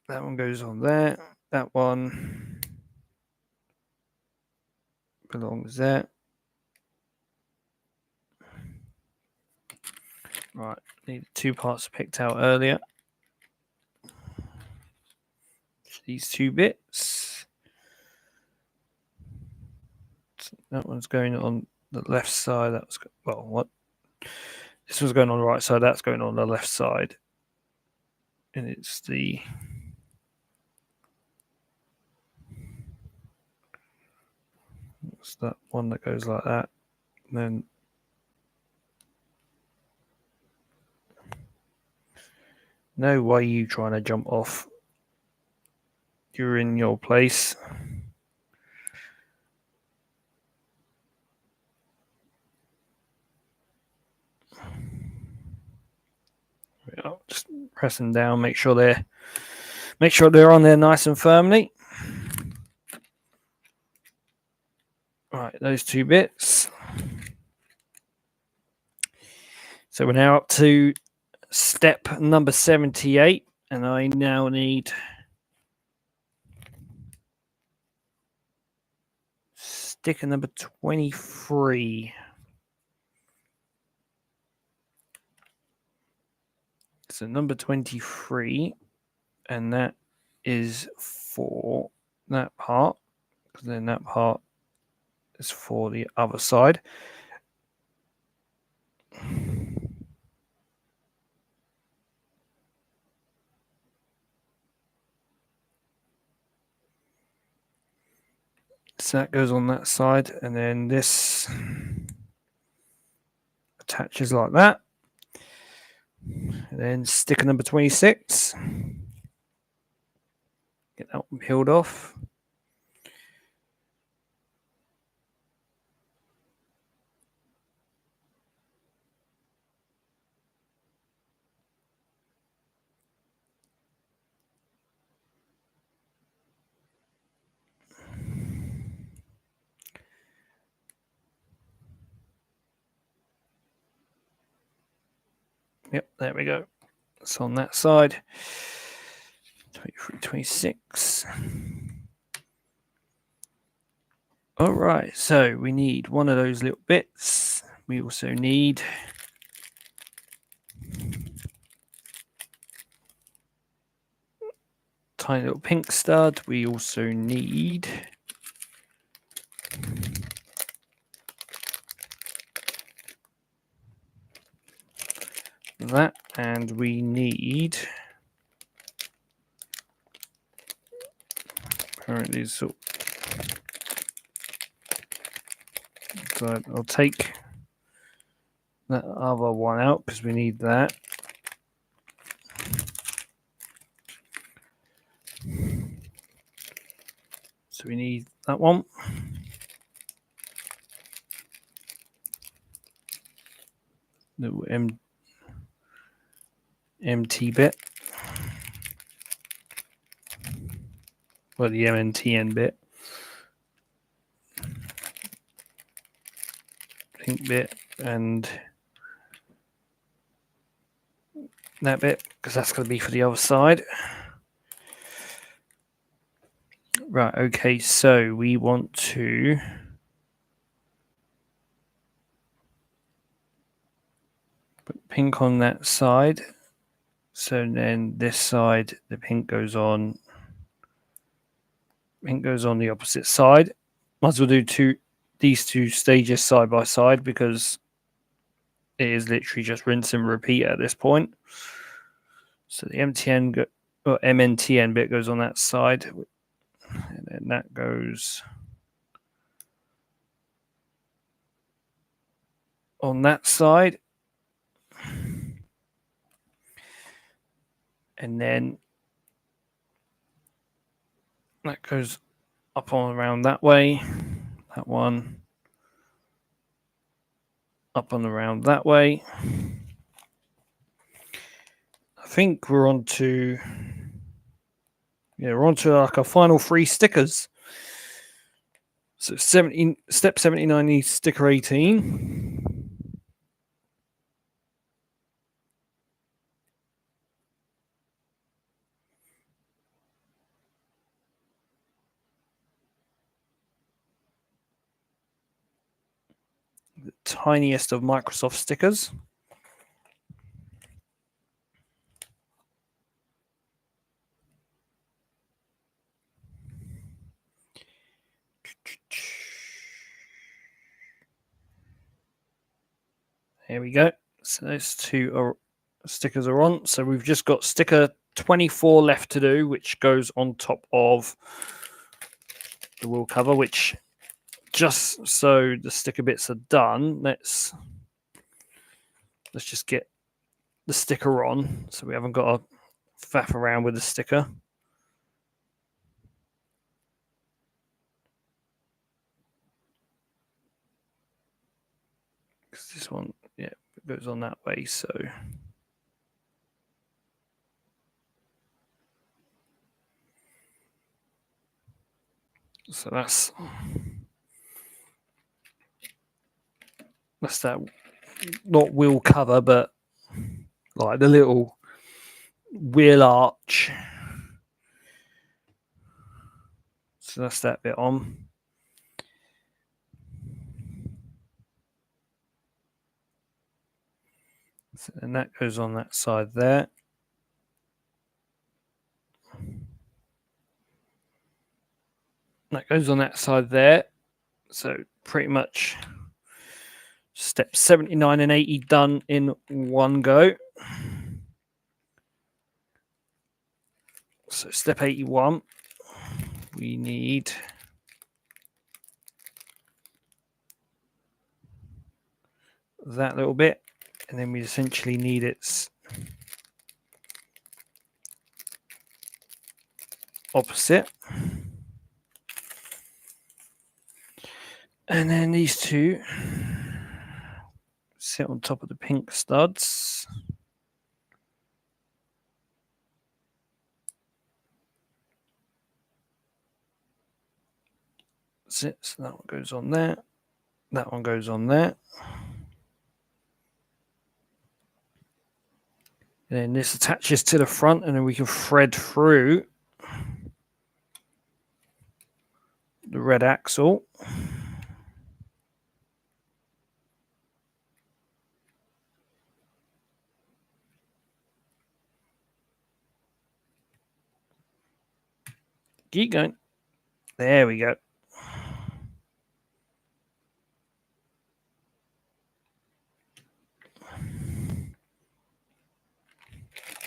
Speaker 1: That one goes on there. That one belongs there. Right, need 2 parts picked out earlier. These 2 bits. That one's going on the left side. That was, well, what? This one's going on the right side. That's going on the left side. And it's the... It's that one that goes like that. And then no, why are you trying to jump off? You're in your place. Just pressing down, make sure they're on there nice and firmly. Right, those 2 bits. So we're now up to step number 78, and I now need sticker number 23. So number 23, and that is for that part, because then that part is for the other side. So that goes on that side, and then this attaches like that. And then sticker number 26. Get that one peeled off. Yep, there we go. It's on that side. 23, 26. All right, so we need one of those little bits. We also need tiny little pink stud. We also need that, and we need apparently so I'll take that other one out because we need that. So we need that one. Little MT bit. Well, the MNTN bit. Pink bit and that bit because that's going to be for the other side. Right, okay, so we want to put pink on that side. So then this side, the pink goes on. Pink goes on the opposite side. Might as well do these two stages side by side because it is literally just rinse and repeat at this point. So the MNTN bit goes on that side, and then that goes on that side, and then that goes up on around that way. That one up and around that way. I think we're on to like our final 3 stickers. So step 79 needs sticker 18. The tiniest of Microsoft stickers. Here we go. So those 2 stickers are on. So we've just got sticker 24 left to do, which goes on top of the wheel cover, which just so the sticker bits are done, let's just get the sticker on so we haven't got to faff around with the sticker. Because this one, yeah, it goes on that way, so that's that, not wheel cover, but like the little wheel arch. So that's that bit on. So, and that goes on that side there. That goes on that side there. So pretty much step 79 and 80 done in one go. So step 81, we need that little bit, and then we essentially need its opposite. And then these two sit on top of the pink studs. That's it. So that one goes on there. That one goes on there. And then this attaches to the front, and then we can thread through the red axle. Keep going. There we go.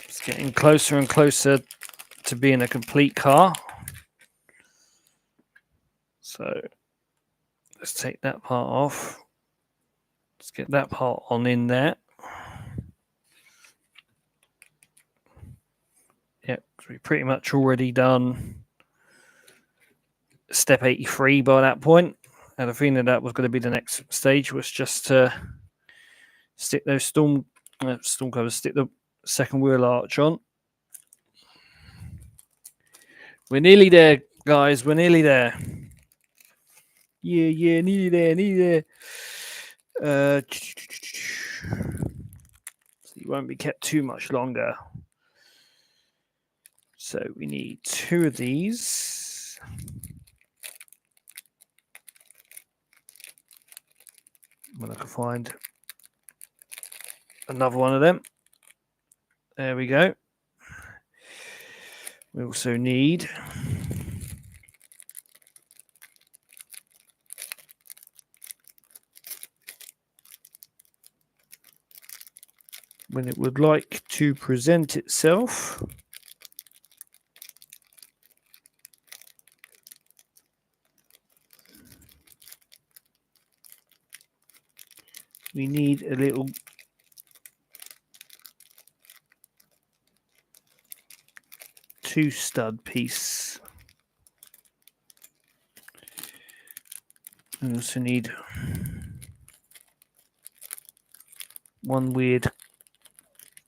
Speaker 1: It's getting closer and closer to being a complete car. So let's take that part off. Let's get that part on in there. Yep, we've pretty much already done step 83 by that point. And I think that was going to be the next stage, was just to stick those storm covers, stick the second wheel arch on. We're nearly there, guys. We're nearly there. Yeah, nearly there. So you won't be kept too much longer. So we need 2 of these. When I can find another one of them. There we go. We also need when it would like to present itself. We need a little two stud piece. We also need one weird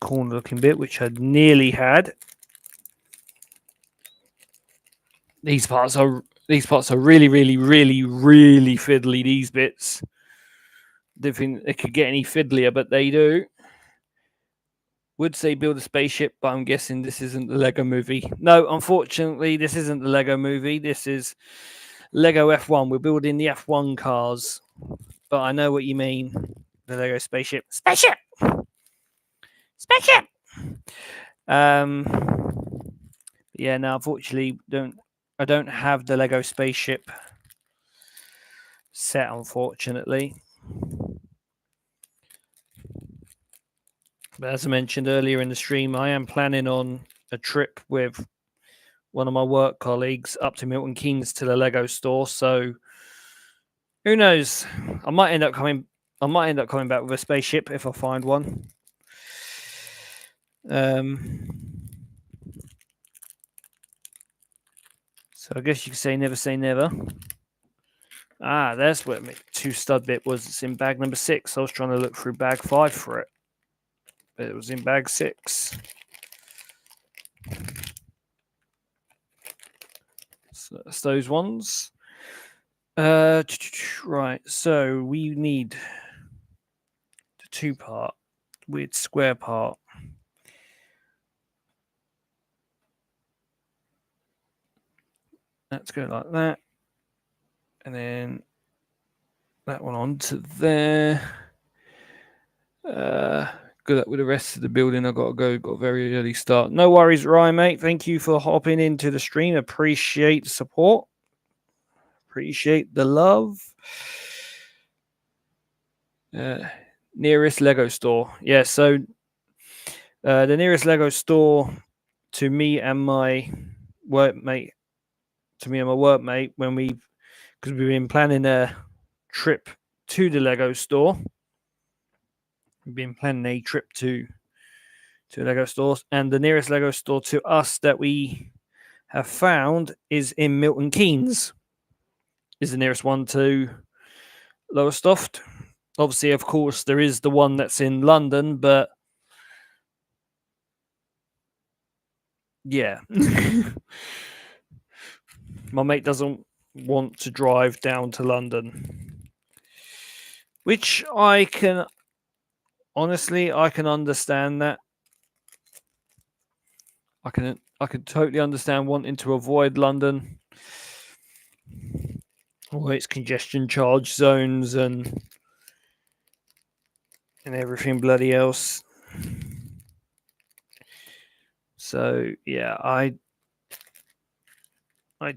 Speaker 1: corner looking bit, which I nearly had. These parts are really fiddly, these bits. Don't think they could get any fiddlier, but they do. Would say build a spaceship, but I'm guessing this isn't the Lego movie. No, unfortunately, this isn't the Lego movie. This is Lego F1. We're building the F1 cars. But I know what you mean. The Lego spaceship. Spaceship! Yeah, no, unfortunately, I don't have the Lego spaceship set, unfortunately. But as I mentioned earlier in the stream, I am planning on a trip with one of my work colleagues up to Milton Keynes to the Lego store. So who knows? I might end up coming back with a spaceship if I find one. So I guess you could say never. Ah, that's where my 2 stud bit was. It's in bag number 6. I was trying to look through bag 5 for it, but it was in bag 6. So that's those ones. Right. So we need the 2-part weird square part. Let's go like that, and then that one onto there. Good luck with the rest of the building. I've got to go. Got a very early start. No worries, Ryan, mate. Thank you for hopping into the stream. Appreciate the support. Appreciate the love. Nearest Lego store. Yeah, so the nearest Lego store to me and my workmate, when because we've been planning a trip to the Lego store. We've been planning a trip to 2 Lego stores, and the nearest Lego store to us that we have found is in Milton Keynes. Is the nearest one to Lowestoft. Obviously, of course, there is the one that's in London, but yeah, my mate doesn't want to drive down to London, which I can understand that. I can totally understand wanting to avoid London, all its congestion charge zones and everything bloody else. So yeah, I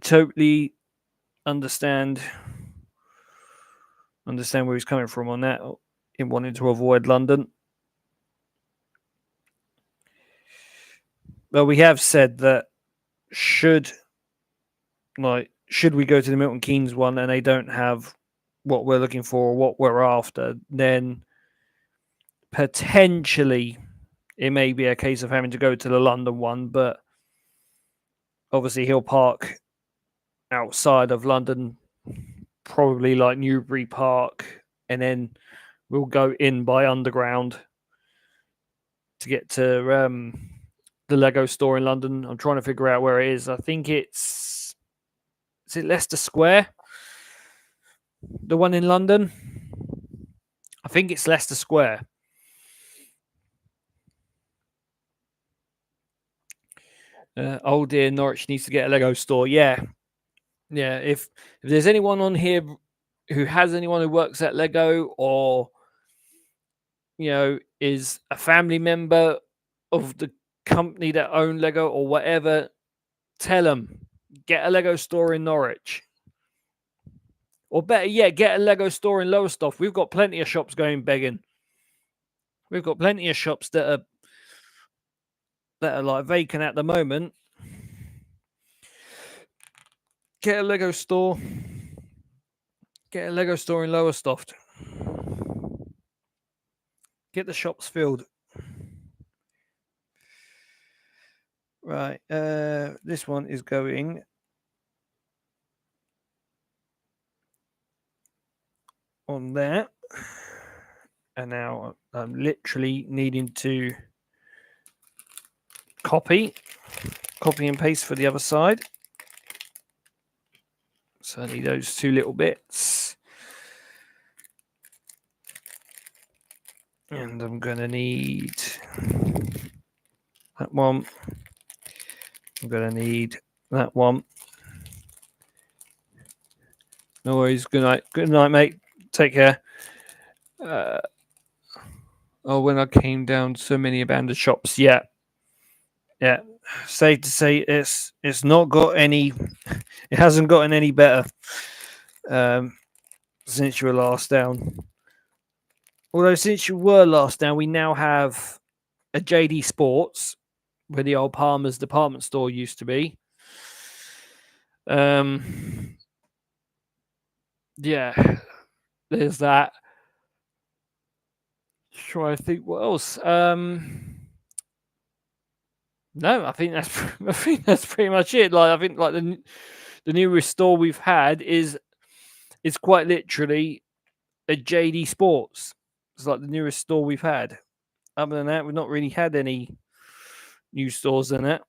Speaker 1: totally understand where he's coming from on that, in wanting to avoid London. But we have said that should we go to the Milton Keynes one and they don't have what we're looking for or what we're after, then potentially it may be a case of having to go to the London one. But obviously he'll park outside of London, probably like Newbury Park, and then we'll go in by underground to get to the Lego store in London. I'm trying to figure out where it is. I think is it Leicester Square? The one in London? I think it's Leicester Square. Oh dear, Norwich needs to get a Lego store. Yeah. If there's anyone on here who has anyone who works at Lego, or is a family member of the company that own Lego or whatever, tell them, get a Lego store in Norwich. Or better yet, get a Lego store in Lowestoft. We've got plenty of shops going begging. We've got plenty of shops that are like vacant at the moment. Get a Lego store. Get a Lego store in Lowestoft. Get the shops filled. Right. This one is going on there. And now I'm literally needing to copy and paste for the other side. So I need those two little bits. And I'm going to need that one. I'm going to need that one. No worries. Good night. Good night, mate. Take care. When I came down, so many abandoned shops. Yeah. Safe to say, it's not got any. It hasn't gotten any better since you were last down. Although since you were last down, we now have a JD Sports, where the old Palmer's department store used to be. Yeah, there's that. Try to think what else. No, I think that's pretty much it. Like, I think like the newest store we've had is quite literally a JD Sports. It's like the newest store we've had. Other than that, we've not really had any new stores in it.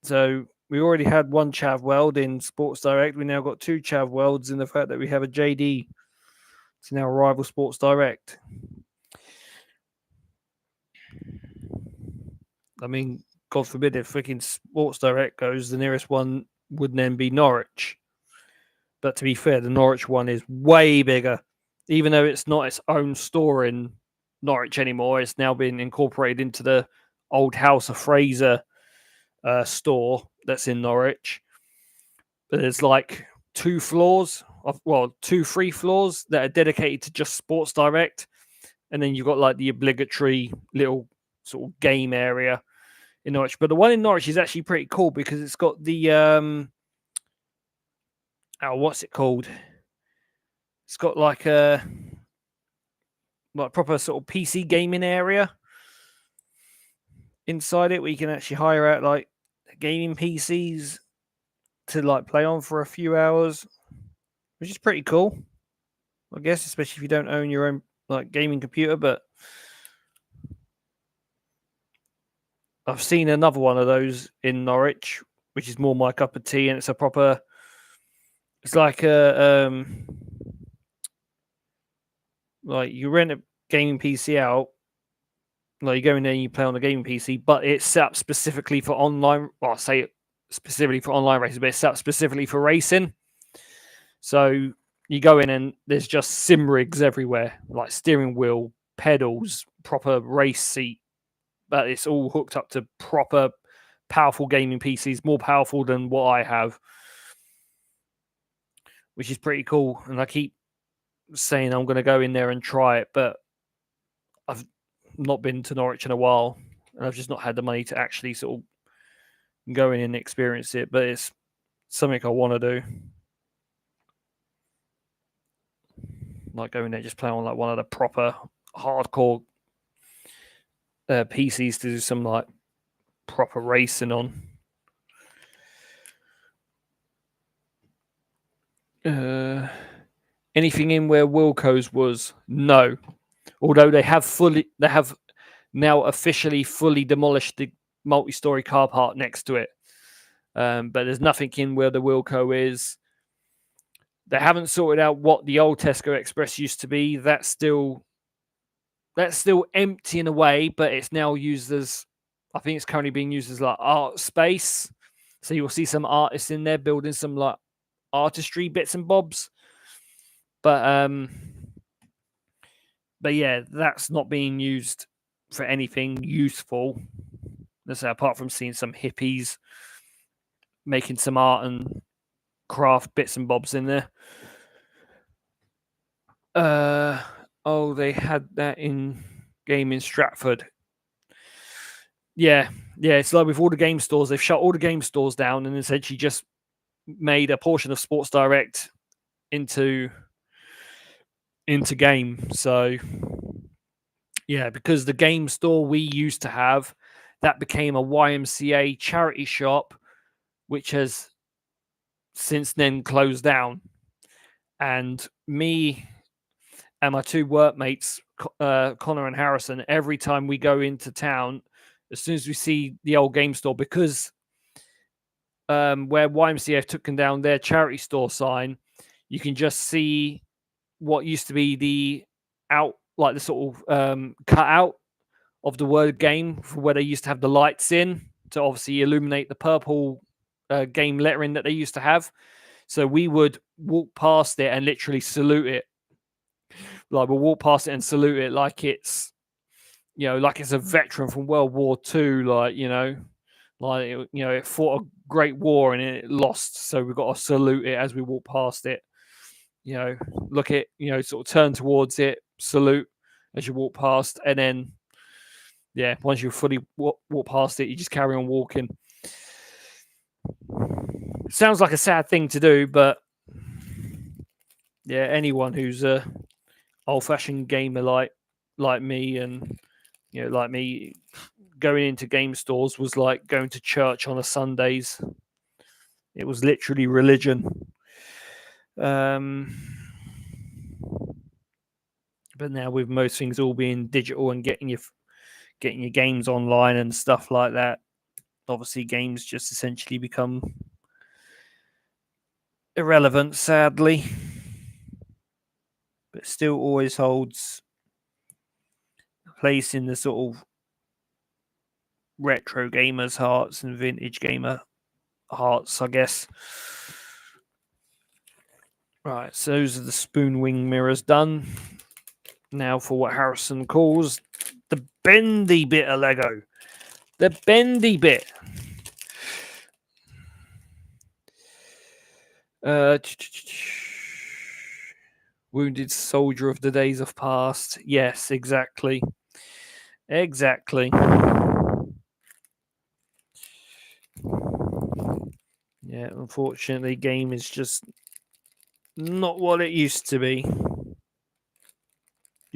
Speaker 1: So we already had one Chav Weld in Sports Direct. We now got two Chav Welds in the fact that we have a JD to now rival Sports Direct. I mean, God forbid if freaking Sports Direct goes, the nearest one would then be Norwich. But to be fair, the Norwich one is way bigger. Even though it's not its own store in Norwich anymore, it's now been incorporated into the old House of Fraser store that's in Norwich. But there's like 2 floors, two free floors that are dedicated to just Sports Direct. And then you've got like the obligatory little sort of game area in Norwich. But the one in Norwich is actually pretty cool because it's got the what's it called? It's got like a proper sort of PC gaming area. inside it where you can actually hire out like gaming PCs to like play on for a few hours, which is pretty cool, I guess, especially if you don't own your own like gaming computer. But I've seen another one of those in Norwich, which is more my cup of tea, and it's a proper. It's like a like you rent a gaming PC out. Like you go in there and you play on the gaming PC, but it's set up specifically for online. Well, I say specifically for online racing, but it's set up specifically for racing. So you go in and there's just sim rigs everywhere, like steering wheel, pedals, proper race seat, but it's all hooked up to proper powerful gaming PCs, more powerful than what I have, which is pretty cool. And I keep saying I'm going to go in there and try it, but I've not been to Norwich in a while, and I've just not had the money to actually sort of go in and experience it. But it's something I want to do, like going there just play on like one of the proper hardcore PCs to do some like proper racing on. Anything in where Wilco's was? No. Although they have now officially fully demolished the multi-story car park next to it. But there's nothing in where the Wilco is. They haven't sorted out what the old Tesco Express used to be. That's still empty in a way, but it's now used as, I think it's currently being used as like art space. So you'll see some artists in there building some like artistry bits and bobs. But yeah, that's not being used for anything useful. Let's say apart from seeing some hippies making some art and craft bits and bobs in there. They had that in game in Stratford. Yeah, it's like with all the game stores, they've shut all the game stores down and essentially just made a portion of Sports Direct into game. So yeah, because the game store we used to have, that became a YMCA charity shop, which has since then closed down. And me and my two workmates, Connor and Harrison, every time we go into town, as soon as we see the old game store, because where YMCA took down their charity store sign, you can just see what used to be the sort of cutout of the word game for where they used to have the lights in to obviously illuminate the purple game lettering that they used to have. So we would walk past it and literally salute it. Like we'll walk past it and salute it like it's, like it's a veteran from World War II. It fought a great war and it lost. So we've got to salute it as we walk past it. Look at, sort of turn towards it, salute as you walk past, and then, once you fully walk past it, you just carry on walking. Sounds like a sad thing to do, but anyone who's a old-fashioned gamer like me, and like me, going into game stores was like going to church on a Sundays. It was literally religion. But now with most things all being digital and getting your games online and stuff like that, obviously games just essentially become irrelevant, sadly. But still always holds a place in the sort of retro gamers' hearts and vintage gamer hearts, I guess. Right, so those are the spoon wing mirrors done. Now for what Harrison calls the bendy bit of Lego. The bendy bit. Wounded soldier of the days of past. Yes, exactly. Exactly. Yeah, unfortunately, game is just not what it used to be.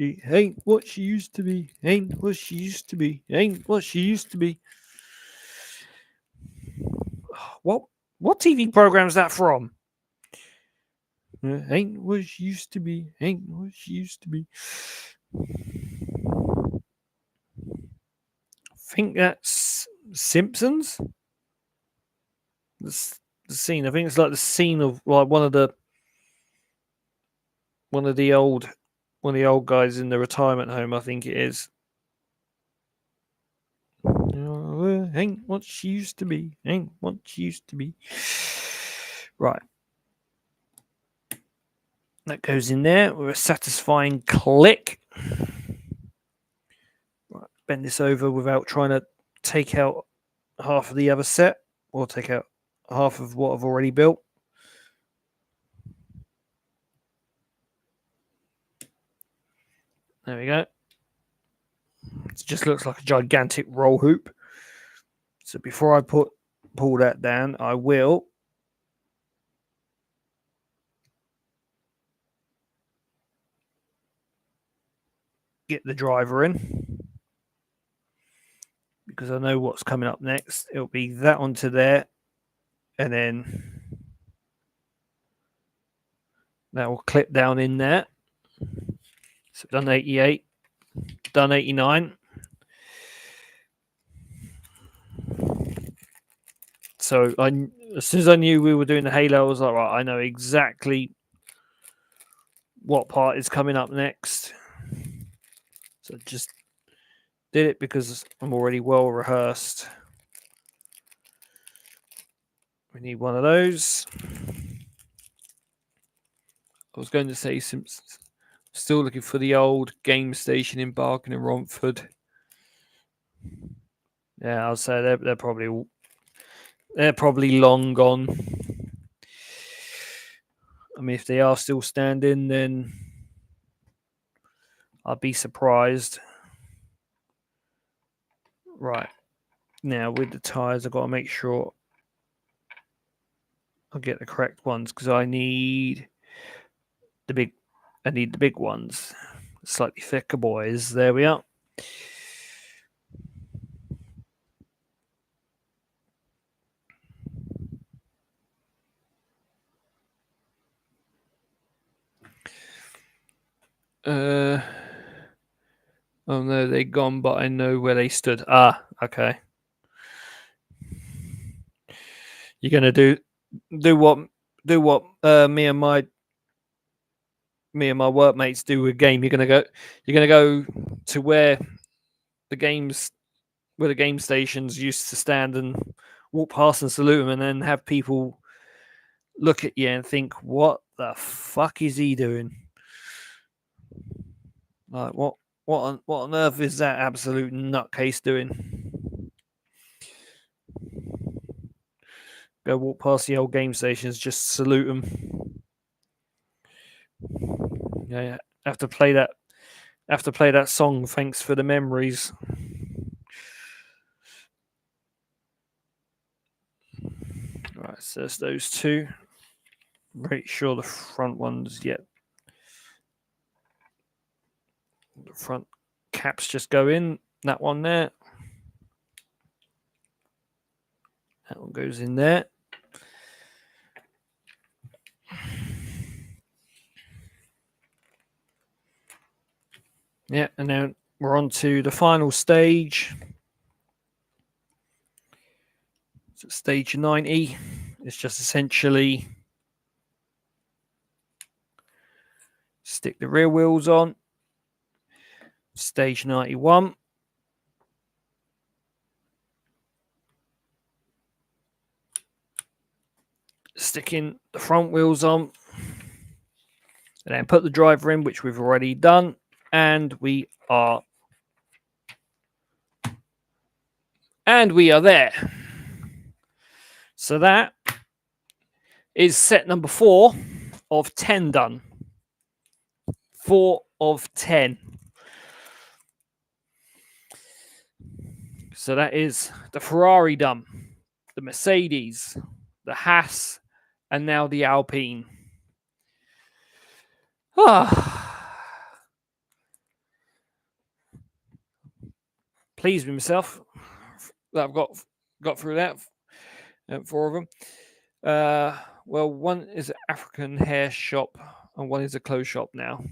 Speaker 1: She ain't what she used to be. Ain't what she used to be. Ain't what she used to be. What TV program is that from? Ain't what she used to be. Ain't what she used to be. I think that's Simpsons. The scene. I think it's like the scene of like one of the old guys in the retirement home. I think it is. Ain't what she used to be. Ain't what she used to be. Right. That goes in there with a satisfying click. Right, bend this over without trying to take out half of the other set or take out half of what I've already built. There we go. It just looks like a gigantic roll hoop. So before I pull that down, I will get the driver in because I know what's coming up next. It'll be that onto there, and then that will clip down in there. So done 88, done 89. So as soon as I knew we were doing the halo, I was like, right, I know exactly what part is coming up next. So just did it because I'm already well rehearsed. We need one of those. I was going to say Simpsons. Still looking for the old game station in Barking and Romford. Yeah, I'll say they're probably long gone. I mean, if they are still standing, then I'd be surprised. Right. Now, with the tyres, I've got to make sure I get the correct ones because I need the big ones. Slightly thicker boys. There we are. Oh no, they're gone, but I know where they stood. Ah, okay. You're gonna do what me and my workmates do with game. You're gonna go to where the game stations used to stand and walk past and salute them, and then have people look at you and think, "What the fuck is he doing?" Like, what on earth is that absolute nutcase doing? Go walk past the old game stations, just salute them. Yeah, have to play that song. Thanks for the memories. Right, so there's those two. Pretty sure the front ones yet. The front caps just go in. That one there. That one goes in there. Yeah, and then we're on to the final stage. So stage 90. It's just essentially stick the rear wheels on. Stage 91. Sticking the front wheels on. And then put the driver in, which we've already done. And we are there. So that is set number 4 of 10 done. 4 of 10. So that is the Ferrari done, the Mercedes, the Haas, and now the Alpine. pleased with myself that I've got through that. 4 of them. Well, one is an African hair shop and one is a clothes shop now.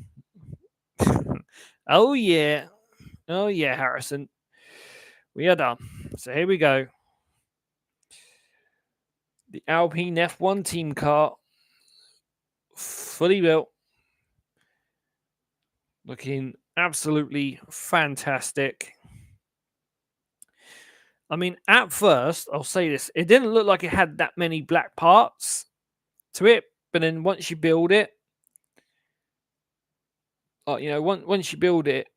Speaker 1: Oh yeah, Harrison, we are done. So here we go. The Alpine F1 Team car, fully built, looking absolutely fantastic. I mean, at first, I'll say this: it didn't look like it had that many black parts to it, but then once you build it, once you build it,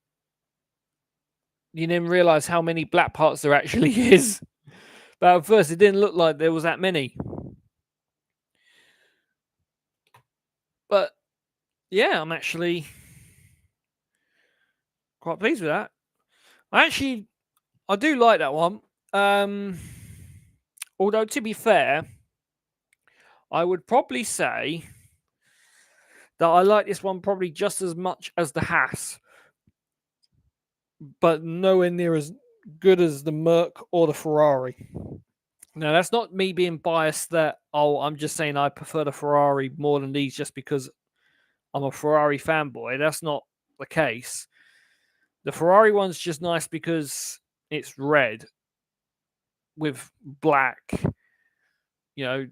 Speaker 1: you then realize how many black parts there actually is. But at first, it didn't look like there was that many. But yeah, I'm actually quite pleased with that. I do like that one. Although, to be fair, I would probably say that I like this one probably just as much as the Haas, but nowhere near as good as the Merc or the Ferrari. Now, that's not me being biased that, I'm just saying I prefer the Ferrari more than these just because I'm a Ferrari fanboy. That's not the case. The Ferrari one's just nice because it's red with black. You know,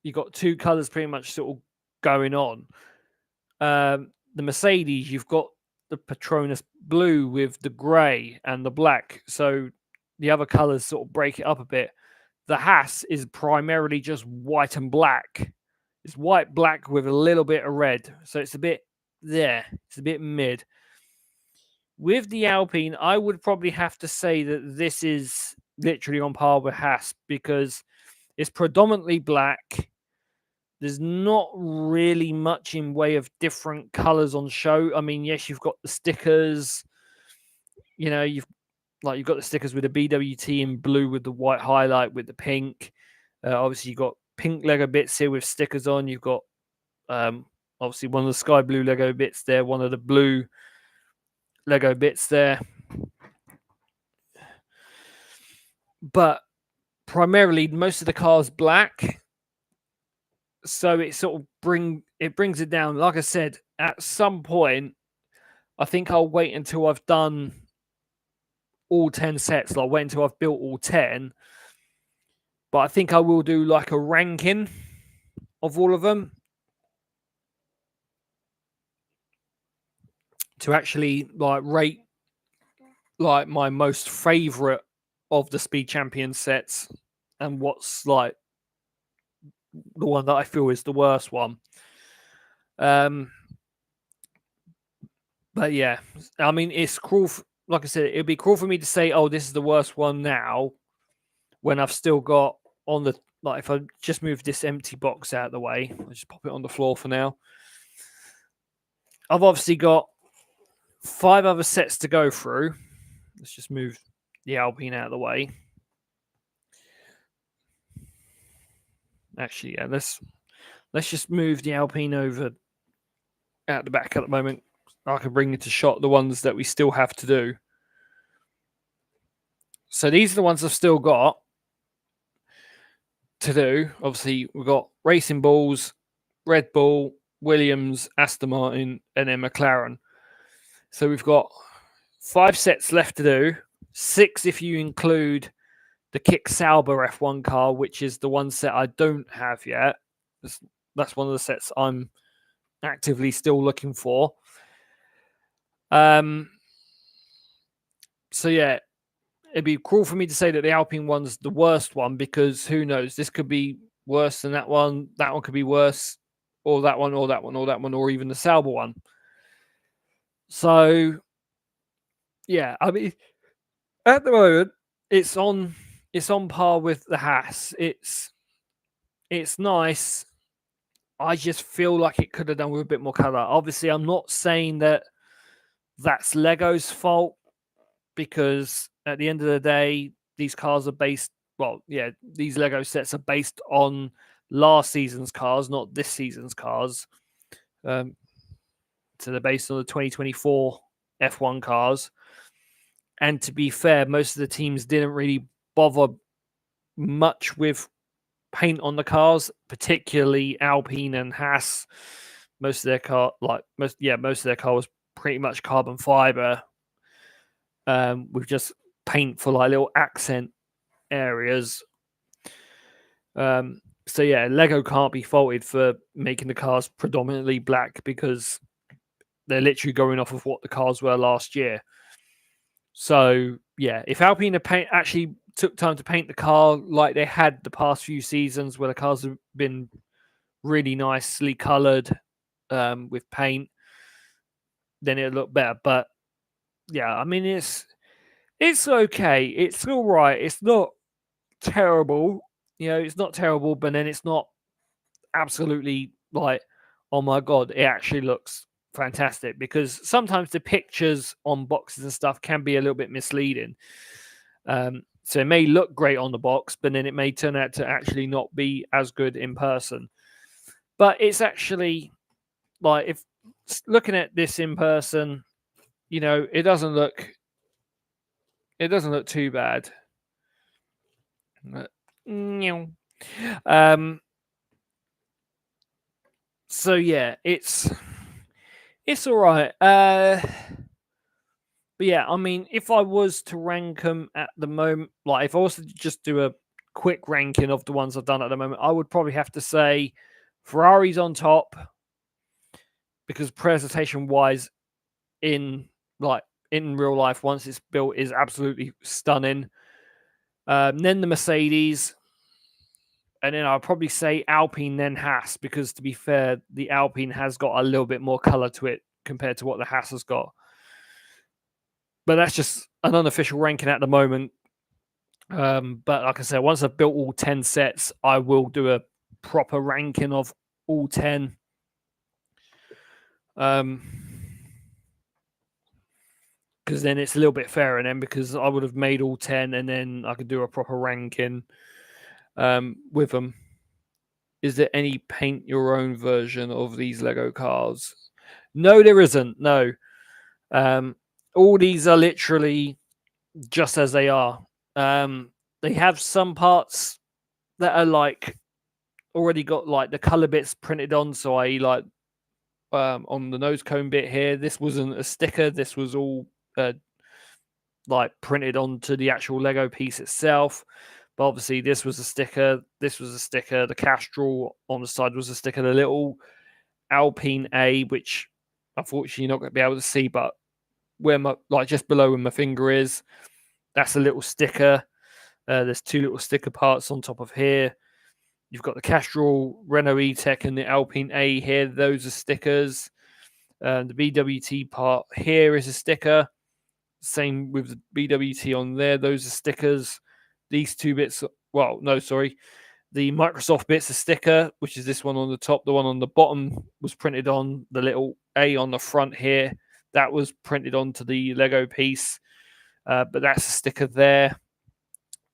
Speaker 1: you got two colors pretty much sort of going on. The Mercedes, you've got the Petronas blue with the grey and the black. So the other colors sort of break it up a bit. The Haas is primarily just white and black. It's white, black with a little bit of red. So it's a bit there. It's a bit mid. With the Alpine, I would probably have to say that this is literally on par with Haas because it's predominantly black. There's not really much in way of different colors on show. I mean, yes, you've got the stickers. You've got the stickers with the BWT in blue with the white highlight with the pink. Obviously, you've got pink Lego bits here with stickers on. You've got obviously one of the sky blue Lego bits there, one of the blue Lego bits there. But primarily, most of the car's black. So it sort of brings it down. Like I said, at some point, I think I'll wait until I've done all 10 sets. I'll wait until I've built all 10. But I think I will do like a ranking of all of them to actually rate my most favorite of the Speed Champion sets and what's like the one that I feel is the worst one. But yeah, I mean, it's cruel. Like I said, it'd be cruel for me to say, "Oh, this is the worst one now," when I've still got on the if I just move this empty box out of the way, I'll just pop it on the floor for now. I've obviously got 5 other sets to go through. Let's just move the Alpine out of the way. Actually, yeah, let's just move the Alpine over out the back at the moment. I can bring into shot the ones that we still have to do. So these are the ones I've still got to do. Obviously, we've got Racing Bulls, Red Bull, Williams, Aston Martin, and then McLaren. So we've got 5 sets left to do. 6 if you include the Kick Sauber F1 car, which is the one set I don't have yet. That's one of the sets I'm actively still looking for. So yeah, it'd be cruel for me to say that the Alpine one's the worst one because who knows? This could be worse than that one. That one could be worse, or that one, or that one, or that one, or even the Sauber one. So yeah, I mean, at the moment, it's on par with the Haas. It's nice. I just feel like it could have done with a bit more color. Obviously, I'm not saying that that's Lego's fault because at the end of the day, these cars are based. Well, yeah, these Lego sets are based on last season's cars, not this season's cars. So they're based on the 2024 F1 cars. And to be fair, most of the teams didn't really bother much with paint on the cars, particularly Alpine and Haas. Most of their car, most of their car was pretty much carbon fiber, with just paint for like little accent areas. So yeah, Lego can't be faulted for making the cars predominantly black because they're literally going off of what the cars were last year. So yeah, if Alpine actually took time to paint the car like they had the past few seasons, where the cars have been really nicely coloured with paint, then it'll look better. But yeah, I mean it's okay. It's all right. It's not terrible. It's not terrible, but then it's not absolutely like, oh my god, it actually looks fantastic, because sometimes the pictures on boxes and stuff can be a little bit misleading. So it may look great on the box, but then it may turn out to actually not be as good in person. But it's actually like, if looking at this in person, it doesn't look too bad. So yeah, it's all right. But yeah, I mean, if I was to rank them at the moment, like if I was to just do a quick ranking of the ones I've done at the moment, I would probably have to say Ferrari's on top, because presentation wise, in real life, once it's built, is absolutely stunning. Then the Mercedes, and then I'll probably say Alpine, then Haas, because to be fair, the Alpine has got a little bit more color to it compared to what the Haas has got. But that's just an unofficial ranking at the moment. But like I said, once I've built all 10 sets, I will do a proper ranking of all 10. Because then it's a little bit fairer, then, because I would have made all 10 and then I could do a proper ranking with them. Is there any paint your own version of these Lego cars? No, there isn't. No. All these are literally just as they are. They have some parts that are like already got like the color bits printed on. So like on the nose cone bit here, this wasn't a sticker. This was all like printed onto the actual Lego piece itself. But obviously this was a sticker. This was a sticker. The Castrol on the side was a sticker. The little Alpine A, which unfortunately you're not going to be able to see, but where my, like just below where my finger is, that's a little sticker. There's two little sticker parts on top of here. You've got the Castrol, Renault E-Tech, and the Alpine A here. Those are stickers. The BWT part here is a sticker. Same with the BWT on there. Those are stickers. These two bits, well, no, sorry. The Microsoft bit's a sticker, which is this one on the top. The one on the bottom was printed on. The little A on the front here, that was printed onto the Lego piece. But that's a sticker there.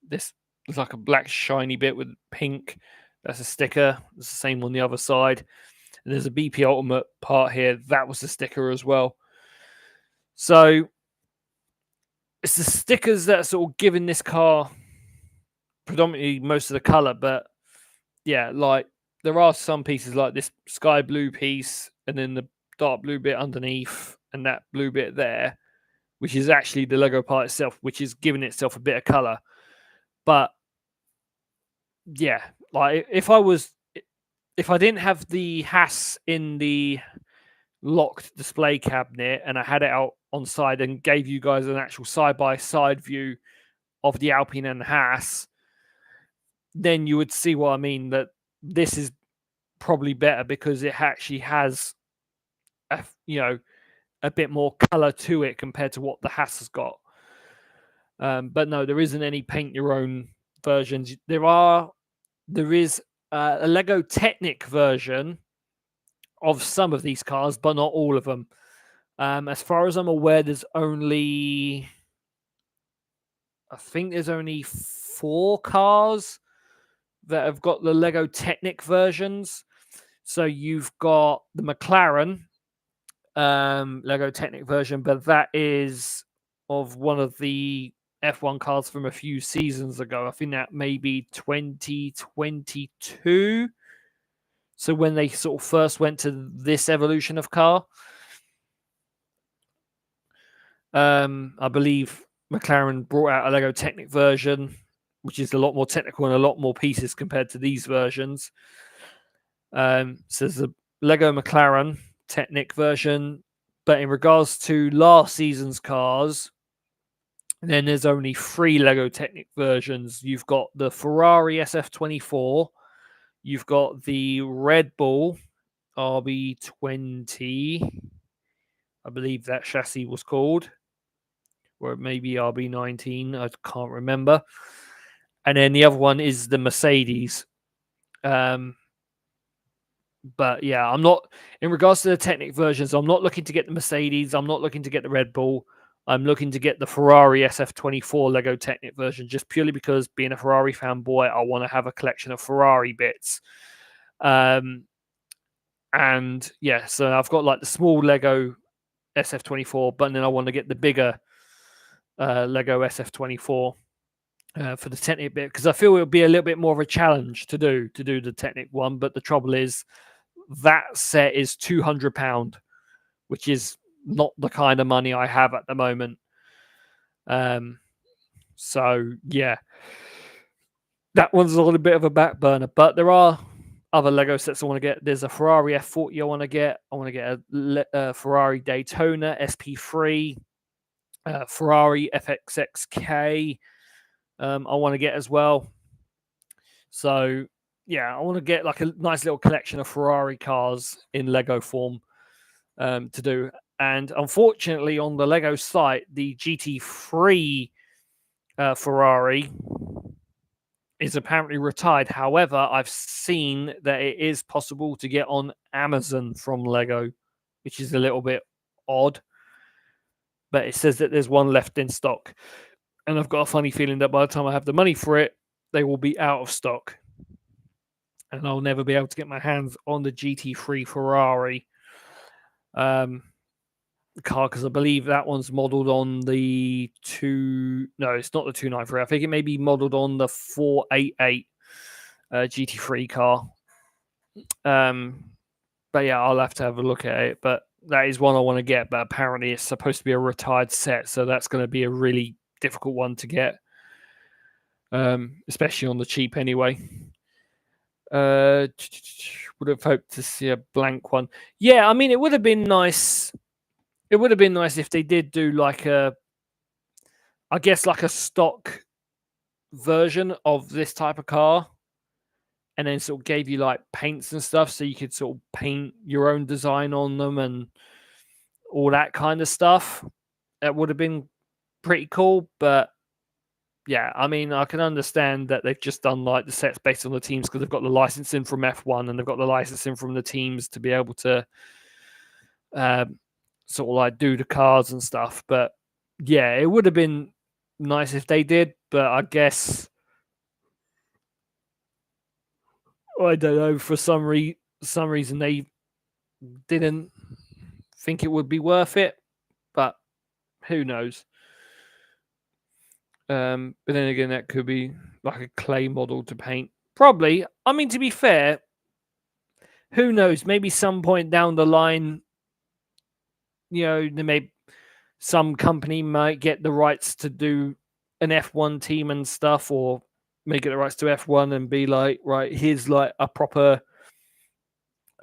Speaker 1: This is like a black shiny bit with pink. That's a sticker. It's the same on the other side. And there's a BP Ultimate part here. That was a sticker as well. So it's the stickers that are sort of giving this car predominantly most of the color. But yeah, like there are some pieces like this sky blue piece and then the dark blue bit underneath and that blue bit there, which is actually the Lego part itself, which is giving itself a bit of color. But yeah, like if I didn't have the Haas in the locked display cabinet and I had it out on side and gave you guys an actual side-by-side view of the Alpine and the Haas, then you would see what I mean, that this is probably better because it actually has a bit more color to it compared to what the Haas has got. But no, there isn't any paint your own versions. There is a Lego Technic version of some of these cars, but not all of them. As far as I'm aware, I think there's only 4 cars that have got the Lego Technic versions. So you've got the McLaren Lego Technic version, but that is of one of the F1 cars from a few seasons ago. I think that may be 2022. So when they sort of first went to this evolution of car, I believe McLaren brought out a Lego Technic version, which is a lot more technical and a lot more pieces compared to these versions. So there's a Lego McLaren Technic version, but in regards to last season's cars, then there's only 3 Lego Technic versions. You've got the Ferrari SF24, you've got the Red Bull RB20, I believe that chassis was called, or maybe RB19, I can't remember. And then the other one is the Mercedes. But yeah, I'm not, in regards to the Technic versions, I'm not looking to get the Mercedes, I'm not looking to get the Red Bull. I'm looking to get the Ferrari SF24 Lego Technic version, just purely because, being a Ferrari fanboy, I want to have a collection of Ferrari bits. And yeah, so I've got like the small Lego SF24, but then I want to get the bigger Lego SF24 for the Technic bit, because I feel it would be a little bit more of a challenge to do the Technic one. But the trouble is, that set is £200, which is not the kind of money I have at the moment. So yeah, that one's a little bit of a back burner. But there are other Lego sets I want to get. There's a Ferrari F40 I want to get. I want to get a Ferrari Daytona SP3, Ferrari FXXK. I want to get as well. So yeah, I want to get like a nice little collection of Ferrari cars in Lego form to do. And unfortunately, on the Lego site, the GT3 Ferrari is apparently retired. However, I've seen that it is possible to get on Amazon from Lego, which is a little bit odd. But it says that there's one left in stock. And I've got a funny feeling that by the time I have the money for it, they will be out of stock. And I'll never be able to get my hands on the GT3 Ferrari car, because I believe that one's modeled on the no, it's not the 293. I think it may be modeled on the 488 GT3 car. But yeah, I'll have to have a look at it. But that is one I want to get. But apparently, it's supposed to be a retired set, so that's going to be a really difficult one to get, especially on the cheap anyway. Would have hoped to see a blank one. Yeah, I mean, it would have been nice. It would have been nice if they did do like a stock version of this type of car, and then sort of gave you like paints and stuff, so you could sort of paint your own design on them and all that kind of stuff. That would have been pretty cool. But yeah, I mean, I can understand that they've just done like the sets based on the teams, because they've got the licensing from F1 and they've got the licensing from the teams to be able to sort of like do the cars and stuff. But yeah, it would have been nice if they did, but I guess, I don't know, for some reason they didn't think it would be worth it. But who knows? But then again, that could be like a clay model to paint. Probably. I mean, to be fair, who knows? Maybe some point down the line, some company might get the rights to do an F1 team and stuff, or may get the rights to F1 and be like, right, here's like a proper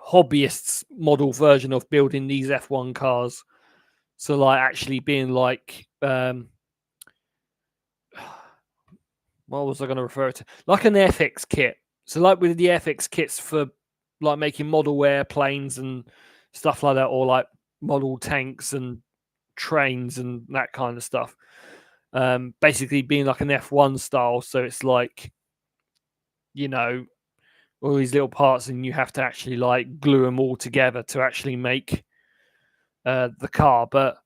Speaker 1: hobbyist's model version of building these F1 cars. So like actually being like, what was I going to refer to? Like an FX kit. So like with the FX kits for like making model airplanes and stuff like that, or like model tanks and trains and that kind of stuff. Basically being like an F1 style. So it's like, all these little parts, and you have to actually like glue them all together to actually make the car. But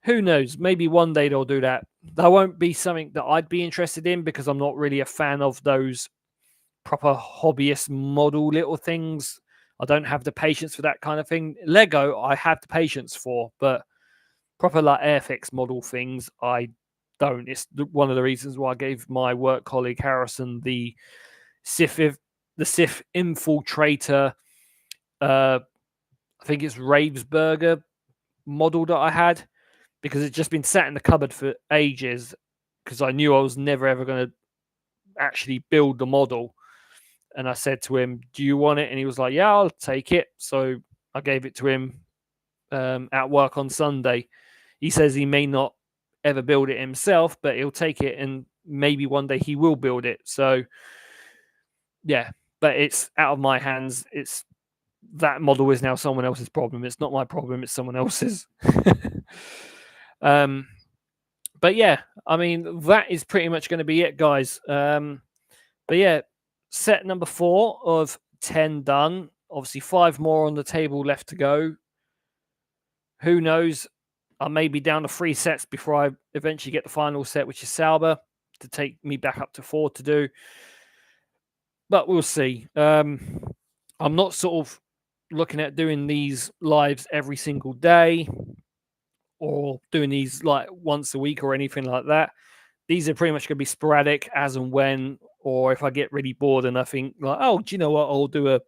Speaker 1: who knows? Maybe one day they'll do that. That won't be something that I'd be interested in, because I'm not really a fan of those proper hobbyist model little things. I don't have the patience for that kind of thing. Lego, I have the patience for, but proper like Airfix model things, I don't. It's one of the reasons why I gave my work colleague Harrison the Sith Infiltrator. I think it's Ravesburger model that I had, because it's just been sat in the cupboard for ages, because I knew I was never ever going to actually build the model. And I said to him, "Do you want it?" And he was like, "Yeah, I'll take it." So I gave it to him at work on Sunday. He says he may not ever build it himself, but he'll take it, and maybe one day he will build it. So yeah, but it's out of my hands. It's that model is now someone else's problem. It's not my problem. It's someone else's. But yeah, I mean, that is pretty much going to be it, guys. But yeah, set number 4 of 10 done. Obviously, 5 more on the table left to go. Who knows? I may be down to 3 sets before I eventually get the final set, which is Sauber, to take me back up to 4 to do. But we'll see. I'm not sort of looking at doing these lives every single day, or doing these like once a week or anything like that. These are pretty much going to be sporadic as and when, or if I get really bored and I think like, oh, do you know what? I'll do a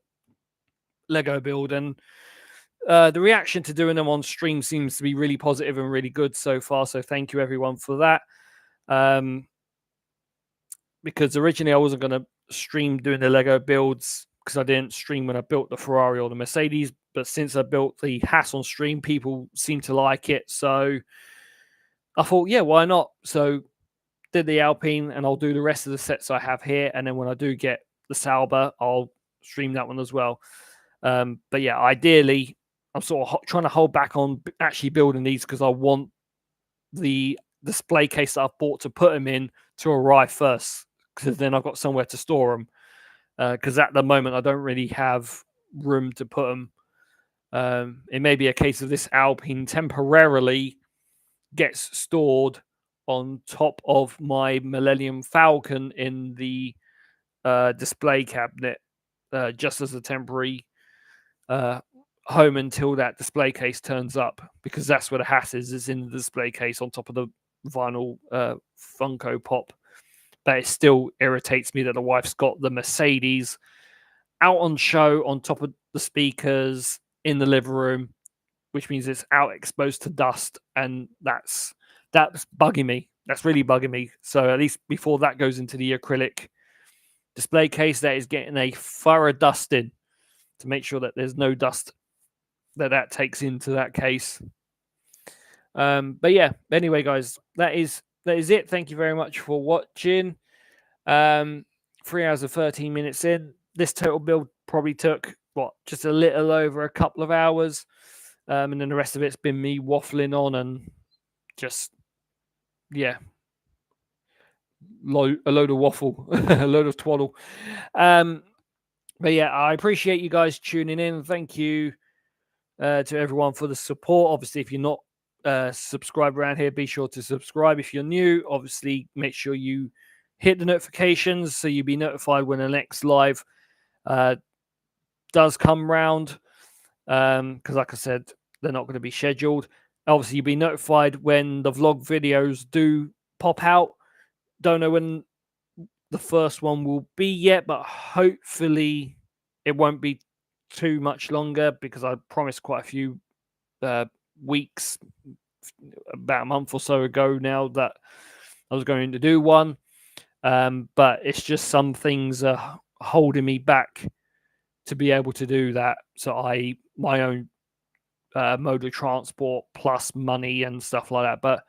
Speaker 1: Lego build. And the reaction to doing them on stream seems to be really positive and really good so far. So thank you everyone for that. Because originally I wasn't going to stream doing the Lego builds, because I didn't stream when I built the Ferrari or the Mercedes. But since I built the Haas on stream, people seem to like it. So I thought, yeah, why not? So did the Alpine, and I'll do the rest of the sets I have here. And then when I do get the Sauber, I'll stream that one as well. But yeah, ideally, I'm sort of trying to hold back on actually building these, because I want the display case that I've bought to put them in to arrive first, because then I've got somewhere to store them. Because at the moment, I don't really have room to put them. It may be a case of this Alpine temporarily gets stored on top of my Millennium Falcon in the display cabinet, just as a temporary home until that display case turns up, because that's where the hat is in the display case on top of the vinyl Funko Pop. But it still irritates me that the wife's got the Mercedes out on show on top of the speakers in the living room, which means it's out exposed to dust, and that's bugging me. That's really bugging me. So at least before that goes into the acrylic display case, that is getting a thorough dusting to make sure that there's no dust that takes into that case. But yeah, anyway, guys, that is it. Thank you very much for watching. 3 hours and 13 minutes in. This total build probably took just a little over a couple of hours. And then the rest of it's been me waffling on and just, yeah, a load of waffle, a load of twaddle. But yeah, I appreciate you guys tuning in. Thank you to everyone for the support. Obviously, if you're not subscribed around here, be sure to subscribe. If you're new, obviously, make sure you hit the notifications so you'll be notified when the next live does come round. Because like I said, they're not going to be scheduled. Obviously, you'll be notified when the vlog videos do pop out. Don't know when the first one will be yet, but hopefully it won't be too much longer, because I promised quite a few weeks, about a month or so ago now, that I was going to do one. But it's just some things are holding me back to be able to do that. So my own mode of transport plus money and stuff like that. But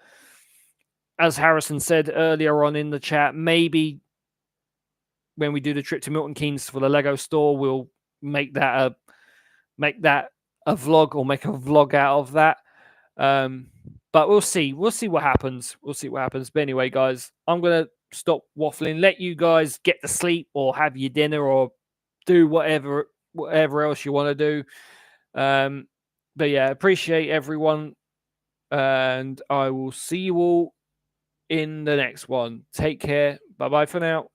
Speaker 1: as Harrison said earlier on in the chat, maybe when we do the trip to Milton Keynes for the Lego store, we'll make that a vlog, or make a vlog out of that. But we'll see. We'll see what happens. But anyway, guys, I'm gonna stop waffling. Let you guys get to sleep, or have your dinner, or do whatever else you want to do. But yeah, appreciate everyone, and I will see you all in the next one. Take care. Bye bye for now.